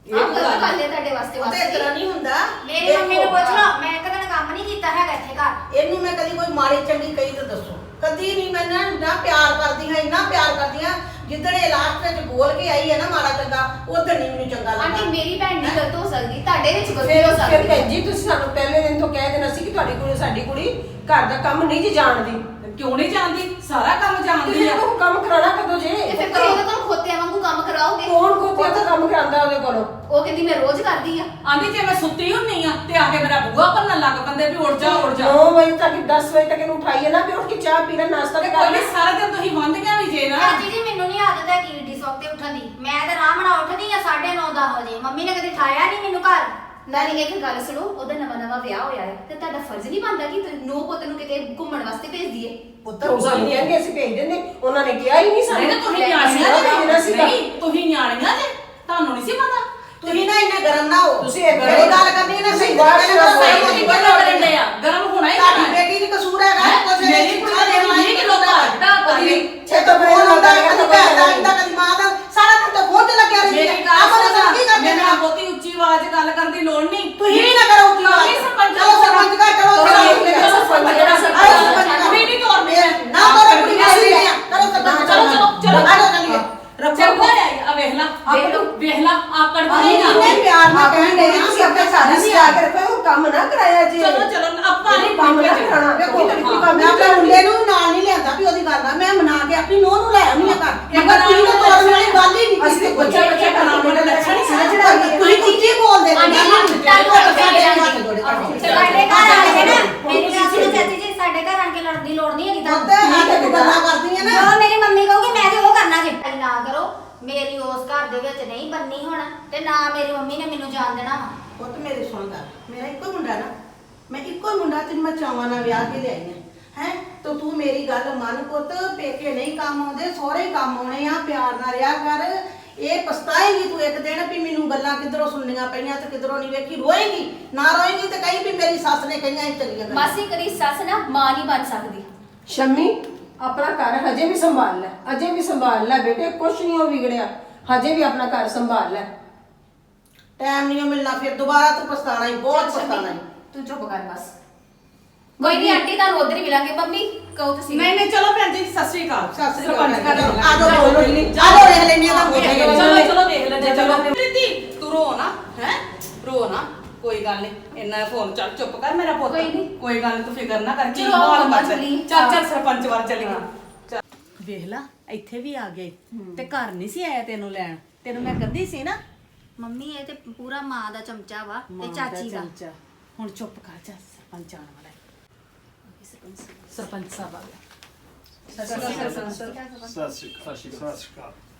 Speaker 2: ਆਹ ਗਲਤ ਗੱਲ ਹੈ ਤੁਹਾਡੇ ਵਾਸਤੇ।
Speaker 4: ਉਹ ਤੇ ਇਸ ਤਰ੍ਹਾਂ ਨਹੀਂ ਹੁੰਦਾ।
Speaker 3: ਮੇਰੀ ਮੰਮੀ ਨੂੰ
Speaker 4: ਦੇਖੋ,
Speaker 3: ਪੁੱਛ ਲਓ, ਮੈਂ ਇੱਕ ਦਿਨ ਕੰਮ ਨਹੀਂ ਕੀਤਾ ਹੈਗਾ ਇੱਥੇ ਘਰ।
Speaker 4: ਇਹਨੂੰ ਮੈਂ ਕਦੀ ਕੋਈ ਮਾੜੀ ਚੰਗੀ ਕਹੀ ਤਾਂ ਦੱਸੋ? ਕਦੀ ਨਹੀਂ। ਮੈਂ ਨਾ ਇੰਨਾ ਪਿਆਰ ਕਰਦੀ ਹਾਂ, ਇੰਨਾ ਪਿਆਰ ਕਰਦੀ ਹਾਂ। ਜਿੱਦਣ ਇਹ ਲਾਸਟ ਵਿੱਚ ਬੋਲ ਕੇ ਆਈ ਹੈ ਨਾ ਮਾੜਾ ਚੰਗਾ, ਉਦੋਂ ਨਹੀਂ ਮੈਨੂੰ ਚੰਗਾ
Speaker 2: ਆਂਟੀ
Speaker 4: ਲੱਗਾ।
Speaker 2: ਮੇਰੀ ਭੈਣ ਨਹੀਂ ਗਲਤ ਹੋ ਸਕਦੀ, ਤੁਹਾਡੇ ਵਿੱਚ ਗਲਤੀ
Speaker 6: ਫਿਰ
Speaker 2: ਹੋ
Speaker 6: ਫਿਰ
Speaker 2: ਸਕਦੀ ਹੈ।
Speaker 6: ਭੈਣ ਜੀ ਤੁਸੀਂ ਸਾਨੂੰ ਪਹਿਲੇ ਦਿਨ ਤੋਂ ਕਹਿ ਦੇਣਾ ਸੀ ਕਿ ਤੁਹਾਡੀ ਕੁੜੀ ਸਾਡੀ ਕੁੜੀ ਘਰ ਦਾ ਕੰਮ ਨਹੀਂ ਜੀ ਜਾਣਦੀ।
Speaker 1: ਕਿਉਂ ਨਹੀਂ ਜਾਣਦੀ? ਸਾਰਾ ਕੰਮ
Speaker 6: ਤੇ
Speaker 1: ਜਾਣਦੀ
Speaker 6: ਫਿਰ
Speaker 1: ਆ।
Speaker 6: ਉਹ ਕੰਮ ਕਰਾਉਣਾ ਕਦੋਂ ਜੇ?
Speaker 2: ਤੇ ਫਿਰ ਤੁਸੀਂ ਉਹਦੇ ਕੋਲ ਖੋਤਿਆਂ ਵਾਂਗੂ ਕੰਮ ਕਰਾਓਗੇ।
Speaker 6: ਕੌਣ ਕੋਤੇ ਦਾ ਕੰਮ ਕਰਾਉਂਦਾ ਉਹਦੇ ਕੋਲੋਂ?
Speaker 2: ਉਹ ਕਹਿੰਦੀ ਮੈਂ ਰੋਜ਼ ਕਰਦੀ ਆ।
Speaker 1: ਆਂਦੀ ਜੇ ਮੈਂ ਸੁੱਤੀ ਹੁੰਨੀ ਆ ਤੇ ਆ ਕੇ ਮੇਰਾ ਬੂਹਾ ਭੰਨਣ ਲੱਗ ਪੈਂਦੇ ਵੀ ਉੱਠ ਜਾ ਉੱਠ ਜਾ।
Speaker 6: 9 ਵਜੇ ਤੱਕ 10 ਵਜੇ ਤੱਕ ਇਹਨੂੰ ਉਠਾਈਏ ਨਾ, ਫਿਰ ਉੱਠ ਕੇ ਚਾਹ ਪੀ ਲੈ, ਨਾਸ਼ਤਾ
Speaker 1: ਤੇ
Speaker 6: ਤੇ
Speaker 1: ਕੋਈ
Speaker 6: ਕਰ ਲੈ।
Speaker 1: ਨਹੀਂ, ਸਾਰਾ ਦਿਨ ਤੁਸੀਂ ਵੰਦੀਆਂ ਵੀ ਜੇ ਨਾ।
Speaker 3: ਚਾਚੀ ਜੀ ਮੈਨੂੰ ਨਹੀਂ ਆਦਤ ਹੈ ਕੀੜੀ ਸੌਕ ਤੇ ਉੱਠਣ ਦੀ। ਮੈਂ ਤਾਂ ਆਰਾਮ ਨਾਲ ਉੱਠਦੀ ਆ 9:30-10 ਵਜੇ। ਮੰਮੀ ਨੇ ਕਦੇ ਠਾਇਆ ਨਹੀਂ ਮੈਨੂੰ ਘਰ।
Speaker 2: ਨਾਲੇ ਇੱਕ ਗੱਲ ਸੁਣੋ, ਉਹਦਾ ਨਵਾਂ ਵਿਆਹ ਹੋਇਆ ਹੈ ਤੇ ਤੁਹਾਡਾ ਫਰਜ਼ ਨਹੀਂ ਬਣਦਾ ਕਿ ਨੋ ਪੁੱਤ ਨੂੰ ਕਿਤੇ ਘੁੰਮਣ ਵਾਸਤੇ ਭੇਜ ਦਈਏ।
Speaker 4: ਪੁੱਤਰ
Speaker 6: ਉਹ ਸਾਨੂੰ ਕਹਿੰਦੇ ਅਸੀਂ ਭੇਜ ਦਿੰਦੇ, ਉਹਨਾਂ ਨੇ ਕਿਹਾ ਹੀ ਨਹੀਂ
Speaker 1: ਨਹੀਂ
Speaker 6: ਸਾਨੂੰ।
Speaker 1: ਤਾਂ ਤੁਸੀਂ
Speaker 6: ਅਸੀਂ
Speaker 1: ਨਿਆਣੀਆਂ
Speaker 6: ਨਾ ਭੇਜਣਾ
Speaker 1: ਜੇ।
Speaker 6: ਸੀਗਾ।
Speaker 1: ਨਹੀਂ ਤੁਸੀਂ ਨਿਆਣੀਆਂ ਜੇ, ਤੁਹਾਨੂੰ ਨਹੀਂ ਸੀ ਪਤਾ।
Speaker 4: ਤੁਸੀਂ ਨਾ ਇੰਨੇ ਗਰਮ ਨਾ ਹੋ।
Speaker 6: ਤੁਸੀਂ ਇਹ
Speaker 4: ਜਿਹੜੀ ਗੱਲ ਕਰਨੀ ਨਾ ਸਹੀ
Speaker 6: ਬਾਹਰ
Speaker 4: ਤਰੀਕੇ
Speaker 6: ਨਾ
Speaker 4: ਨਾਲ
Speaker 6: ਬੋਲੋ।
Speaker 1: ਸਹੀ
Speaker 4: ਕਰੋ।
Speaker 1: ਤੁਸੀਂ ਕਿਉਂ ਕਰਨ ਡਏ ਆ? ਗਰਮ ਹੋਣਾ ਹੀ
Speaker 4: ਤੁਹਾਡੀ
Speaker 1: ਹੋਣਾ ਹੈ।
Speaker 4: ਬੇਟੀ ਦੀ ਕਸੂਰ ਹੈਗਾ।
Speaker 1: ਹੈਂ?
Speaker 4: ਕੁਛ
Speaker 1: ਮੇਰੀ ਕੁੜੀ ਦਾ
Speaker 4: ਦੇਣ ਵਾਲੀ
Speaker 1: 20 ਕਿਲੋ ਭਾਰ ਘਟਾਤਾ ਜੀ।
Speaker 4: ਛੇ ਤੋਂ
Speaker 6: ਮੇਰੇ
Speaker 4: ਫੋਨ
Speaker 6: ਨਾਲ
Speaker 4: ਆਉਂਦਾ,
Speaker 6: ਗੱਲ
Speaker 4: ਕਦੀ ਭੈਣ ਦਾ ਆਉਂਦਾ, ਕਦੀ ਮਾਂ ਦਾ। ਸਾਰਾ ਦਿਨ ਤਾਂ ਫੋਨ ਤੇ ਲੱਗਿਆ ਰਹਿੰਦੀ
Speaker 1: ਮੇਰੀ
Speaker 4: ਹੈ।
Speaker 1: ਗੱਲ
Speaker 4: ਆਪਾਂ
Speaker 1: ਸੁਣ,
Speaker 4: ਤਾਂ ਕੀ ਕਰਦੇ
Speaker 1: ਮੇਰੇ
Speaker 4: ਨੇ?
Speaker 1: ਨਾਲ ਬਹੁਤੀ ਉੱਚੀ ਆਵਾਜ਼ ਗੱਲ ਕਰਨ ਦੀ ਵੇਖ ਲਾ ਆਕੜ
Speaker 4: ਅਸੀਂ
Speaker 1: ਬਣੇਗਾ
Speaker 4: ਕਿੰਨੇ ਪਿਆਰ ਨਾਲ ਕਹਿਣ ਦੇ
Speaker 6: ਤੁਸੀਂ ਆਪਣੇ ਘਰ ਹੀ ਸਜਾ ਕੇ ਰੱਖੋ ਉਹ ਕੰਮ ਨਾ ਕਰਾਇਆ ਜੇ
Speaker 1: ਚਲੋ ਚਲੋ ਆਪਾਂ ਨਹੀਂ
Speaker 6: ਕੰਮ ਨਾ
Speaker 1: ਭੇਜਣਾ।
Speaker 6: ਕਰਾਉਣਾ
Speaker 4: ਵੇਖੋ
Speaker 6: ਕੋਈ ਤਰੀਕੇ ਕੰਮ
Speaker 4: ਮੈਂ ਆਪਣੇ ਮੁੰਡੇ ਨੂੰ ਨਾਲ ਨਹੀਂ ਲਿਆਂਦਾ ਵੀ ਉਹਦੀ ਗੱਲ ਆ ਮੈਂ ਮਨਾ ਕੇ ਆਪਣੀ ਨੂੰਹ ਨੂੰ ਲੈ ਆਉਣੀ ਆ ਘਰ ਮਗਰ ਤੁਸੀਂ ਤਾਂ ਤੋੜਨ ਵਾਲੀ ਗੱਲ ਹੀ ਨਹੀਂ
Speaker 6: ਅਸੀਂ ਬੱਚੇ ਬੱਚੇ ਕਰਾਉਣ ਵਾਲੇ ਲੱਛਣ ਹੀ ਸਮਝ ਰਹੇ
Speaker 4: ਤੁਸੀਂ ਕਿੱਥੇ ਬੋਲਦੇ
Speaker 3: ਆਂਟੀ
Speaker 4: ਨੇ
Speaker 3: ਹੱਥ ਚੱਲ ਸਾਡੇ ਘਰ ਆ ਕੇ ਨਾ ਮੇਰੀ ਗੱਲ ਸੁਣੋ
Speaker 4: ਸਾਡੇ
Speaker 3: ਚਾਚੀ ਜੀ, ਸਾਡੇ ਘਰ ਆਣ ਕੇ ਲੜਨ ਦੀ ਲੋੜ ਨਹੀਂ ਹੈਗੀ
Speaker 4: ਪੁੱਤ
Speaker 3: ਤੁਹਾਨੂੰ
Speaker 4: ਆ ਕੇ ਤੂੰ ਗੱਲਾਂ ਕਰਦੀ ਆ ਨਾ
Speaker 3: ਜੋ ਮੇਰੀ ਮੰਮੀ ਕਹੂਗੀ ਮੈਂ ਤੇ ਉਹ ਕਰਨਾ ਜੀ ਨਾ ਕਰੋ, ਮੇਰੀ ਉਸ ਘਰ ਦੇ ਵਿੱਚ ਨਹੀਂ ਬੰਨੀ ਹੁਣ ਤੇ ਨਾ ਮੇਰੀ ਮੰਮੀ ਨੇ ਮੈਨੂੰ ਜਾਣ ਦੇਣਾ ਵਾ।
Speaker 4: ਪੁੱਤ ਮੇਰੀ ਸੁਣ ਗੱਲ ਮੇਰਾ ਇੱਕੋ ਮੁੰਡਾ ਨਾ ਮੈਂ ਇੱਕੋ ਹੀ ਮੁੰਡਾ ਤੈਨੂੰ ਮੈਂ ਚਾਵਾਂ ਨਾਲ ਵਿਆਹ ਕੇ ਲਿਆਈ ਆ ਹੈ ਤਾਂ ਤੂੰ ਮੇਰੀ ਗੱਲ ਮੰਨ ਪੁੱਤ ਪੇਕੇ ਨਹੀਂ ਕੰਮ ਆਉਂਦੇ ਸਹੁਰੇ ਕੰਮ ਆਉਣੇ ਆ ਪਿਆਰ ਨਾਲ ਰਿਹਾ ਕਰ ਇਹ ਪਛਤਾਏਗੀ ਤੂੰ ਇੱਕ ਦਿਨ ਵੀ ਮੈਨੂੰ ਗੱਲਾਂ ਕਿੱਧਰੋਂ ਸੁਣਨੀਆਂ ਪਈਆਂ ਤੇ ਕਿੱਧਰੋਂ ਨਹੀਂ ਵੇਖੀ ਰੋਏਗੀ ਨਾ ਰੋਏਗੀ ਤੇ ਕਹੀਂ ਵੀ ਮੇਰੀ ਸੱਸ ਨੇ ਕਹੀਆਂ ਹੀ ਚੰਗੀਆਂ ਗੱਲਾਂ
Speaker 2: ਮਾਸੀ ਕਦੀ ਸੱਸ ਨਾ ਮਾਂ ਨਹੀਂ ਬਣ ਸਕਦੀ।
Speaker 6: ਸ਼ੰਮੀ ਆਪਣਾ ਘਰ ਹਜੇ ਵੀ ਸੰਭਾਲ ਲੈ, ਅਜੇ ਵੀ ਸੰਭਾਲ ਲੈ ਬੇਟੇ, ਕੁਛ ਨਹੀਂ ਹੋ ਵਿਗੜਿਆ, ਹਜੇ ਵੀ ਆਪਣਾ ਘਰ ਸੰਭਾਲ ਲੈ।
Speaker 4: ਟਾਈਮ ਨਹੀਂ ਮਿਲਣਾ ਫਿਰ ਦੁਬਾਰਾ ਤੂੰ ਪਛਤਾਣਾ ਹੀ ਬਹੁਤ ਪਛਤਾਣਾ ਹੀ
Speaker 2: ਤੂੰ ਚੁੱਪ ਕਰ ਬਸ। ਕੋਈ ਨਹੀਂ ਆਂਟੀ ਤੁਹਾਨੂੰ ਉਧਰ ਹੀ ਮਿਲਾਂਗੇ। ਮੰਮੀ ਕਹੋ ਤੁਸੀਂ।
Speaker 1: ਨਹੀਂ ਨਹੀਂ ਚਲੋ ਭੈਣ ਜੀ ਸਤਿ ਸ੍ਰੀ ਅਕਾਲ
Speaker 4: ਸਤਿ ਸ੍ਰੀ
Speaker 1: ਸਰਪੰਚ
Speaker 4: ਅਕਾਲ
Speaker 1: ਘਰ
Speaker 4: ਆ ਜਾਓ ਵੇਖ ਲੈਣੀ ਆ ਤਾਂ ਹੋ ਜਾਏਗਾ
Speaker 1: ਚਲੋ ਚਲੋ ਦੇਖ ਲੈਂਦੇ ਚਲੋ ਪ੍ਰੀਤੀ ਤੂੰ ਰੋ ਨਾ ਹੈ ਰੋ ਨਾ ਕੋਈ ਗੱਲ ਨਹੀਂ ਇੰਨਾ ਫੋਨ ਚੱਲ ਚੁੱਪ ਕਰ ਮੇਰਾ ਪੁੱਤ
Speaker 2: ਕੋਈ ਨੀ।
Speaker 1: ਕੋਈ ਗੱਲ ਨੀ ਤੂੰ ਫਿਕਰ ਨਾ ਕਰ
Speaker 2: ਚਲੋ ਆਓ ਬਾਬਾ ਚੱਲੀਏ।
Speaker 1: ਚੱਲ ਚੱਲ ਸਰਪੰਚ ਵੱਲ ਚੱਲੀਏ ਵੇਖ ਲਾ ਇੱਥੇ ਵੀ ਆ ਗਏ ਤੇ ਘਰ ਨਹੀਂ ਸੀ ਆਇਆ ਤੈਨੂੰ ਲੈਣ ਤੈਨੂੰ ਮੈਂ ਕਹਿੰਦੀ ਸੀ ਨਾ
Speaker 3: ਮੰਮੀ ਇਹ ਤੇ ਪੂਰਾ ਮਾਂ ਦਾ ਚਮਚਾ ਵਾ
Speaker 1: ਮਾਂ
Speaker 3: ਤੇ ਚਾਚੀ ਦਾ
Speaker 1: ਚਮਚਾ। ਹੁਣ ਚੁੱਪ ਕਰ ਜਾ ਸਰਪੰਚ ਆਉਣ ਵਾਲਾ ਹੈ। ਸਰਪੰਚ ਸਾਹਿਬ ਆ ਗਿਆ
Speaker 7: ਸਤਿ ਸ਼੍ਰੀ ਅਕਾਲ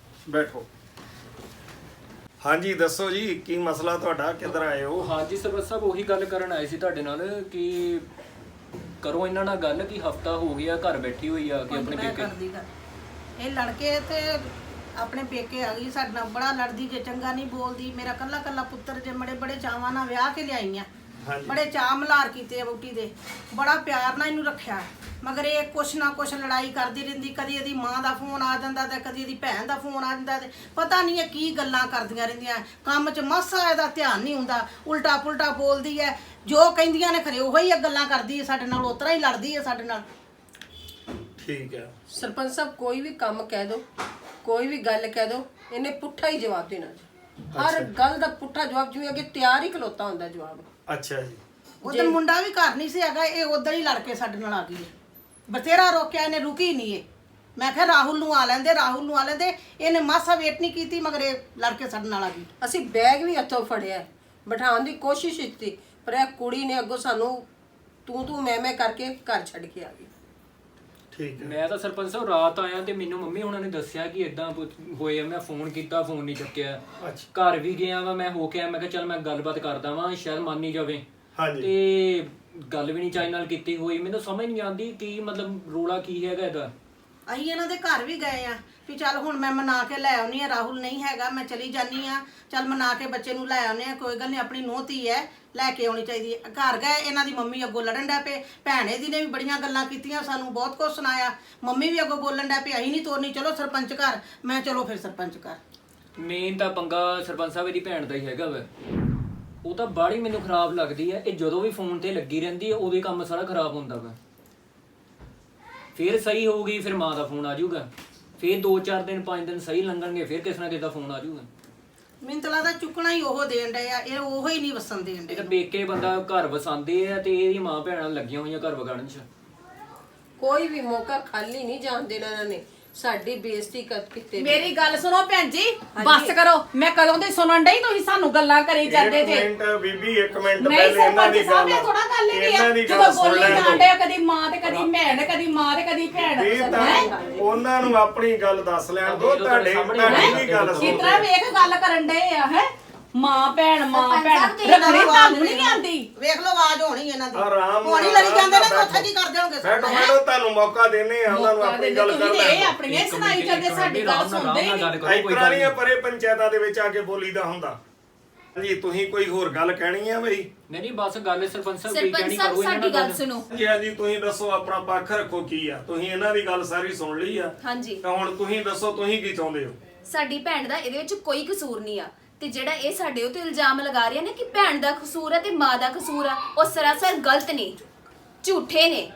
Speaker 7: ਬੈਠੋ ਹਾਂਜੀ ਦੱਸੋ ਜੀ ਕੀ ਮਸਲਾ ਤੁਹਾਡਾ ਕਿੱਧਰ ਆਏ ਹੋ
Speaker 5: ਹਾਂਜੀ ਸਰਪੰਚ ਸਾਹਿਬ ਉਹੀ ਗੱਲ ਕਰਨ ਆਏ ਸੀ ਤੁਹਾਡੇ ਨਾਲ ਕਿ ਕਰੋ ਇਹਨਾਂ ਨਾਲ ਗੱਲ ਕਿ ਹਫਤਾ ਹੋ ਗਿਆ ਘਰ ਬੈਠੀ ਹੋਈ ਆ ਕਿ ਆਪਣੇ
Speaker 4: ਮੈਂ
Speaker 5: ਪੇਕੇ
Speaker 4: ਕਰਦੀ ਗੱਲ ਇਹ ਲੜਕੇ ਤੇ ਆਪਣੇ ਪੇਕੇ ਆ ਗਈ ਸਾਡੇ ਨਾਲ ਬੜਾ ਲੜਦੀ ਜੇ ਚੰਗਾ ਨਹੀਂ ਬੋਲਦੀ ਮੇਰਾ ਕੱਲਾ ਕੱਲਾ ਪੁੱਤਰ ਜੇ ਬੜੇ ਚਾਵਾਂ ਨਾਲ ਵਿਆਹ ਕੇ ਲਿਆਈਆਂ
Speaker 7: ਹਾਂਜੀ।
Speaker 4: ਬੜੇ ਚਾਅ ਮਲਾਰ ਕੀਤੇ ਆ ਬੂਟੀ ਦੇ ਬੜਾ ਪਿਆਰ ਨਾਲ ਇਹਨੂੰ ਰੱਖਿਆ ਮਗਰ ਇਹ ਕੁਛ ਨਾ ਕੁਛ ਲੜਾਈ ਕਰਦੀ ਰਹਿੰਦੀ ਕਦੀ ਇਹਦੀ ਮਾਂ ਦਾ ਫੋਨ ਆ ਜਾਂਦਾ ਤੇ ਕਦੀ ਇਹਦੀ ਭੈਣ ਦਾ ਫੋਨ ਆ ਜਾਂਦਾ ਤੇ ਪਤਾ ਨਹੀਂ ਇਹ ਕੀ ਗੱਲਾਂ ਕਰਦੀਆਂ ਰਹਿੰਦੀਆਂ ਕੰਮ 'ਚ ਮਾਸਾ ਇਹਦਾ ਧਿਆਨ ਨਹੀਂ ਹੁੰਦਾ ਉਲਟਾ ਪੁਲਟਾ ਬੋਲਦੀ ਹੈ ਜੋ ਕਹਿੰਦੀਆਂ ਨੇ ਖਰੇ ਉਹੀ ਇਹ ਗੱਲਾਂ ਕਰਦੀ ਹੈ ਸਾਡੇ ਨਾਲ ਉਤਰਾ ਹੀ ਲੜਦੀ ਹੈ ਸਾਡੇ ਨਾਲ
Speaker 7: ਠੀਕ ਹੈ
Speaker 6: ਸਰਪੰਚ ਸਾਹਿਬ ਕੋਈ ਵੀ ਕੰਮ ਕਹਿ ਦੋ, ਕੋਈ ਵੀ ਗੱਲ ਕਹਿ ਦੋ, ਇਹਨੇ ਪੁੱਠਾ ਹੀ ਜਵਾਬ ਦੇਣਾ ਜੀ। ਹਰ ਗੱਲ ਦਾ ਪੁੱਠਾ ਜਵਾਬ, ਜਿਵੇਂ ਅੱਗੇ ਤਿਆਰ ਹੀ ਖਲੋਤਾ ਹੁੰਦਾ ਜਵਾਬ।
Speaker 7: ਅੱਛਾ ਜੀ
Speaker 4: ਉਦੋਂ ਮੁੰਡਾ ਵੀ ਘਰ ਨਹੀਂ ਸੀ ਹੈਗਾ ਇਹ ਉਦੋਂ ਹੀ ਲੜ ਕੇ ਸਾਡੇ ਨਾਲ ਆ ਗਈ ਹੈ ਬਥੇਰਾ ਰੋਕਿਆ ਇਹਨੇ ਰੁਕੀ ਨਹੀਂ ਇਹ ਮੈਂ ਕਿਹਾ ਰਾਹੁਲ ਨੂੰ ਆ ਲੈਂਦੇ ਇਹਨੇ ਮਾਸਾ ਵੇਟ ਨਹੀਂ ਕੀਤੀ ਮਗਰ ਇਹ ਲੜ ਕੇ ਸਾਡੇ ਨਾਲ ਆ ਗਈ
Speaker 6: ਅਸੀਂ ਬੈਗ ਵੀ ਹੱਥੋਂ ਫੜਿਆ, ਬਿਠਾਉਣ ਦੀ ਕੋਸ਼ਿਸ਼ ਕੀਤੀ, ਪਰ ਇਹ ਕੁੜੀ ਨੇ ਅੱਗੋਂ ਸਾਨੂੰ ਤੂੰ ਮੈਂ ਕਰਕੇ ਘਰ ਛੱਡ ਕੇ ਆ ਗਈ।
Speaker 7: ਠੀਕ ਹੈ
Speaker 5: ਮੈਂ ਤਾਂ ਸਰਪੰਚ ਸਾਹਿਬ ਰਾਤ ਆਇਆ ਤੇ ਮੈਨੂੰ ਮੰਮੀ ਉਹਨਾਂ ਨੇ ਦੱਸਿਆ ਕਿ ਇਦਾਂ ਹੋਇਆ ਮੈਂ ਫੋਨ ਕੀਤਾ ਫੋਨ ਨਹੀਂ ਚੁੱਕਿਆ
Speaker 7: ਅੱਛਾ
Speaker 5: ਘਰ ਵੀ ਗਿਆ ਵਾ ਮੈਂ ਹੋ ਕੇ ਆਇਆ ਮੈਂ ਕਿਹਾ ਚੱਲ ਮੈਂ ਗੱਲਬਾਤ ਕਰਦਾ ਵਾਂ ਸ਼ਾਇਦ ਮੰਨ ਹੀ ਜਾਵੇ
Speaker 7: ਹਾਂਜੀ
Speaker 5: ਤੇ ਗੱਲ ਵੀ ਨਹੀਂ ਚਾਈ ਨਾਲ ਕੀਤੀ ਹੋਈ ਮੈਨੂੰ ਸਮਝ ਨਹੀਂ ਆਉਂਦੀ ਕੀ ਮਤਲਬ ਰੋਲਾ ਕੀ ਹੈਗਾ ਇਹਦਾ
Speaker 4: ਅਸੀਂ ਇਹਨਾਂ ਦੇ ਘਰ ਵੀ ਗਏ ਆ ਵੀ ਚੱਲ ਹੁਣ ਮੈਂ ਮਨਾ ਕੇ ਲੈ ਆਉਣੀ ਆ ਰਾਹੁਲ ਨਹੀਂ ਹੈਗਾ ਮੈਂ ਚਲੀ ਜਾਨੀ ਆ ਚੱਲ ਮਨਾ ਕੇ ਬੱਚੇ ਨੂੰ ਲੈ ਆਉਨੇ ਆ ਕੋਈ ਗੱਲ ਨਹੀਂ ਆਪਣੀ ਨੂੰਹ ਧੀ ਹੈ ਲੈ ਕੇ ਆਉਣੀ ਚਾਹੀਦੀ ਹੈ ਘਰ ਗਏ ਇਹਨਾਂ ਦੀ ਮੰਮੀ ਅੱਗੋਂ ਲੜਨ ਡੈ ਪਏ ਭੈਣੇ ਦੀ ਨੇ ਵੀ ਬੜੀਆਂ ਗੱਲਾਂ ਕੀਤੀਆਂ ਸਾਨੂੰ ਬਹੁਤ ਕੁਝ ਸੁਣਾਇਆ ਮੰਮੀ ਵੀ ਅੱਗੋਂ ਬੋਲਣ ਡੈ ਪਈ ਅਸੀਂ ਨਹੀਂ ਤੋਰਨੀ ਚਲੋ ਸਰਪੰਚ ਘਰ ਮੈਂ ਚਲੋ ਫਿਰ ਸਰਪੰਚ ਘਰ
Speaker 5: ਮੇਨ ਤਾਂ ਪੰਗਾ ਸਰਪੰਚ ਸਾਹਿਬ ਦੀ ਭੈਣ ਦਾ ਹੀ ਹੈਗਾ ਵਾ ਉਹ ਤਾਂ ਬਾੜੀ ਮੈਨੂੰ ਖਰਾਬ ਲੱਗਦੀ ਹੈ ਇਹ ਜਦੋਂ ਵੀ ਫੋਨ ਤੇ ਲੱਗੀ ਰਹਿੰਦੀ ਹੈ ਉਹਦੇ ਕੰਮ ਸਾਰਾ ਖਰਾਬ ਹੁੰਦਾ ਵਾ ਫਿਰ ਸਹੀ ਹੋਊਗੀ ਫਿਰ ਮਾਂ ਦਾ ਫੋਨ ਆ ਜਾਊਗਾ ਫਿਰ 2-4 ਦਿਨ 5 ਦਿਨ ਸਹੀ ਲੰਘਣਗੇ ਫਿਰ ਕਿਸ ਨਾ ਕਿਸ ਦਾ ਫੋਨ ਆ ਜਾਊਗਾ
Speaker 4: ਮੈਨੂੰ ਤਾਂ ਲੱਗਦਾ ਚੁੱਕਣਾ ਹੀ ਉਹ ਦੇਣ ਡਏ ਆ ਇਹ ਉਹ ਹੀ ਨਹੀਂ ਵਸਣ ਦੇਣ
Speaker 5: ਇਹ
Speaker 4: ਡੇ
Speaker 5: ਤਾਂ ਪੇਕੇ ਬੰਦਾ ਘਰ ਵਸਾਉਂਦੇ ਆ ਤੇ ਇਹਦੀ ਮਾਂ ਭੈਣਾਂ ਲੱਗੀਆਂ ਹੋਈਆਂ ਘਰ ਵਗਾੜਨ 'ਚ
Speaker 6: ਕੋਈ ਵੀ ਮੌਕਾ ਖਾਲੀ ਨਹੀਂ ਜਾਣ ਦੇਣਾ ਇਹਨਾਂ ਨੇ, ਸਾਡੀ ਬੇਇੱਜ਼ਤੀ ਕੀਤੇ।
Speaker 1: ਮੇਰੀ ਗੱਲ ਸੁਣੋ ਭੈਣ ਜੀ ਬਸ ਕਰੋ ਮੈਂ ਕਦੋਂ ਦੀ ਸੁਣਨ ਡਈ ਤੁਸੀਂ ਸਾਨੂੰ ਗੱਲਾਂ ਕਰੀ ਜਾਂਦੇ ਜੇ
Speaker 7: ਇੱਕ ਮਿੰਟ ਬੀਬੀ ਇੱਕ ਮਿੰਟ
Speaker 1: ਨਹੀਂ
Speaker 7: ਪਹਿਲੇ ਇਹਨਾਂ
Speaker 1: ਸਰਪੰਚ
Speaker 7: ਦੀ
Speaker 1: ਸਾਹਿਬ
Speaker 7: ਗੱਲ
Speaker 1: ਇਹ ਥੋੜਾ ਗੱਲ ਹੀ
Speaker 7: ਇਹਨਾਂ
Speaker 1: ਨਹੀਂ
Speaker 7: ਦੀ
Speaker 1: ਆ
Speaker 7: ਗੱਲ
Speaker 1: ਜਦੋਂ
Speaker 7: ਸੁਣ
Speaker 1: ਬੋਲੀ
Speaker 7: ਲੈਣ
Speaker 1: ਜਾਂਦੇ
Speaker 7: ਦਿਓ।
Speaker 1: ਆ ਕਦੀ ਮਾਂ ਤੇ ਕਦੀ ਭੈਣ ਕਦੀ ਮਾਂ ਤੇ ਕਦੀ ਭੈਣ
Speaker 7: ਇਹ ਤਾਂ
Speaker 1: ਹੈਂ?
Speaker 7: ਉਹਨਾਂ ਨੂੰ ਆਪਣੀ ਗੱਲ ਦੱਸ ਲੈਣ ਦੋ
Speaker 5: ਇਹ ਤਾਂ
Speaker 7: ਤੁਹਾਡੀ
Speaker 5: ਸਾਹਮਣੇ
Speaker 7: ਵੀ ਗੱਲ
Speaker 1: ਕਿਸ
Speaker 7: ਸੁਣੋ
Speaker 1: ਤਰ੍ਹਾਂ ਵੇਖ ਗੱਲ ਕਰਨ ਡਏ ਆ ਹੈ ਮਾਂ ਭੈਣ
Speaker 3: ਸਰਪੰਚ ਸਾਹਿਬ ਤੁਸੀਂ
Speaker 1: ਰੱਖੜੀ
Speaker 4: ਆਵਾਜ਼
Speaker 1: ਤੁਹਾਨੂੰ ਨਹੀਂ ਆਂਦੀ
Speaker 4: ਵੇਖ ਲਓ ਆਵਾਜ਼ ਹੋਣੀ ਇਹਨਾਂ ਦੀ
Speaker 7: ਆਰਾਮ
Speaker 4: ਹੋਣੀ
Speaker 7: ਨਾਲ
Speaker 4: ਲੜੀ ਜਾਂਦੇ ਨੇ
Speaker 7: ਬੈਠੋ।
Speaker 4: ਉੱਥੇ ਕੀ ਕਰ ਜਾਓਗੇ
Speaker 7: ਬੈਠੋ ਬੈਠੋ ਤੁਹਾਨੂੰ ਮੌਕਾ ਦੇਣੇ ਆ ਉਹਨਾਂ ਨੂੰ ਆਪਣੀ ਗੱਲ ਕਰ
Speaker 1: ਇਹ
Speaker 7: ਲੈਣ
Speaker 1: ਆਪਣੀਆਂ ਹੀ ਸੁਣਾਈ ਜਾਂਦੇ ਸਾਡੀ ਗੱਲ ਸੁਣਦੇ ਹੀ ਨਹੀਂ
Speaker 7: ਇਸ ਤਰ੍ਹਾਂ ਦੀਆਂ ਪਰੇ ਪੰਚਾਇਤਾਂ ਦੇ ਵਿੱਚ ਆ ਕੇ ਬੋਲੀਦਾ ਹੁੰਦਾ ਜੀ ਤੁਸੀਂ ਕੋਈ ਹੋਰ ਗੱਲ ਕਹਿਣੀ ਆ ਬਈ
Speaker 5: ਨਹੀਂ ਬਸ ਗੱਲ ਸਰਪੰਚ ਸਾਹਿਬ ਕੀ
Speaker 2: ਸਰਪੰਚ
Speaker 5: ਕਹਿਣੀ
Speaker 2: ਸਾਹਿਬ
Speaker 5: ਕਰੋ ਇਹਨਾਂ
Speaker 2: ਸਾਡੀ
Speaker 5: ਨਾਲ
Speaker 2: ਗੱਲ ਸੁਣੋ।
Speaker 7: ਜੀ ਹਾਂਜੀ ਤੁਸੀਂ ਦੱਸੋ ਆਪਣਾ ਪੱਖ ਰੱਖੋ ਕੀ ਆ ਤੁਸੀਂ ਇਹਨਾਂ ਦੀ ਗੱਲ ਸਾਰੀ ਸੁਣ ਲਈ ਆ
Speaker 2: ਹਾਂਜੀ
Speaker 7: ਤਾਂ ਹੁਣ ਤੁਸੀਂ ਦੱਸੋ ਤੁਸੀਂ ਕੀ ਚਾਹੁੰਦੇ ਹੋ
Speaker 2: ਸਾਡੀ ਭੈਣ ਦਾ ਇਹਦੇ ਵਿੱਚ ਕੋਈ ਕਸੂਰ ਨਹੀਂ ਆ ਤੇ ਜਿਹੜਾ ਇਹ ਸਾਡੇ ਉੱਤੇ ਇਲਜ਼ਾਮ ਲਗਾ ਰਿਹਾ ਨੇ ਕਿ ਭੈਣ ਦਾ ਕਸੂਰ ਹੈ ਤੇ ਮਾਂ ਦਾ ਕਸੂਰ ਆ ਉਹ ਸਰਾਸਰ ਗਲਤ ਨੇ ਝੂਠੇ ਨੇ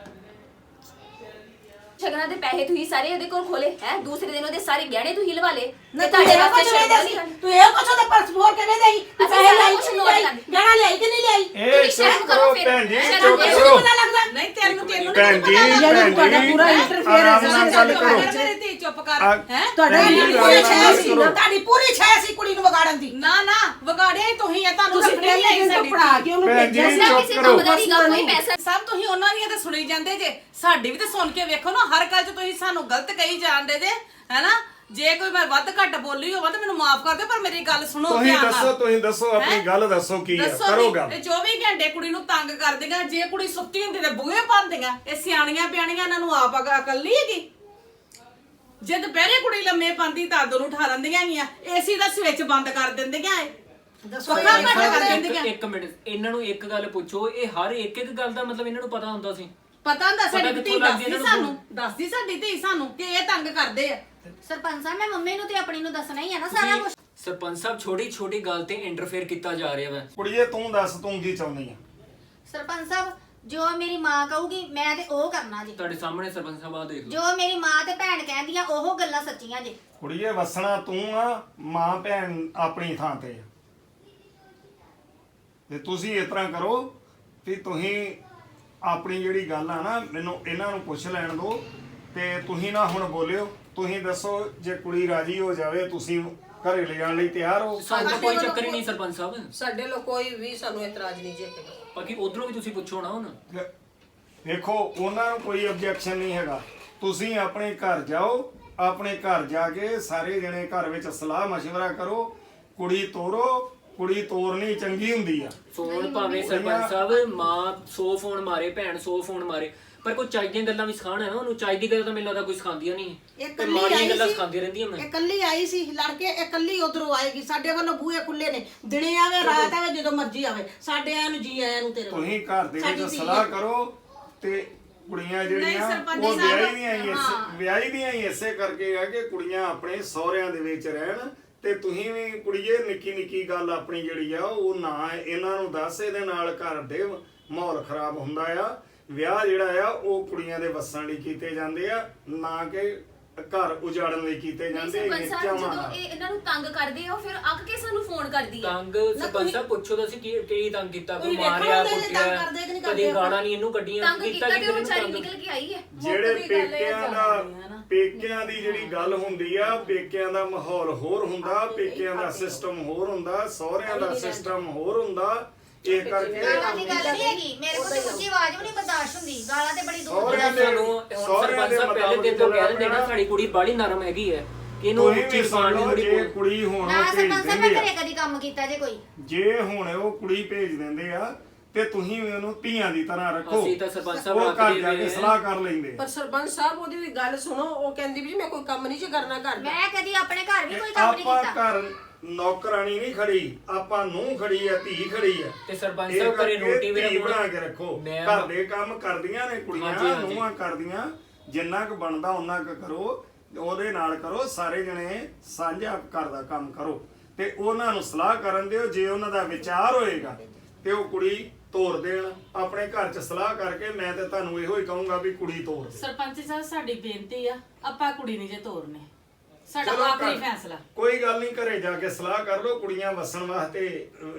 Speaker 2: ਸ਼ਗਨਾਂ ਦੇ ਪੈਸੇ ਤੁਸੀਂ ਸਾਰੇ ਉਹਦੇ ਕੋਲ ਖੋਲੇ ਹੈ, ਦੂਸਰੇ ਦਿਨ ਉਹਦੇ ਸਾਰੇ ਗਹਿਣੇ ਤੁਸੀਂ ਲਵਾ ਲੇ
Speaker 4: ਨਾ ਤੂੰ ਇਹ ਕੁਛ ਨਹੀਂ ਦੱਸੀ, ਤੂੰ ਇਹ ਕੁਛ ਉਹਦੇ ਪਰਸ ਫੋੜ ਕੇ ਦੇ ਦੇਈ, ਤੂੰ
Speaker 2: ਅਸੀਂ
Speaker 4: ਪੈਸੇ
Speaker 2: ਸਾਰਾ
Speaker 4: ਲਈ
Speaker 2: ਕੁਛ
Speaker 4: ਕਿ
Speaker 2: ਨੋਟ
Speaker 4: ਨਹੀਂ
Speaker 2: ਲਾਂਗੇ।
Speaker 4: ਲਈ, ਗਾਣਾ ਲਿਆਈ ਕਿ ਨਹੀਂ ਲਿਆਈ?
Speaker 7: ਇਹ ਚੁੱਪ ਕਰੋ ਭੈਣ ਜੀ, ਚੁੱਪ
Speaker 4: ਤੈਨੂੰ
Speaker 7: ਕਰੋ
Speaker 4: ਪਤਾ ਲੱਗਦਾ
Speaker 1: ਨਹੀਂ ਤੈਨੂੰ
Speaker 7: ਭੈਣ ਜੀ,
Speaker 4: ਜਦੋਂ ਤੁਹਾਡਾ ਪੂਰਾ
Speaker 7: ਭੈਣ ਜੀ
Speaker 4: interference
Speaker 7: ਆਰਾਮ ਨਾਲ ਗੱਲ ਕਰੋ।
Speaker 1: ਮੇਰੀ ਧੀ ਚੁੱਪ ਕਰ
Speaker 7: ਆ-
Speaker 1: ਹੈ
Speaker 4: ਤੁਹਾਡੀ
Speaker 7: ਭੈਣ ਜੀ,
Speaker 4: ਪੂਰੀ
Speaker 7: ਆਰਾਮ ਨਾਲ
Speaker 4: ਛੇ ਸੀ,
Speaker 7: ਕਰੋ।
Speaker 4: ਤੁਹਾਡੀ ਪੂਰੀ ਛੇ ਸੀ ਕੁੜੀ ਨੂੰ ਵਿਗਾੜਨ ਦੀ।
Speaker 1: ਨਾ ਨਾ ਵਿਗਾੜਿਆ ਹੀ ਤੁਸੀਂ ਆ, ਤੁਹਾਨੂੰ
Speaker 4: ਤੁਸੀਂ
Speaker 1: ਰੱਖਣੀ ਨਹੀਂ
Speaker 4: ਪਹਿਲੇ
Speaker 1: ਆਈ
Speaker 4: ਦਿਨ ਤੋਂ
Speaker 1: ਸਾਡੀ
Speaker 4: ਪੜਾ ਕੇ ਉਹਨੂੰ
Speaker 7: ਭੈਣ ਜੀ,
Speaker 4: ਭੇਜਿਆ ਸੀ।
Speaker 7: ਚੁੱਪ
Speaker 2: ਕਿਸੇ
Speaker 7: ਕਰੋ।
Speaker 2: ਕੰਮ ਦਾ ਨਹੀਂ ਗਾ, ਕੋਈ ਪੈਸਾ
Speaker 1: ਸਭ ਤੁਸੀਂ ਉਹਨਾਂ ਦੀਆਂ ਤਾਂ ਸੁਣੀ ਜਾਂਦੇ ਜੇ, ਸਾਡੀ ਵੀ ਤਾਂ ਸੁਣ ਕੇ ਵੇਖੋ ਨਾ। ਹਰ ਗੱਲ 'ਚ ਤੁਸੀਂ ਸਾਨੂੰ ਗਲਤ ਕਹੀ ਜਾਂਦੇ ਜੇ, ਹੈਨਾ। ਜੇ ਕੋਈ ਮੈਂ ਵੱਧ ਘੱਟ ਬੋਲੀ ਹੋਵਾਂ ਤਾਂ ਮੈਨੂੰ ਮਾਫ ਕਰ ਦਿਓ, ਪਰ ਮੇਰੀ ਗੱਲ ਸੁਣੋ
Speaker 7: ਤੁਸੀਂ
Speaker 1: ਧਿਆਨ ਨਾਲ।
Speaker 7: ਦੱਸੋ, ਤੁਸੀਂ ਦੱਸੋ, ਆਪਣੀ
Speaker 1: ਹੈਂ?
Speaker 7: ਗੱਲ ਦੱਸੋ ਕੀ ਹੈ,
Speaker 1: ਦੱਸੋ
Speaker 7: ਕਰੋ
Speaker 1: ਵੀ
Speaker 7: ਗੱਲ।
Speaker 1: ਇਹ 24 ਘੰਟੇ ਕੁੜੀ ਨੂੰ ਤੰਗ ਕਰਦੀਆਂ। ਜੇ ਕੁੜੀ ਸੁੱਤੀ ਹੁੰਦੀ ਤੇ ਬੂਹੇ ਪਾਉਂਦੀਆਂ। ਇਹ ਸਿਆਣੀਆਂ ਪਿਆਣੀਆਂ ਇਹਨਾਂ ਨੂੰ ਆਪ ਅਕਲ ਨਹੀਂ ਹੈਗੀ। ਜੇ ਦੁਪਹਿਰੇ ਕੁੜੀ ਲੰਮੇ ਪਾਉਂਦੀ ਤਾਂ ਉਦੋਂ ਨੂੰ ਉਠਾ ਲੈਂਦੀਆਂ ਗੀਆਂ, ਏਸੀ ਦਾ ਸਵਿਚ ਬੰਦ ਕਰ ਦਿੰਦੀਆਂ।
Speaker 4: ਦੱਸੋ
Speaker 1: ਪੱਖਾ
Speaker 4: ਇਹ
Speaker 1: ਘੱਟ ਕਰ
Speaker 4: ਗੱਲ-
Speaker 1: ਦਿੰਦੀਆਂ।
Speaker 5: ਇੱਕ ਮਿੰਟ, ਇਹਨਾਂ ਨੂੰ ਇੱਕ ਗੱਲ ਪੁੱਛੋ, ਇਹ ਹਰ ਇੱਕ ਗੱਲ ਦਾ ਮਤਲਬ ਇਹਨਾਂ ਨੂੰ ਪਤਾ ਹੁੰਦਾ ਸੀ?
Speaker 1: ਪਤਾ ਹੁੰਦਾ ਸਾਡੀ
Speaker 5: ਪਤਾ
Speaker 1: ਧੀ
Speaker 5: ਕਿੱਥੋਂ ਲੱਗਦੀ
Speaker 1: ਦੱਸਦੀ
Speaker 5: ਇਹਨਾਂ ਨੂੰ?
Speaker 1: ਸਾਨੂੰ, ਦੱਸਦੀ ਸਾਡੀ ਧੀ ਸਾਨੂੰ ਕਿ ਇਹ ਤੰਗ ਕਰਦੇ ਆ।
Speaker 3: ਸਰਪੰਚ ਸਾਹਿਬ, ਮੈਂ ਮੰਮੀ ਨੂੰ ਤੇ ਆਪਣੀ ਨੂੰ ਦੱਸਣਾ ਹੀ ਹੈ ਨਾ ਸਾਰਾ ਕੁਝ।
Speaker 5: ਸਰਪੰਚ ਸਾਹਿਬ, ਛੋਟੀ ਛੋਟੀ ਗੱਲ ਤੇ ਇੰਟਰਫੇਅਰ ਕੀਤਾ ਜਾ ਰਿਹਾ ਵਾ।
Speaker 7: ਕੁੜੀਏ ਤੂੰ ਦੱਸ, ਤੂੰ ਕੀ ਚਾਹੁੰਦੀ ਆ?
Speaker 3: ਸਰਪੰਚ ਸਾਹਿਬ, ਜੋ ਮੇਰੀ ਮਾਂ ਕਹੂਗੀ ਮੈਂ ਤੇ ਉਹ ਕਰਨਾ ਜੀ।
Speaker 5: ਤੁਹਾਡੇ ਸਾਹਮਣੇ ਸਰਪੰਚ ਸਾਹਿਬ ਆ ਦੇਖ ਲਓ।
Speaker 3: ਜੋ ਮੇਰੀ ਮਾਂ ਤੇ ਭੈਣ ਕਹਿੰਦੀਆਂ ਉਹ ਗੱਲਾਂ ਸੱਚੀਆਂ ਜੀ।
Speaker 7: ਕੁੜੀਏ ਵਸਣਾ ਤੂੰ ਆ, ਮਾਂ ਭੈਣ ਆਪਣੀ ਥਾਂ ਤੇ ਆ। ਤੇ ਤੁਸੀਂ ਇਸ ਤਰ੍ਹਾਂ ਕਰੋ ਵੀ ਤੁਸੀਂ ਆਪਣੀ ਜਿਹੜੀ ਗੱਲ ਆ ਨਾ, ਮੈਨੂੰ ਇਹਨਾਂ ਨੂੰ ਪੁੱਛ ਲੈਣ ਦਿਓ ਤੇ ਤੁਸੀਂ ਨਾ ਹੁਣ ਬੋਲਿਓ। ਤੁਸੀਂ ਦੱਸੋ, ਜੇ ਕੁੜੀ ਰਾਜੀ ਹੋ ਜਾਵੇ ਤੁਸੀਂ ਘਰੇ ਲਿਜਾਣ ਲਈ ਤਿਆਰ ਹੋ?
Speaker 5: ਸਾਨੂੰ ਕੋਈ ਚੱਕਰ ਹੀ ਨਹੀਂ ਸਰਪੰਚ ਸਾਹਿਬ।
Speaker 6: ਸਾਡੇ ਲੋ ਕੋਈ ਵੀ ਸਾਨੂੰ ਇਤਰਾਜ਼ ਨਹੀਂ ਜੇ ਹੈਗਾ।
Speaker 5: ਬਾਕੀ ਉਧਰੋਂ ਵੀ ਤੁਸੀਂ ਪੁੱਛੋ ਨਾ ਹੁਣ।
Speaker 7: ਦੇਖੋ, ਉਹਨਾਂ ਨੂੰ ਕੋਈ ਆਬਜੈਕਸ਼ਨ ਨਹੀਂ ਹੈਗਾ। ਤੁਸੀਂ ਆਪਣੇ ਘਰ ਜਾਓ, ਆਪਣੇ ਘਰ ਜਾ ਕੇ ਸਾਰੇ ਜਣੇ ਘਰ ਵਿੱਚ ਸਲਾਹ ਮਸ਼ਵਰਾ ਕਰੋ, ਕੁੜੀ ਤੋਰੋ। ਕੁੜੀ ਤੋਰਨੀ ਚੰਗੀ ਹੁੰਦੀ ਆ।
Speaker 5: ਫੋਨ ਭਾਵੇਂ ਸਰਪੰਚ ਸਾਹਿਬ ਮਾਂ 100 ਫੋਨ ਮਾਰੇ, ਭੈਣ 100 ਫੋਨ ਮਾਰੇ, ਪਰ ਕੋਈ ਚਾਹੀਦੀਆਂ ਗੱਲਾਂ ਵੀ ਸਿਖਾਉਣ ਹੈ ਨਾ ਉਹਨੂੰ। ਚਾਹੀਦੀ ਗੱਲ ਤਾਂ ਮੈਨੂੰ ਲੱਗਦਾ ਕੋਈ ਸਿਖਾਉਂਦੀਆਂ ਨਹੀਂ,
Speaker 4: ਇਹ
Speaker 5: ਤੇ
Speaker 4: ਕੱਲੀ
Speaker 5: ਮਾੜੀਆਂ
Speaker 4: ਆਈ
Speaker 5: ਗੱਲਾਂ
Speaker 4: ਸੀ,
Speaker 5: ਸਿਖਾਉਂਦੀਆਂ ਰਹਿੰਦੀਆਂ ਮੈਂ।
Speaker 4: ਇਹ ਕੱਲੀ ਆਈ ਸੀ ਲੜ ਕੇ, ਇਹ ਕੱਲੀ ਉਧਰੋਂ ਆਏਗੀ। ਸਾਡੇ ਵੱਲੋਂ ਬੂਹੇ ਖੁੱਲੇ ਨੇ, ਦਿਨੇ ਆਵੇ ਰਾਤ ਆਵੇ, ਜਦੋਂ ਮਰਜ਼ੀ ਆਵੇ। ਸਾਡੇ ਆਇਆਂ ਨੂੰ ਜੀ ਆਇਆਂ ਨੂੰ ਤੇਰੇ ਵੱਲੋਂ।
Speaker 7: ਤੁਸੀਂ ਘਰ ਦੇ
Speaker 4: ਸਾਡੀ
Speaker 7: ਵਿੱਚ
Speaker 4: ਧੀ
Speaker 7: ਸਲਾਹ
Speaker 4: ਆ।
Speaker 7: ਕਰੋ ਤੇ ਕੁੜੀਆਂ ਜਿਹੜੀਆਂ
Speaker 1: ਸਰਪੰਚ
Speaker 7: ਉਹ
Speaker 1: ਸਾਹਿਬ,
Speaker 7: ਵਿਆਹੀ ਦੀਆਂ ਹੀ ਇਸੇ ਕਰਕੇ ਆ ਕਿ ਕੁੜੀਆਂ ਆਪਣੇ ਸਹੁਰਿਆਂ ਦੇ ਵਿੱਚ ਰਹਿਣ। ਤੇ ਤੁਸੀਂ ਵੀ ਕੁੜੀਏ ਨਿੱਕੀ ਨਿੱਕੀ ਗੱਲ ਆਪਣੀ ਜਿਹੜੀ ਆ ਉਹ ਨਾ ਇਹਨਾਂ ਨੂੰ ਦੱਸ। ਇਹਦੇ ਨਾਲ ਘਰ ਦੇ ਮਾਹੌਲ ਖਰਾਬ ਹੁੰਦਾ ਆ। ਵਿਆਹ ਜਿਹੜਾ ਆ ਉਹ ਕੁੜੀਆਂ ਦੇ ਵਸਣ ਲਈ ਕੀਤੇ ਜਾਂਦੇ ਆ, ਨਾ ਕਿ ਘਰ ਉਜਾੜਨ ਲਈ ਕੀਤੇ ਜਾਂਦੇ।
Speaker 2: ਸਰਪੰਚ
Speaker 7: ਇਹ
Speaker 2: ਸਾਹਿਬ
Speaker 7: ਚਾਵਾਂ
Speaker 2: ਜਦੋਂ
Speaker 7: ਨਾਲ।
Speaker 2: ਇਹ ਇਹਨਾਂ ਨੂੰ ਤੰਗ ਕਰਦੇ ਆ, ਉਹ ਫਿਰ ਅੱਕ ਕੇ ਸਾਨੂੰ ਫੋਨ ਕਰਦੀ ਆ।
Speaker 5: ਤੰਗ ਸਰਪੰਚ ਸਾਹਿਬ ਪੁੱਛੋ ਤਾਂ ਅਸੀਂ ਕੀ ਤੰਗ ਕੀਤਾ? ਕੋਈ
Speaker 4: ਤੁਸੀਂ
Speaker 5: ਮਾਰਿਆ,
Speaker 4: ਵੇਖੋ ਉਹਦੇ ਤੰਗ
Speaker 5: ਕੁੱਟਿਆ,
Speaker 4: ਕਰਦੇ ਕਿ ਨਹੀਂ
Speaker 5: ਕਦੀ
Speaker 4: ਕਰਦੇ?
Speaker 5: ਗਾਲਾਂ ਨਹੀਂ ਇਹਨੂੰ ਕੱਢੀਆਂ,
Speaker 2: ਤੰਗ ਕੀਤਾ ਤੇ ਉਹ ਵਿਚਾਰੀ ਨਿਕਲ ਕੇ ਆਈ ਹੈ।
Speaker 7: ਜਿਹੜੇ
Speaker 1: ਮੁੱਕ ਦੀ ਗੱਲ ਇਹ
Speaker 7: ਪੇਕਿਆਂ
Speaker 1: ਜਾਂਦੀ ਆ
Speaker 7: ਦਾ
Speaker 1: ਨਾ।
Speaker 7: ਪੇਕਿਆਂ ਦੀ ਜਿਹੜੀ ਗੱਲ ਹੁੰਦੀ ਆ, ਪੇਕਿਆਂ ਦਾ ਮਾਹੌਲ ਹੋਰ ਹੁੰਦਾ, ਪੇਕਿਆਂ ਦਾ ਸਿਸਟਮ ਹੋਰ ਹੁੰਦਾ, ਸਹੁਰਿਆਂ ਦਾ ਸਿਸਟਮ ਹੋਰ ਹੁੰਦਾ। ਇਹ ਕਰਕੇ
Speaker 3: ਗਾਲਾਂ ਦੀ ਗੱਲ ਨਹੀਂ ਹੈਗੀ, ਮੇਰੇ ਕੋਲ ਤੇ ਉੱਚੀ ਆਵਾਜ਼ ਵੀ ਨਹੀਂ ਬਰਦਾਸ਼ਤ ਹੁੰਦੀ। ਗਾਲਾਂ ਤੇ ਬੜੀ ਦੂਰ
Speaker 7: ਸਹੁਰਿਆਂ
Speaker 3: ਦੀਆਂ।
Speaker 7: ਦੇ
Speaker 5: ਸਾਨੂੰ ਹੁਣ
Speaker 7: ਸਹੁਰਿਆਂ
Speaker 5: ਸਰਪੰਚ
Speaker 7: ਦੇ
Speaker 5: ਸਾਹਿਬ ਪਹਿਲੇ ਦਿਨ ਤੋਂ ਕਹਿ ਦਿੰਦੇ ਨਾ ਸਾਡੀ ਕੁੜੀ ਬਾੜੀ ਨਰਮ ਹੈਗੀ ਹੈ ਕਿ ਇਹਨੂੰ
Speaker 7: ਤੁਸੀਂ
Speaker 5: ਉੱਚੀ
Speaker 7: ਵੀ
Speaker 5: ਜ਼ਬਾਨ
Speaker 7: ਸੁਣ
Speaker 5: ਨਹੀਂ
Speaker 7: ਲਓ,
Speaker 5: ਥੋੜੀ
Speaker 7: ਜੇ ਕੁੜੀ ਹੁਣ
Speaker 3: ਨਾ
Speaker 7: ਉਹ ਭੇਜ
Speaker 3: ਸਰਪੰਚ ਸਾਹਿਬ, ਮੈਂ
Speaker 7: ਦਿੰਦੇ
Speaker 3: ਘਰੇ
Speaker 7: ਆ,
Speaker 3: ਕਦੀ ਕੰਮ ਕੀਤਾ ਜੇ ਕੋਈ?
Speaker 7: ਜੇ ਹੁਣ ਉਹ ਕੁੜੀ ਭੇਜ ਦਿੰਦੇ ਆ ਤੇ ਤੁਸੀਂ ਵੀ ਉਹਨੂੰ ਧੀਆਂ ਦੀ ਤਰ੍ਹਾਂ ਰੱਖੋ।
Speaker 5: ਅਸੀਂ ਤਾਂ ਸਰਪੰਚ ਸਾਹਿਬ
Speaker 7: ਉਹ ਘਰ
Speaker 5: ਆਖਦੇ
Speaker 7: ਜਾ ਕੇ
Speaker 5: ਹੋਏ
Speaker 7: ਸਲਾਹ ਕਰ ਲੈਂਦੇ।
Speaker 6: ਪਰ ਸਰਪੰਚ ਸਾਹਿਬ ਉਹਦੀ ਵੀ ਗੱਲ ਸੁਣੋ। ਉਹ ਕਹਿੰਦੀ ਵੀ ਮੈਂ ਕੋਈ ਕੰਮ ਨਹੀਂ ਜੇ ਕਰਨਾ ਘਰ ਦਾ।
Speaker 3: ਮੈਂ ਕਦੀ ਆਪਣੇ ਘਰ ਵੀ ਕੋਈ ਕੰਮ ਨਹੀਂ
Speaker 7: ਆਪਾਂ
Speaker 3: ਕੀਤਾ।
Speaker 7: ਘਰ ਨੌਕਰਾਨੀ ਨਹੀਂ ਖੜੀ, ਆਪਾਂ ਨੂੰ ਖੜੀ ਆ, ਧੀ ਖੜੀ ਆ।
Speaker 5: ਤੇ ਸਰਪੰਚ
Speaker 7: ਇਹ
Speaker 5: ਸਾਹਿਬ ਘਰੇ
Speaker 7: ਕਰਕੇ
Speaker 5: ਰੋਟੀ ਵੀ
Speaker 7: ਧੀ ਬਣਾ ਕੇ ਰੱਖੋ।
Speaker 5: ਮੈਂ-
Speaker 7: ਘਰ ਦੇ ਕੰਮ ਕਰਦੀਆਂ ਨੇ
Speaker 5: ਹਾਂਜੀ,
Speaker 7: ਕੁੜੀਆਂ,
Speaker 5: ਹਾਂਜੀ।
Speaker 7: ਨੂੰਹਾਂ ਕਰਦੀਆਂ। ਜਿੰਨਾ ਕੁ ਬਣਦਾ ਉਹਨਾਂ ਕੁ ਕਰੋ, ਉਹਦੇ ਨਾਲ ਕਰੋ। ਸਾਰੇ ਜਣੇ ਸਾਂਝਾ ਘਰ ਦਾ ਕੰਮ ਕਰੋ ਤੇ ਉਹਨਾਂ ਨੂੰ ਸਲਾਹ ਕਰਨ ਦਿਓ। ਜੇ ਉਹਨਾਂ ਦਾ ਵਿਚਾਰ ਹੋਏਗਾ ਤੇ ਉਹ ਕੁੜੀ ਤੋਰ ਦੇਣ ਆਪਣੇ ਘਰ 'ਚ ਸਲਾਹ ਕਰਕੇ। ਮੈਂ ਤੇ ਤੁਹਾਨੂੰ ਇਹੋ ਹੀ ਕਹੂੰਗਾ ਵੀ ਕੁੜੀ ਤੋਰ ਦੇ।
Speaker 1: ਸਰਪੰਚ ਸਾਹਿਬ, ਸਾਡੀ ਬੇਨਤੀ ਆ, ਆਪਾਂ ਕੁੜੀ ਨਹੀਂ ਜੇ ਤੋਰਨੇ। ਸਾਡਾ
Speaker 7: ਚਲੋ
Speaker 1: ਆਖਰੀ
Speaker 7: ਘਰ-
Speaker 1: ਫੈਸਲਾ।
Speaker 7: ਕੋਈ ਗੱਲ ਨਹੀਂ, ਘਰੇ ਜਾ ਕੇ ਸਲਾਹ ਕਰ ਲਓ। ਕੁੜੀਆਂ ਵਸਣ ਵਾਸਤੇ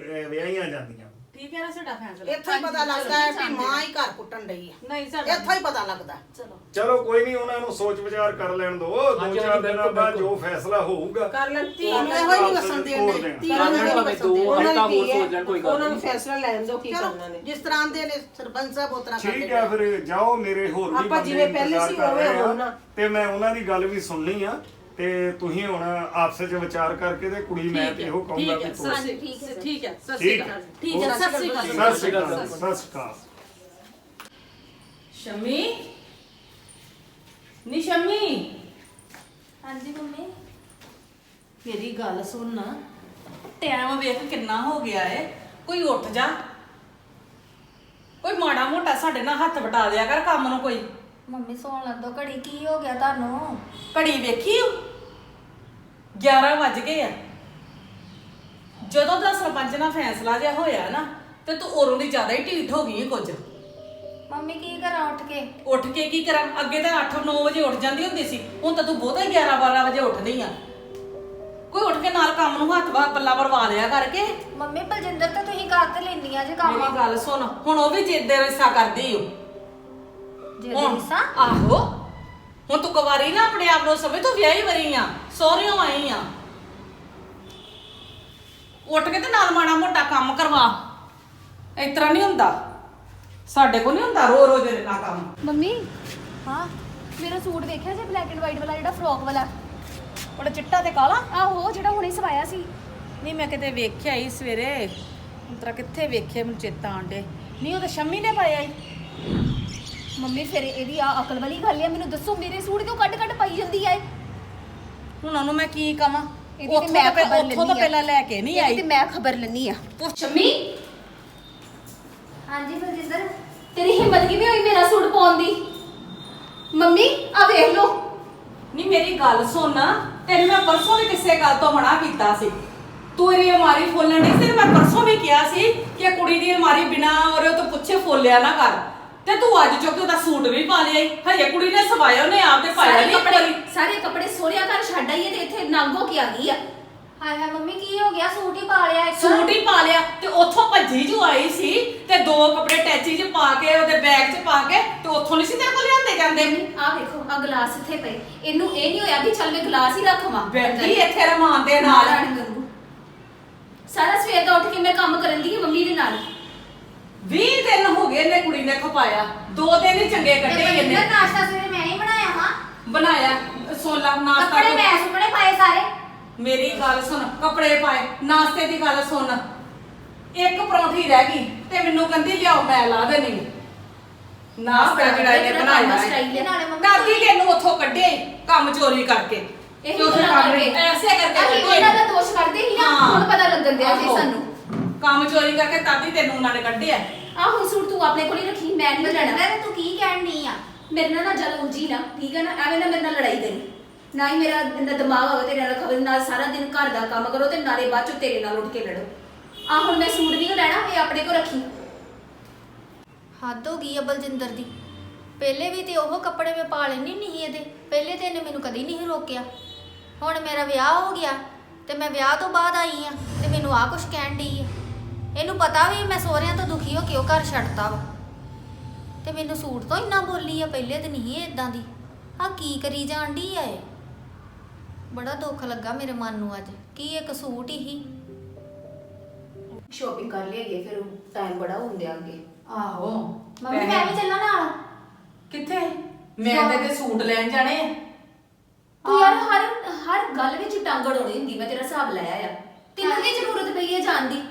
Speaker 7: ਵਿਆਹੀਆਂ ਜਾਂਦੀਆਂ।
Speaker 1: ਠੀਕ ਹੈ ਨਾ ਸਾਡਾ ਫੈਸਲਾ?
Speaker 4: ਇੱਥੋਂ ਹੀ ਪਤਾ ਲੱਗਦਾ ਹੈ ਵੀ ਮਾਂ ਹੀ ਘਰ ਕੁੱਟਣ ਡਈ ਹੈ।
Speaker 1: ਨਹੀਂ ਸਾਡਾ
Speaker 4: ਇੱਥੋਂ ਹੀ ਪਤਾ ਲੱਗਦਾ।
Speaker 1: ਚਲੋ
Speaker 7: ਚਲੋ ਕੋਈ ਨਹੀਂ, ਉਹਨਾਂ ਨੂੰ ਸੋਚ ਵਿਚਾਰ ਕਰ ਲੈਣ ਦਿਓ। ਦੋ
Speaker 5: ਹਾਂਜੀ,
Speaker 7: ਚਾਰ ਦਿਨਾਂ
Speaker 5: ਬਿਲਕੁਲ,
Speaker 7: ਬਾਅਦ
Speaker 5: ਬਿਲਕੁਲ।
Speaker 7: ਜੋ ਫੈਸਲਾ ਹੋਊਗਾ
Speaker 6: ਕਰ ਲੈਣ ਧੀ
Speaker 4: ਧੀ ਨੂੰ ਇਹੋ ਹੀ ਨਹੀਂ ਵਸਣ ਦੇਣ ਦੇ। ਧੀ ਨੂੰ ਇਹੋ ਹੀ ਨਹੀਂ ਵਸਣ ਦੇਣ।
Speaker 6: ਉਹਨਾਂ
Speaker 5: ਹਲਕਾ
Speaker 6: ਦੀ
Speaker 5: ਹੋਰ
Speaker 6: ਧੀ
Speaker 5: ਸੋਚ ਲੈਣ, ਕੋਈ
Speaker 6: ਹੈ,
Speaker 5: ਗੱਲ
Speaker 6: ਉਹਨਾਂ ਨੂੰ
Speaker 5: ਨਹੀਂ।
Speaker 6: ਫੈਸਲਾ ਲੈਣ ਦਿਓ ਕੀ ਕਰਨਾ ਨੇ।
Speaker 4: ਚਲੋ ਜਿਸ ਤਰ੍ਹਾਂ ਦੇ ਨੇ ਸਰਪੰਚ ਸਾਹਿਬ ਉਸ ਤਰ੍ਹਾਂ
Speaker 7: ਠੀਕ ਹੈ, ਫਿਰ ਜਾਓ। ਮੇਰੇ ਹੋਰ ਵੀ
Speaker 6: ਆਪਾਂ
Speaker 7: ਬੰਦੇ
Speaker 6: ਜਿਵੇਂ ਪਹਿਲੇ
Speaker 7: ਇੰਤਜ਼ਾਰ
Speaker 6: ਸੀ
Speaker 7: ਕਰ
Speaker 6: ਉਵੇਂ
Speaker 7: ਰਹੇ ਆ
Speaker 6: ਹੁਣ ਨਾ।
Speaker 7: ਤੇ ਮੈਂ ਉਹਨਾਂ ਦੀ ਗੱਲ ਵੀ ਸੁਣਨੀ ਆ। ਤੇ ਤੁਸੀਂ ਹੁਣ ਆਪਸ ਵਿੱਚ ਵਿਚਾਰ ਕਰਕੇ ਤੇ ਕੁੜੀ ਮੈਂ ਤੇ ਇਹੋ ਕਹੂੰਗਾ
Speaker 1: ਠੀਕ
Speaker 7: ਵੀ
Speaker 1: ਹੈ,
Speaker 7: ਤੋਰ।
Speaker 1: ਸਤਿ
Speaker 2: ਠੀਕ ਹੈ।
Speaker 1: ਠੀਕ ਹੈ, ਸਤਿ ਸ਼੍ਰੀ
Speaker 7: ਠੀਕ
Speaker 1: ਅਕਾਲ।
Speaker 7: ਹੈ।
Speaker 1: ਠੀਕ ਹੈ, ਸਤਿ ਸ਼੍ਰੀ ਅਕਾਲ।
Speaker 7: ਸਤਿ ਸ਼੍ਰੀ ਅਕਾਲ। ਸਤਿ ਸ਼੍ਰੀ ਅਕਾਲ।
Speaker 1: ਸ਼ਮੀ, ਨੀ ਸ਼ਮੀ,
Speaker 2: ਹਾਂਜੀ ਮੰਮੀ।
Speaker 1: ਮੇਰੀ ਗੱਲ ਸੁਣ ਨਾ। ਟਾਈਮ ਵੇਖ ਕਿੰਨਾ ਹੋ ਗਿਆ ਏ। ਕੋਈ ਉੱਠ ਜਾ। ਕੋਈ ਮਾੜਾ ਮੋਟਾ ਸਾਡੇ ਨਾਲ ਹੱਥ ਵਟਾ ਦਿਆ ਕਰ ਕੰਮ ਨੂੰ। ਕੋਈ
Speaker 3: ਮੰਮੀ ਸੌਣ ਲੱਗ ਦੋ ਘੜੀ, ਕੀ ਹੋ ਗਿਆ ਤੁਹਾਨੂੰ?
Speaker 1: ਘੜੀ ਵੇਖੀ ਓ? 11 ਵੱਜ ਗਏ ਆ। ਜਦੋਂ ਦਾ ਸਰਪੰਚ ਨਾਲ ਫੈਸਲਾ ਜਿਹਾ ਹੋਇਆ ਨਾ, ਤੇ ਤੂੰ ਉਰੋਂ ਦੀ ਜ਼ਿਆਦਾ ਹੀ ਢੀਠ ਹੋ ਗਈ ਏ ਕੁਝ।
Speaker 3: ਮੰਮੀ ਕੀ ਕਰਾਂ ਉੱਠ ਕੇ?
Speaker 4: ਉੱਠ ਕੇ ਕੀ ਕਰਾਂ? ਅੱਗੇ ਤਾਂ 8-9 ਵਜੇ ਉੱਠ ਜਾਂਦੀ ਹੁੰਦੀ ਸੀ, ਹੁਣ ਤਾਂ ਤੂੰ ਬਹੁਤਾ 11-12 ਵਜੇ ਉੱਠਦੀ ਆ। ਕੋਈ ਉੱਠ ਕੇ ਨਾਲ ਕੰਮ ਨੂੰ ਹੱਥ ਪੱਲਾ ਭਰਵਾ ਲਿਆ ਕਰਕੇ।
Speaker 3: ਮੰਮੀ ਬਲਜਿੰਦਰ ਤਾਂ ਤੁਸੀਂ ਕਰ ਤੇ ਲੈਂਦੀਆਂ ਜੇ ਕੰਮ।
Speaker 4: ਮੇਰੀ ਗੱਲ ਸੁਣ, ਹੁਣ ਉਹ ਵੀ ਜਿੱਦੇ ਰਿਸਾ ਕਰਦੀ ਓ।
Speaker 3: ਜੇ
Speaker 4: ਹੁਣ
Speaker 3: ਦਿਸਾ
Speaker 4: ਆਹੋ, ਹੁਣ ਤੂੰ ਕੁਵਾਰੀ ਨਾ ਆਪਣੇ ਆਪ ਨੂੰ ਸਮਝ, ਤੂੰ ਵਿਆਹੀ ਵਰੀ ਆ, ਸਹੁਰਿਓਂ ਆਈ ਆ। ਉੱਠ ਕੇ ਤੇ ਨਾਲ ਮਾੜਾ ਮੋਟਾ ਕੰਮ ਕਰਵਾ। ਇਸ ਤਰ੍ਹਾਂ ਨਹੀਂ ਹੁੰਦਾ, ਸਾਡੇ ਕੋਲ ਨਹੀਂ ਹੁੰਦਾ ਰੋ ਰੋਜ਼ ਇੰਨਾ ਕੰਮ।
Speaker 2: ਮੰਮੀ ਹਾਂ ਮੇਰਾ ਸੂਟ ਦੇਖਿਆ ਜੇ ਬਲੈਕ ਐਂਡ ਵਾਈਟ ਵਾਲਾ ਜਿਹੜਾ ਫਰੋਕ ਵਾਲਾ
Speaker 4: ਉਹਦਾ ਚਿੱਟਾ ਤੇ ਕਾਲਾ।
Speaker 2: ਆਹੋ ਜਿਹੜਾ ਹੁਣੇ ਸਵਾਇਆ ਸੀ।
Speaker 4: ਨਹੀਂ ਮੈਂ ਕਿਤੇ ਵੇਖਿਆ ਹੀ ਸਵੇਰੇ, ਤਰਾ ਕਿੱਥੇ ਵੇਖਿਆ ਮੈਨੂੰ ਚੇਤਾ ਆਂਡੇ। ਨਹੀਂ ਉਹ ਤਾਂ ਸ਼ੰਮੀ ਨੇ ਪਾਇਆ ਹੀ।
Speaker 2: ਮੰਮੀ ਫਿਰ ਇਹਦੀ ਆ ਅਕਲ ਵਾਲੀ ਗੱਲ ਆ, ਮੈਨੂੰ ਦੱਸੋ ਮੇਰੇ ਸੂਟ ਕਿਉਂ ਕੱਢ ਪਾਈ ਜਾਂਦੀ ਆ ਇਹ?
Speaker 4: ਹੁਣ ਉਹਨੂੰ ਮੈਂ ਕੀ ਕਵਾਂ?
Speaker 2: ਇਹਦੀ ਤੇ
Speaker 4: ਉੱਥੋਂ
Speaker 2: ਮੈਂ
Speaker 4: ਤਾਂ
Speaker 2: ਖਬਰ
Speaker 4: ਉੱਥੋਂ ਤਾਂ
Speaker 2: ਲੈਣੀ ਆ।
Speaker 4: ਪਹਿਲਾਂ ਲੈ ਕੇ ਨਹੀਂ
Speaker 2: ਇਹਦੀ
Speaker 4: ਆਈ।
Speaker 2: ਤੇ ਮੈਂ ਖਬਰ ਲੈਣੀ ਆ। ਸ਼ੰਮੀ
Speaker 3: ਹਾਂਜੀ ਬਲਜਿੰਦਰ।
Speaker 2: ਤੇਰੀ ਹਿੰਮਤ ਕਿਵੇਂ ਹੋਈ ਮੇਰਾ ਸੂਟ ਪਾਉਣ ਦੀ? ਮੰਮੀ ਆ ਵੇਖ ਲੋ।
Speaker 4: ਨਹੀਂ ਮੇਰੀ ਗੱਲ ਸੁਣ, ਤੈਨੂੰ ਮੈਂ ਪਰਸੋਂ ਵੀ ਕਿਸੇ ਗੱਲ ਤੋਂ ਮਨਾ ਕੀਤਾ ਸੀ। ਤੂੰ ਇਹਦੀ ਅਲਮਾਰੀ ਫੋਲਣ ਨਹੀਂ ਸੀ, ਮੈਂ ਪਰਸੋਂ ਵੀ ਕਿਹਾ ਸੀ ਕਿ ਕੁੜੀ ਦੀ ਅਲਮਾਰੀ ਬਿਨਾ ਔਰ ਤੋਂ ਪੁੱਛੇ ਫੋਲਿਆ ਨਾ ਕਰ। ਤੇ ਤੂੰ ਅੱਜ ਚੁੱਕ ਕੇ ਉਹਦਾ ਸੂਟ ਵੀ ਪਾ ਲਿਆ ਈ। ਹਜੇ ਕੁੜੀ ਨੇ ਸਵਾਇਆ, ਉਹਨੇ ਆਪ ਤੇ ਪਾਇਆ ਨਹੀਂ ਇੱਕ ਵਾਰੀ।
Speaker 2: ਸਾਰੇ ਕੱਪੜੇ ਸੋਹਰਿਆ ਘਰ ਛੱਡ ਆਈਏ ਤੇ ਇੱਥੇ ਨੰਗ ਹੋ ਕੇ ਆ ਗਈ ਆ।
Speaker 3: ਹਾਏ ਹਾਏ ਮੰਮੀ ਕੀ ਹੋ ਗਿਆ? ਸੂਟ ਹੀ ਪਾ ਲਿਆ ਇੱਕ।
Speaker 4: ਸੂਟ ਹੀ ਪਾ ਲਿਆ ਤੇ ਉੱਥੋਂ ਭੱਜੀ ਜੋ ਆਈ ਸੀ ਤੇ 2 ਕੱਪੜੇ ਟੈਚੀ 'ਚ ਪਾ ਕੇ ਉਹਦੇ ਬੈਗ 'ਚ ਪਾ ਕੇ ਤੇ ਉੱਥੋਂ ਨਹੀਂ ਸੀ ਤੇਰੇ ਕੋਲ ਲਿਆਂਦੇ ਜਾਂਦੇ।
Speaker 2: ਆ ਵੇਖੋ ਆ ਗਲਾਸ ਇੱਥੇ ਪਏ, ਇਹਨੂੰ ਇਹ ਨਹੀਂ ਹੋਇਆ ਵੀ ਚੱਲ ਮੈਂ ਗਲਾਸ ਹੀ ਰੱਖਵਾਂ।
Speaker 4: ਬੈਠੀ ਇੱਥੇ ਰਮਾਨ ਦੇ ਨਾਲ।
Speaker 2: ਰਾਣੀ ਵਾਂਗੂ। ਸਾਰਾ ਸਵੇਰ ਦਾ ਉੱਠ ਕੇ ਮੈਂ ਕੰਮ ਕਰਨ ਦੀ ਮੰਮੀ ਦੇ ਨਾਲ।
Speaker 4: 20 ਦਿਨ ਹੋ ਗਏ ਨੇ ਕੁੜੀ ਨੇ ਖਪਾਇਆ, 2 ਦਿਨ ਹੀ ਚੰਗੇ ਕੱਢੇ ਇਹਨੇ।
Speaker 3: ਬਲਜਿੰਦਰ ਨਾਸ਼ਤਾ ਸਵੇਰੇ ਮੈਂ ਹੀ ਬਣਾਇਆ ਹਾਂ।
Speaker 4: ਬਣਾਇਆ ਸੋਲਾ ਨਾਸ਼ਤਾ।
Speaker 3: ਕੱਪੜੇ ਮੈਂ ਸੁਪਨੇ ਪਾਏ ਸਾਰੇ।
Speaker 4: ਮੇਰੀ ਗੱਲ ਸੁਣ, ਕੱਪੜੇ ਪਾਏ, ਨਾਸ਼ਤੇ ਦੀ ਗੱਲ ਸੁਣ। ਇੱਕ ਪਰੌਂਠੀ ਰਹਿ ਗਈ ਤੇ ਮੈਨੂੰ ਕਹਿੰਦੀ ਲਿਆਓ ਮੈਂ ਲਾ ਦੇਣੀ। ਨਾਸ਼ਤਾ ਜਿਹੜਾ ਇਹਨੇ ਬਣਾਇਆ ਹੈ।
Speaker 3: ਨਾਲੇ ਮੰਮੀ
Speaker 4: ਦਾਦੀ ਤੈਨੂੰ ਉੱਥੋਂ ਕੱਢਿਆ ਈ, ਕੰਮ ਚੋਰੀ ਕਰਕੇ।
Speaker 2: ਇਹ
Speaker 4: ਤੇ ਉੱਥੇ ਕੰਮ ਐਸੇ ਕਰਕੇ
Speaker 2: ਅਸੀਂ
Speaker 4: ਕੱਢਿਆ
Speaker 2: ਉਹਨਾਂ
Speaker 4: ਈ।
Speaker 2: ਦਾ ਦੋਸ਼ ਕੱਢਦੇ ਹੀ ਨਾ,
Speaker 4: ਹਾਂ।
Speaker 2: ਹੁਣ ਪਤਾ ਲੱਗਣ ਦਿਆ ਜੀ
Speaker 4: ਆਹੋ।
Speaker 2: ਸਾਨੂੰ।
Speaker 4: ਕੰਮ ਚੋਰੀ ਕਰਕੇ ਦਾਦੀ ਤੈਨੂੰ ਉਹਨਾਂ ਨੇ ਕੱਢਿਆ।
Speaker 2: ਆਹ ਹੁਣ ਸੂਟ ਤੂੰ ਆਪਣੇ ਕੋਲ ਹੀ ਰੱਖੀ, ਮੈਂ ਨਹੀਂ ਲੈਣਾ।
Speaker 3: ਬਲਜਿੰਦਰ ਤੂੰ ਕੀ ਕਹਿਣ ਡਈ ਆ?
Speaker 2: ਮੇਰੇ ਨਾਲ ਨਾ ਜਲ ਉਲਝੀ ਨਾ, ਠੀਕ ਹੈ ਨਾ? ਐਵੇਂ ਨਾ ਮੇਰੇ ਨਾਲ ਲੜਾਈ ਕਰੀ। ਨਾ ਹੀ ਮੇਰਾ ਇੰਨਾ ਦਿਮਾਗ ਹੋਵੇ ਤੇਰੇ ਨਾਲ ਖਬਰ ਨਾਲ ਸਾਰਾ ਦਿਨ ਘਰ ਦਾ ਕੰਮ ਕਰੋ ਤੇ ਨਾਲੇ ਬਾਅਦ ਚ ਤੇਰੇ ਨਾਲ ਉੱਠ ਕੇ ਲੜੋ। ਆਹ ਹੁਣ ਮੈਂ ਸੂਟ ਨਹੀਂ ਲੈਣਾ, ਇਹ ਆਪਣੇ ਕੋਲ ਰੱਖੀ।
Speaker 3: ਹੱਦ ਹੋ ਗਈ ਆ ਬਲਜਿੰਦਰ ਦੀ। ਪਹਿਲੇ ਵੀ ਤੇ ਉਹ ਕੱਪੜੇ ਮੈਂ ਪਾ ਲੈਣੀ ਨਹੀਂ ਇਹਦੇ। ਪਹਿਲੇ ਤੇ ਇਹਨੇ ਮੈਨੂੰ ਕਦੀ ਨਹੀਂ ਰੋਕਿਆ। ਹੁਣ ਮੇਰਾ ਵਿਆਹ ਹੋ ਗਿਆ ਤੇ ਮੈਂ ਵਿਆਹ ਤੋਂ ਬਾਅਦ ਆਈ ਆ ਤੇ ਮੈਨੂੰ ਆ ਕੁਛ ਕਹਿਣ ਡਈ ਆ। ਇਹਨੂੰ ਪਤਾ ਵੀ ਮੈਂ ਸਹੁਰਿਆਂ ਤੋਂ ਦੁਖੀ ਹੋ ਕੇ ਉਹ ਘਰ ਛੱਡਤਾ ਵਾ ਤੇ ਮੈਨੂੰ ਸੂਟ ਤੋਂ ਇੰਨਾ ਬੋਲੀ ਆ। ਪਹਿਲੇ ਤੇ ਨਹੀਂ ਇਦਾਂ ਦੀ। ਆ ਕੀ ਕਰੀ ਜਾਣ ਡਈ ਆ ਇਹ? ਬੜਾ ਦੁੱਖ ਲੱਗਾ ਮੇਰੇ ਮਨ ਨੂੰ ਅੱਜ। ਕੀ ਇੱਕ ਸੂਟ ਹੀ
Speaker 2: ਸ਼ੋਪਿੰਗ ਕਰ ਲਈਏ, ਫਿਰ ਟਾਈਮ ਬੜਾ ਹੁੰਦੇ ਅੱਗੇ।
Speaker 4: ਆਹੋ
Speaker 3: ਮੰਮੀ ਮੈਂ ਵੀ ਚੱਲਾਂ ਨਾਲ।
Speaker 4: ਕਿੱਥੇ? ਮੈਂ ਤੇ ਸੂਟ ਲੈਣ ਜਾਣੇ ਆ।
Speaker 2: ਤੂੰ ਯਾਰ ਹਰ ਗੱਲ ਵਿੱਚ ਟੰਗ ਅੜਾਉਣੀ ਹੁੰਦੀ, ਮੈਂ ਤੇਰਾ ਹਿਸਾਬ ਲਾਇਆ ਆ। ਤੈਨੂੰ ਕੀ ਜ਼ਰੂਰਤ ਪਈ ਹੈ ਜਾਣ ਦੀ?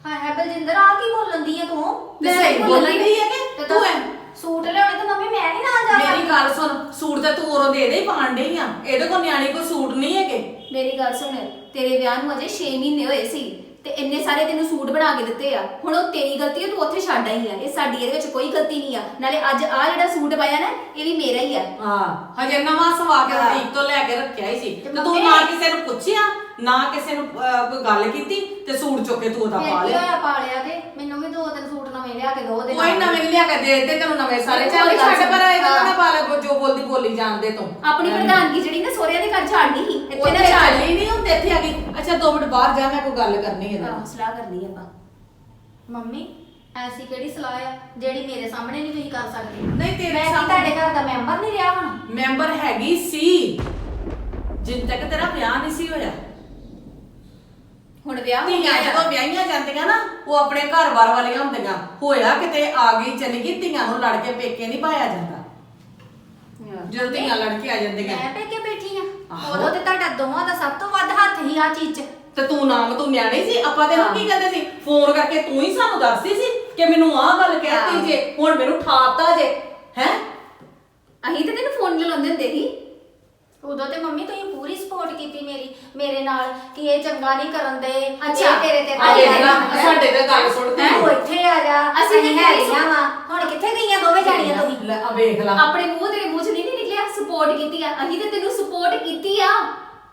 Speaker 3: ਹਾਏ ਹਾਏ ਬਲਜਿੰਦਰ ਆ ਕੀ ਬੋਲਣ ਦੀ ਆ ਤੂੰ?
Speaker 4: ਤੇ ਸਹੀ ਬੋਲਣ ਡਈ ਆ ਕਿ
Speaker 3: ਤੇ
Speaker 4: ਤੂੰ ਐ?
Speaker 3: ਸੂਟ ਲਿਆਉਣੇ ਤਾਂ ਮੰਮੀ ਮੈਂ ਨਹੀਂ ਨਾਲ ਜਾ
Speaker 4: ਮੇਰੀ ਗੱਲ ਸੁਣ, ਸੂਟ ਤਾਂ ਤੂੰ ਉਰੋਂ ਦੇ ਦੇ ਹੀ ਪਾਣ ਡਈ ਆ। ਇਹਦੇ ਕੋਲ ਨਿਆਣੀ ਕੋਈ ਸੂਟ ਨਹੀਂ ਹੈਗੇ।
Speaker 2: ਮੇਰੀ ਗੱਲ ਸੁਣ, ਤੇਰੇ ਵਿਆਹ ਨੂੰ ਅਜੇ 6 ਮਹੀਨੇ ਹੋਏ ਸੀ ਤੇ ਇੰਨੇ ਸਾਰੇ ਤੈਨੂੰ ਸੂਟ ਬਣਾ ਕੇ ਦਿੱਤੇ ਆ। ਹੁਣ ਉਹ ਤੇਰੀ ਗਲਤੀ ਹੈ, ਤੂੰ ਉੱਥੇ ਛੱਡ ਆਈ ਆ। ਇਹ ਸਾਡੀ ਇਹਦੇ ਵਿੱਚ ਕੋਈ ਗਲਤੀ ਨਹੀਂ ਆ। ਨਾਲੇ ਅੱਜ ਆ ਜਿਹੜਾ ਸੂਟ ਪਾਇਆ ਨਾ, ਇਹ ਵੀ ਮੇਰਾ ਹੀ ਆ।
Speaker 4: ਹਾਂ ਹਜੇ ਨਵਾਂ ਸਵਾ ਕੇ ਬੁਟੀਕ ਤੋਂ ਲੈ ਕੇ ਰੱਖਿਆ ਹੀ ਸੀ ਤੇ ਤੂੰ ਨਾ ਕਿਸੇ ਨੂੰ ਪੁੱਛਿਆ, ਨਾ ਕਿਸੇ ਨੂੰ ਕੋਈ ਗੱਲ ਕੀਤੀ ਤੇ ਸੂਟ ਚੁੱਕ ਕੇ ਤੂੰ ਉਹਦਾ ਪਾ ਲਿਆ।
Speaker 3: ਹੋਇਆ ਪਾ ਲਿਆ ਤੇ ਮੈਨੂੰ ਵੀ 2-3 ਸੂਟ ਨਵੇਂ ਲਿਆ ਕੇ ਦੋ ਦੇ
Speaker 4: ਕੋਈ ਨਵੇਂ ਲਿਆ ਕੇ ਦੇ ਦਿੱਤੇ ਤੈਨੂੰ ਨਵੇਂ ਸਾਰੇ। ਚੱਲ ਛੱਡ ਪਰ ਇਹਦਾ ਨਾ ਬਾਲ ਜੋ ਬੋਲਦੀ ਬੋਲੀ ਜਾਣਦੇ ਤੂੰ।
Speaker 2: ਆਪਣੀ ਪ੍ਰਧਾਨਗੀ ਜਿਹੜੀ ਨਾ ਸੋਹਰਿਆਂ ਦੇ ਘਰ ਛੱਡਣੀ ਸੀ, ਇੱਥੇ ਨਾ ਛੱਡ।
Speaker 4: ਚੱਲੀ ਨਹੀਂ ਹੁੰਦੇ ਇੱਥੇ ਆ ਗਈ। ਅੱਛਾ 2 ਮਿੰਟ ਬਾਹਰ ਜਾ, ਮੈਂ ਕੋਈ ਗੱਲ ਕਰਨੀ ਹੈ।
Speaker 2: ਆਹੋ, ਸਲਾਹ ਕਰਨੀ ਆਪਾਂ।
Speaker 3: ਮੰਮੀ ਐਸੀ ਕਿਹੜੀ ਸਲਾਹ ਆ ਜਿਹੜੀ ਮੇਰੇ ਸਾਹਮਣੇ ਨਹੀਂ ਤੁਸੀਂ ਕਰ ਸਕਦੇ?
Speaker 4: ਨਹੀਂ ਤੇਰੇ
Speaker 3: ਮੈਂ ਕੀ
Speaker 4: ਸਾਹਮਣੇ
Speaker 3: ਤੁਹਾਡੇ ਘਰ ਦਾ ਮੈਂਬਰ ਨਹੀਂ ਰਿਹਾ ਹੁਣ?
Speaker 4: ਮੈਂਬਰ ਹੈਗੀ ਸੀ ਜਿੰਨ ਤੱਕ ਤੇਰਾ ਵਿਆਹ ਨਹੀਂ ਸੀ ਹੋਇਆ।
Speaker 2: ਹੁਣ ਵਿਆਹ ਹੋ
Speaker 4: ਧੀਆਂ
Speaker 2: ਗਿਆ
Speaker 4: ਜਦੋਂ ਵਿਆਹੀਆਂ ਜਾਂਦੀਆਂ ਨਾ, ਉਹ ਆਪਣੇ ਘਰ-ਬਾਰ ਵਾਲੀਆਂ ਹੁੰਦੀਆਂ। ਹੋਇਆ ਕਿਤੇ ਆ ਗਈ ਚਲੀ ਗਈ, ਧੀਆਂ ਨੂੰ ਲੜ ਕੇ ਪੇਕੇ ਨਹੀਂ ਪਾਇਆ ਜਾਂਦਾ। ਜਦੋਂ ਧੀਆਂ ਲੜ ਕੇ ਆ ਜਾਂਦੀਆਂ
Speaker 3: ਮੈਂ ਪੇਕੇ ਬੈਠੀ ਆ।
Speaker 4: ਆਹੋ।
Speaker 3: ਉਦੋਂ ਤੇ ਤੁਹਾਡਾ ਦੋਵਾਂ ਦਾ ਸਭ ਤੋਂ ਵੱਧ ਹੱਥ ਹੀ ਆ ਚੀਜ਼ 'ਚ।
Speaker 4: ਤੇ ਤੂੰ ਨਿਆਣੀ ਸੀ। ਆਪਾਂ ਤੇ ਹੁਣ ਕੀ ਕਹਿੰਦੇ ਸੀ, ਫੋਨ ਕਰਕੇ ਤੂੰ ਹੀ ਸਾਨੂੰ ਦੱਸਦੀ ਸੀ ਕਿ ਮੈਨੂੰ ਆਹ ਗੱਲ ਕਹਿਤੀ ਜੇ, ਹੁਣ ਮੈਨੂੰ ਠਾਤਾ ਜੇ ਹੈ।
Speaker 2: ਅਸੀਂ ਤੇ ਤੈਨੂੰ ਫੋਨ ਲਾਉਂਦੇ ਹੁੰਦੇ ਸੀ।
Speaker 3: ਉਦੋਂ ਤੇ ਮੰਮੀ ਤੁਸੀਂ ਪੂਰੀ ਸਪੋਰਟ ਕੀਤੀ ਮੇਰੇ ਨਾਲ ਕਿ ਇਹ ਚੰਗਾ ਨਹੀਂ ਕਰਨ ਦੇ।
Speaker 2: ਅੱਛਾ।
Speaker 3: ਇਹ ਤੇਰੇ ਤੇ
Speaker 4: ਆ ਦੇਖ ਲਾ, ਸਾਡੇ ਤੇ ਗੱਲ ਸੁਣਦੀ
Speaker 3: ਤੂੰ ਇੱਥੇ ਆ ਜਾ।
Speaker 2: ਅਸੀਂ
Speaker 3: ਅਸੀਂ
Speaker 2: ਕਿੱਥੇ
Speaker 3: ਹੈਗੀਆਂ ਵਾ। ਹੁਣ ਕਿੱਥੇ ਗਈਆਂ ਦੋਵੇਂ ਜਾਣੀਆਂ ਤੁਸੀਂ?
Speaker 4: ਲੈ ਆ ਵੇਖ ਲਾ।
Speaker 2: ਆਪਣੇ ਮੂੰਹ ਤੇਰੇ ਮੂੰਹ 'ਚ ਨਹੀਂ ਨਿਕਲਿਆ ਸਪੋਰਟ ਕੀਤੀ ਆ। ਅਸੀਂ ਤੇ ਤੈਨੂੰ ਸਪੋਰਟ ਕੀਤੀ ਆ।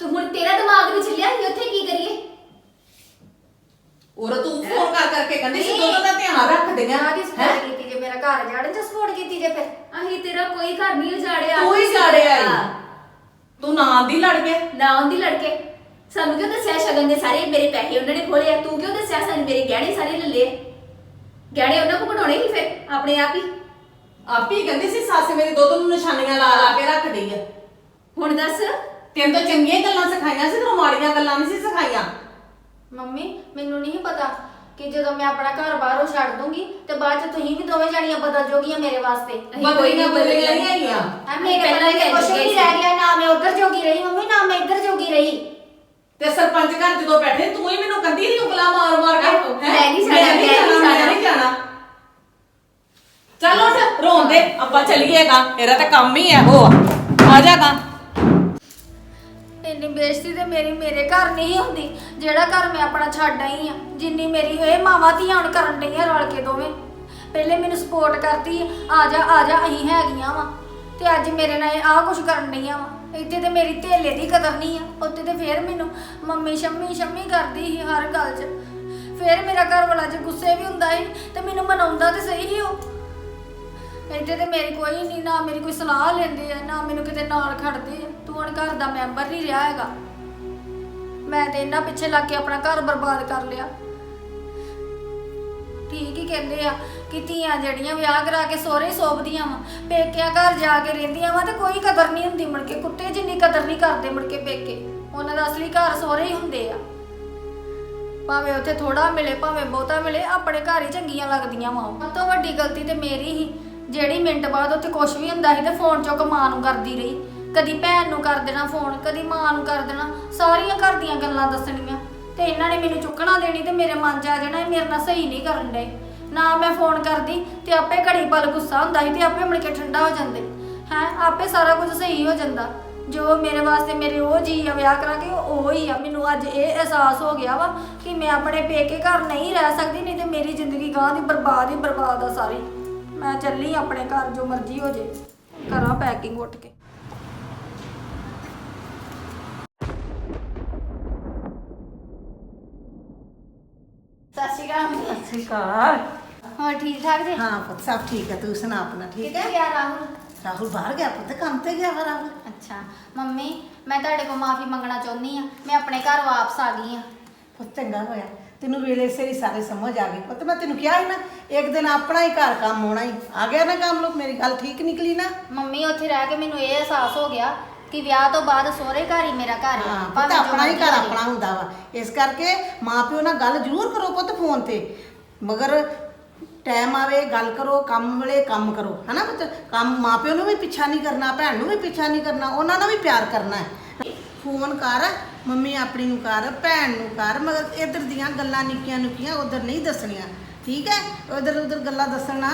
Speaker 2: ਤੂੰ ਹੁਣ ਤੇਰਾ ਦਿਮਾਗ ਨਹੀਂ ਚੱਲਿਆ, ਅਸੀਂ ਉੱਥੇ ਕੀ ਕਰੀਏ?
Speaker 4: ਔਰ ਤੂੰ ਫੋਨ ਕਰ ਕਰਕੇ ਕਹਿੰਦੀ ਸੀ ਦੁੱਧ ਦਾ ਧਿਆਨ ਰੱਖਦੀਆਂ
Speaker 3: ਆਦੀ ਸਪੋਰਟ ਕੀਤੀ ਜੇ ਮੇਰਾ ਘਰ ਜਾੜਨ ਚ ਸਪੋਰਟ ਕੀਤੀ ਜੇ ਫਿਰ
Speaker 2: ਅਸੀਂ ਤੇਰਾ ਕੋਈ ਘਰ ਨਹੀਂ ਉਜਾੜਿਆ
Speaker 4: ਤੂੰ ਹੀ ਜਾੜਿਆ ਈ। ਤੂੰ ਨਾਂ ਦੀ ਲੜ ਕੇ
Speaker 2: ਨਾ ਉਹਦੀ ਲੜਕੇ ਸਾਨੂੰ ਕਿਉਂ ਦੱਸਿਆ ਸ਼ਗਨ ਦੇ ਸਾਰੇ ਮੇਰੇ ਪੈਸੇ ਉਹਨਾਂ ਨੇ ਖੋਲੇ ਆ, ਤੂੰ ਕਿਉਂ ਦੱਸਿਆ ਸਾਨੂੰ ਮੇਰੇ ਗਹਿਣੇ ਸਾਰੇ ਲੈ ਲਏ? ਗਹਿਣੇ ਉਹਨਾਂ ਕੋ ਕਢਾਉਣੇ ਹੀ ਫਿਰ ਆਪਣੇ ਆਪ ਹੀ।
Speaker 4: ਆਪੀ ਕਹਿੰਦੀ ਸੀ ਸੱਸ ਮੇਰੀ ਦੁੱਧ ਨੂੰ ਨਿਸ਼ਾਨੀਆਂ ਲਾ ਲਾ ਕੇ ਰੱਖਦੀ ਆ।
Speaker 2: ਹੁਣ ਦੱਸ
Speaker 4: ਤੈਨੂੰ ਤਾਂ ਚੰਗੀਆਂ ਹੀ ਗੱਲਾਂ ਸਿਖਾਈਆਂ ਸੀ ਤੇ ਮਾੜੀਆਂ ਗੱਲਾਂ ਨਹੀਂ ਸੀ ਸਿਖਾਈਆਂ।
Speaker 3: ਮੰਮੀ ਮੈਨੂੰ ਨਹੀਂ ਪਤਾ ਕਿ ਜਦੋਂ ਮੈਂ ਆਪਣਾ ਘਰ ਬਾਹਰੋਂ ਛੱਡ ਦੂੰਗੀ ਤੇ ਬਾਅਦ ਚ ਤੁਸੀਂ ਵੀ ਦੋਵੇਂ ਜਾਣੀਆਂ ਬਦਲ ਜੋਗੀਆਂ ਮੇਰੇ ਵਾਸਤੇ
Speaker 4: ਬਦਲੀਆਂ ਬਦਲੀਆਂ ਨਹੀਂ ਹੈਗੀਆਂ।
Speaker 3: ਆ ਮੇਰੇ ਪਹਿਲਾਂ ਤੇ ਕੁਛ ਨਹੀਂ ਰਹਿ ਗਿਆ, ਨਾ ਮੈਂ ਉਧਰ ਜੋਗੀ ਰਹੀ ਮੰਮੀ, ਨਾ ਮੈਂ ਇੱਧਰ ਜੋਗੀ ਰਹੀ।
Speaker 4: ਤੇ ਸਰਪੰਚ ਘਰ ਜਦੋਂ ਬੈਠੇ ਤੂੰ ਹੀ ਮੈਨੂੰ ਕੰਦੀ ਨਹੀਂ ਉਗਲਾ ਮਾਰ ਮਾਰ ਕੇ ਹੈਂ?
Speaker 2: ਮੈਂ ਨਹੀਂ ਜਾਣਾ,
Speaker 4: ਮੈਂ ਨਹੀਂ ਜਾਣਾ। ਚੱਲ ਉੱਠ ਰੋਣ ਦੇ, ਆਪਾਂ ਚੱਲੀਏਗਾ, ਇਹਦਾ ਤਾਂ ਕੰਮ ਹੀ ਇਹੋ ਆ ਜਾਗਾ।
Speaker 3: ਇੰਨੀ ਬੇਇੱਜ਼ਤੀ ਤੇ ਮੇਰੀ ਮੇਰੇ ਘਰ ਨਹੀਂ ਹੁੰਦੀ ਜਿਹੜਾ ਘਰ ਮੈਂ ਆਪਣਾ ਛੱਡ ਆਈ ਆ। ਜਿੰਨੀ ਮੇਰੀ ਹੋਏ ਮਾਵਾਂ ਧੀਆਂ ਹੁਣ ਕਰਨ ਡਈਆਂ ਰਲ ਕੇ ਦੋਵੇਂ। ਪਹਿਲੇ ਮੈਨੂੰ ਸਪੋਰਟ ਕਰਦੀ ਆ ਜਾ ਅਸੀਂ ਹੈਗੀਆਂ ਵਾ, ਤੇ ਅੱਜ ਮੇਰੇ ਨਾਲ ਆਹ ਕੁਛ ਕਰਨ ਡਈਆਂ ਵਾ। ਇੱਥੇ ਤੇ ਮੇਰੀ ਧੇਲੇ ਦੀ ਕਦਰ ਨਹੀਂ ਆ, ਉੱਥੇ ਤੇ ਫੇਰ ਮੈਨੂੰ ਮੰਮੀ ਸ਼ੰਮੀ ਕਰਦੀ ਸੀ ਹਰ ਗੱਲ 'ਚ। ਫੇਰ ਮੇਰਾ ਘਰ ਵਾਲਾ ਜੇ ਗੁੱਸੇ ਵੀ ਹੁੰਦਾ ਸੀ ਤੇ ਮੈਨੂੰ ਮਨਾਉਂਦਾ ਤੇ ਸਹੀ ਸੀ ਉਹ। ਇੱਥੇ ਤੇ ਮੇਰੀ ਕੋਈ ਨਹੀਂ, ਨਾ ਮੇਰੀ ਕੋਈ ਸਲਾਹ ਲੈਂਦੇ ਆ, ਨਾ ਮੈਨੂੰ ਕਿਤੇ ਨਾਲ ਖੜਦੇ ਆ। ਤੂੰ ਹੁਣ ਘਰ ਦਾ ਮੈਂਬਰ ਨਹੀਂ ਰਿਹਾ ਹੈਗਾ। ਮੈਂ ਤੇ ਇਹਨਾਂ ਪਿੱਛੇ ਲੱਗ ਕੇ ਆਪਣਾ ਘਰ ਬਰਬਾਦ ਕਰ ਲਿਆ। ਠੀਕ ਹੀ ਕਹਿੰਦੇ ਆ ਕਿ ਧੀਆਂ ਜਿਹੜੀਆਂ ਵਿਆਹ ਕਰਾ ਕੇ ਸਹੁਰੇ ਸੋਭਦੀਆਂ ਵਾ, ਪੇਕਿਆਂ ਘਰ ਜਾ ਕੇ ਰਹਿੰਦੀਆਂ ਵਾ ਤੇ ਕੋਈ ਕਦਰ ਨਹੀਂ ਹੁੰਦੀ ਮੁੜ ਕੇ। ਕੁੱਤੇ ਜਿੰਨੀ ਕਦਰ ਨਹੀਂ ਕਰਦੇ ਮੁੜ ਕੇ ਪੇਕੇ। ਉਹਨਾਂ ਦਾ ਅਸਲੀ ਘਰ ਸਹੁਰੇ ਹੀ ਹੁੰਦੇ ਆ। ਭਾਵੇਂ ਉੱਥੇ ਥੋੜਾ ਮਿਲੇ ਭਾਵੇਂ ਬਹੁਤਾ ਮਿਲੇ, ਆਪਣੇ ਘਰ ਹੀ ਚੰਗੀਆਂ ਲੱਗਦੀਆਂ ਵਾ। ਸਭ ਤੋਂ ਵੱਡੀ ਗਲਤੀ ਤੇ ਮੇਰੀ ਹੀ, ਜਿਹੜੀ ਮਿੰਟ ਬਾਅਦ ਉੱਥੇ ਕੁਛ ਵੀ ਹੁੰਦਾ ਸੀ ਤੇ ਫੋਨ ਚੁੱਕ ਮਾਂ ਨੂੰ ਕਰਦੀ ਰਹੀ। ਕਦੀ ਭੈਣ ਨੂੰ ਕਰ ਦੇਣਾ ਫੋਨ, ਕਦੀ ਮਾਂ ਨੂੰ ਕਰ ਦੇਣਾ, ਸਾਰੀਆਂ ਘਰ ਦੀਆਂ ਗੱਲਾਂ ਦੱਸਣੀਆਂ। ਤੇ ਇਹਨਾਂ ਨੇ ਮੈਨੂੰ ਚੁੱਕਣਾ ਦੇਣੀ ਤੇ ਮੇਰੇ ਮਨ 'ਚ ਆ ਜਾਣਾ ਇਹ ਮੇਰੇ ਨਾਲ ਸਹੀ ਨਹੀਂ ਕਰਨ ਡਏ। ਨਾ ਮੈਂ ਫੋਨ ਕਰਦੀ ਤੇ ਆਪੇ ਘੜੀ ਪਲ ਗੁੱਸਾ ਹੁੰਦਾ ਸੀ ਤੇ ਆਪੇ ਮੁੜ ਕੇ ਠੰਡਾ ਹੋ ਜਾਂਦੇ ਹੈ। ਆਪੇ ਸਾਰਾ ਕੁਝ ਸਹੀ ਹੋ ਜਾਂਦਾ। ਜੋ ਮੇਰੇ ਵਾਸਤੇ ਮੇਰੇ ਉਹ ਜੀ ਆ ਵਿਆਹ ਕਰਾ ਕੇ ਉਹ ਹੀ ਆ। ਮੈਨੂੰ ਅੱਜ ਇਹ ਅਹਿਸਾਸ ਹੋ ਗਿਆ ਵਾ ਕਿ ਮੈਂ ਆਪਣੇ ਪੇਕੇ ਘਰ ਨਹੀਂ ਰਹਿ ਸਕਦੀ, ਨਹੀਂ ਤੇ ਮੇਰੀ ਜ਼ਿੰਦਗੀ ਗਾਂ ਦੀ ਬਰਬਾਦ ਹੀ ਬਰਬਾਦ ਆ ਸਾਰੀ। ਮੈਂ ਚੱਲੀ ਆਪਣੇ ਘਰ, ਜੋ ਮਰਜ਼ੀ ਹੋ ਜੇ। ਕਰਾਂ ਪੈਕਿੰਗ ਉੱਠ ਕੇ। ਸਤਿ ਸ਼੍ਰੀ ਅਕਾਲ।
Speaker 4: ਸਤਿ ਸ਼੍ਰੀ ਅਕਾਲ।
Speaker 3: ਹੋਰ ਠੀਕ ਠਾਕ ਜੀ?
Speaker 4: ਹਾਂ ਪੁੱਤ ਸਭ ਠੀਕ ਹੈ, ਤੂੰ ਸੁਣਾ ਆਪਣਾ ਠੀਕ
Speaker 3: ਕਿੱਥੇ
Speaker 4: ਹੈ?
Speaker 3: ਗਿਆ ਰਾਹੁਲ?
Speaker 4: ਰਾਹੁਲ ਬਾਹਰ ਗਿਆ ਪੁੱਤ, ਕੰਮ ਤੇ ਗਿਆ ਵਾ ਰਾਹੁਲ।
Speaker 3: ਅੱਛਾ ਮੰਮੀ, ਮੈਂ ਤੁਹਾਡੇ ਕੋਲ ਮਾਫੀ ਮੰਗਣਾ ਚਾਹੁੰਦੀ ਆ। ਮੈਂ ਆਪਣੇ ਘਰ ਵਾਪਸ ਆ ਗਈ ਆ।
Speaker 4: ਪੁੱਤ ਚੰਗਾ ਹੋਇਆ, ਤੈਨੂੰ ਵੇਲੇ ਸਿਰ ਹੀ ਸਾਰੇ ਸਮਝ ਆ ਗਈ। ਪੁੱਤ ਮੈਂ ਤੈਨੂੰ ਕਿਹਾ ਸੀ ਨਾ ਇੱਕ ਦਿਨ ਆਪਣਾ ਹੀ ਘਰ ਕੰਮ ਹੋਣਾ ਹੀ। ਆ ਗਿਆ ਨਾ ਕੰਮ। ਲੋਕ ਮੇਰੀ ਗੱਲ ਠੀਕ ਨਿਕਲੀ ਨਾ।
Speaker 3: ਮੰਮੀ ਉੱਥੇ ਰਹਿ ਕੇ ਮੈਨੂੰ ਇਹ ਅਹਿਸਾਸ ਹੋ ਗਿਆ ਕਿ ਵਿਆਹ ਤੋਂ ਬਾਅਦ ਸਹੁਰੇ ਘਰ ਹੀ ਮੇਰਾ ਘਰ ਹੈ।
Speaker 4: ਹਾਂ ਪੁੱਤ
Speaker 3: ਭਾਵੇਂ ਜੋ
Speaker 4: ਆਪਣਾ ਹੀ
Speaker 3: ਮਰਜ਼ੀ
Speaker 4: ਘਰ
Speaker 3: ਹੋ ਜਾਏ।
Speaker 4: ਆਪਣਾ ਹੁੰਦਾ ਵਾ। ਇਸ ਕਰਕੇ ਮਾਂ ਪਿਓ ਨਾਲ ਗੱਲ ਜ਼ਰੂਰ ਕਰੋ ਪੁੱਤ ਫੋਨ ਤੇ, ਮਗਰ ਟਾਈਮ ਆਵੇ ਗੱਲ ਕਰੋ, ਕੰਮ ਵੇਲੇ ਕੰਮ ਕਰੋ, ਹਨਾ ਪੁੱਤ। ਕੰਮ ਮਾਂ ਪਿਓ ਨੂੰ ਵੀ ਪਿੱਛਾ ਨਹੀਂ ਕਰਨਾ, ਭੈਣ ਨੂੰ ਵੀ ਪਿੱਛਾ ਨਹੀਂ ਕਰਨਾ, ਉਹਨਾਂ ਨਾਲ ਵੀ ਪਿਆਰ ਕਰਨਾ ਹੈ। ਫੋਨ ਕਰ, ਮੰਮੀ ਆਪਣੀ ਨੂੰ ਕਰ, ਭੈਣ ਨੂੰ ਕਰ, ਮਗਰ ਇੱਧਰ ਦੀਆਂ ਗੱਲਾਂ ਨਿੱਕੀਆਂ ਨਿੱਕੀਆਂ ਉਧਰ ਨਹੀਂ ਦੱਸਣੀਆਂ, ਠੀਕ ਹੈ? ਉਧਰ ਉਧਰ ਗੱਲਾਂ ਦੱਸਣਾ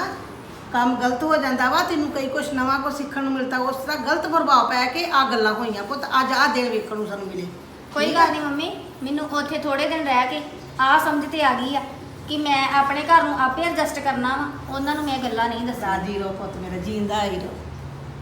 Speaker 4: ਕੰਮ ਗਲਤ ਹੋ ਜਾਂਦਾ ਵਾ। ਤੈਨੂੰ ਕਈ ਕੁਛ ਨਵਾਂ ਕੁਛ ਸਿੱਖਣ ਨੂੰ ਮਿਲਦਾ, ਉਸ ਦਾ ਗਲਤ ਪ੍ਰਭਾਵ ਪੈ ਕੇ ਆ ਗੱਲਾਂ ਹੋਈਆਂ ਪੁੱਤ। ਅੱਜ ਆਹ ਦਿਨ ਵੇਖਣ ਨੂੰ ਸਾਨੂੰ ਮਿਲੇ।
Speaker 3: ਕੋਈ ਗੱਲ ਨਹੀਂ ਮੰਮੀ, ਮੈਨੂੰ ਉੱਥੇ ਥੋੜੇ ਦਿਨ ਰਹਿ ਕੇ ਆਹ ਸਮਝ ਤੇ ਆ ਗਈ ਆ ਕਿ ਮੈਂ ਆਪਣੇ ਘਰ ਨੂੰ ਆਪੇ ਐਡਜਸਟ ਕਰਨਾ ਵਾ। ਉਹਨਾਂ ਨੂੰ ਮੈਂ ਗੱਲਾਂ ਨਹੀਂ ਦੱਸਾਂ।
Speaker 4: ਰਾਜੀ ਰਹੋ ਪੁੱਤ ਮੇਰਾ, ਜੀਂਦਾ ਹੀ ਰਹੋ।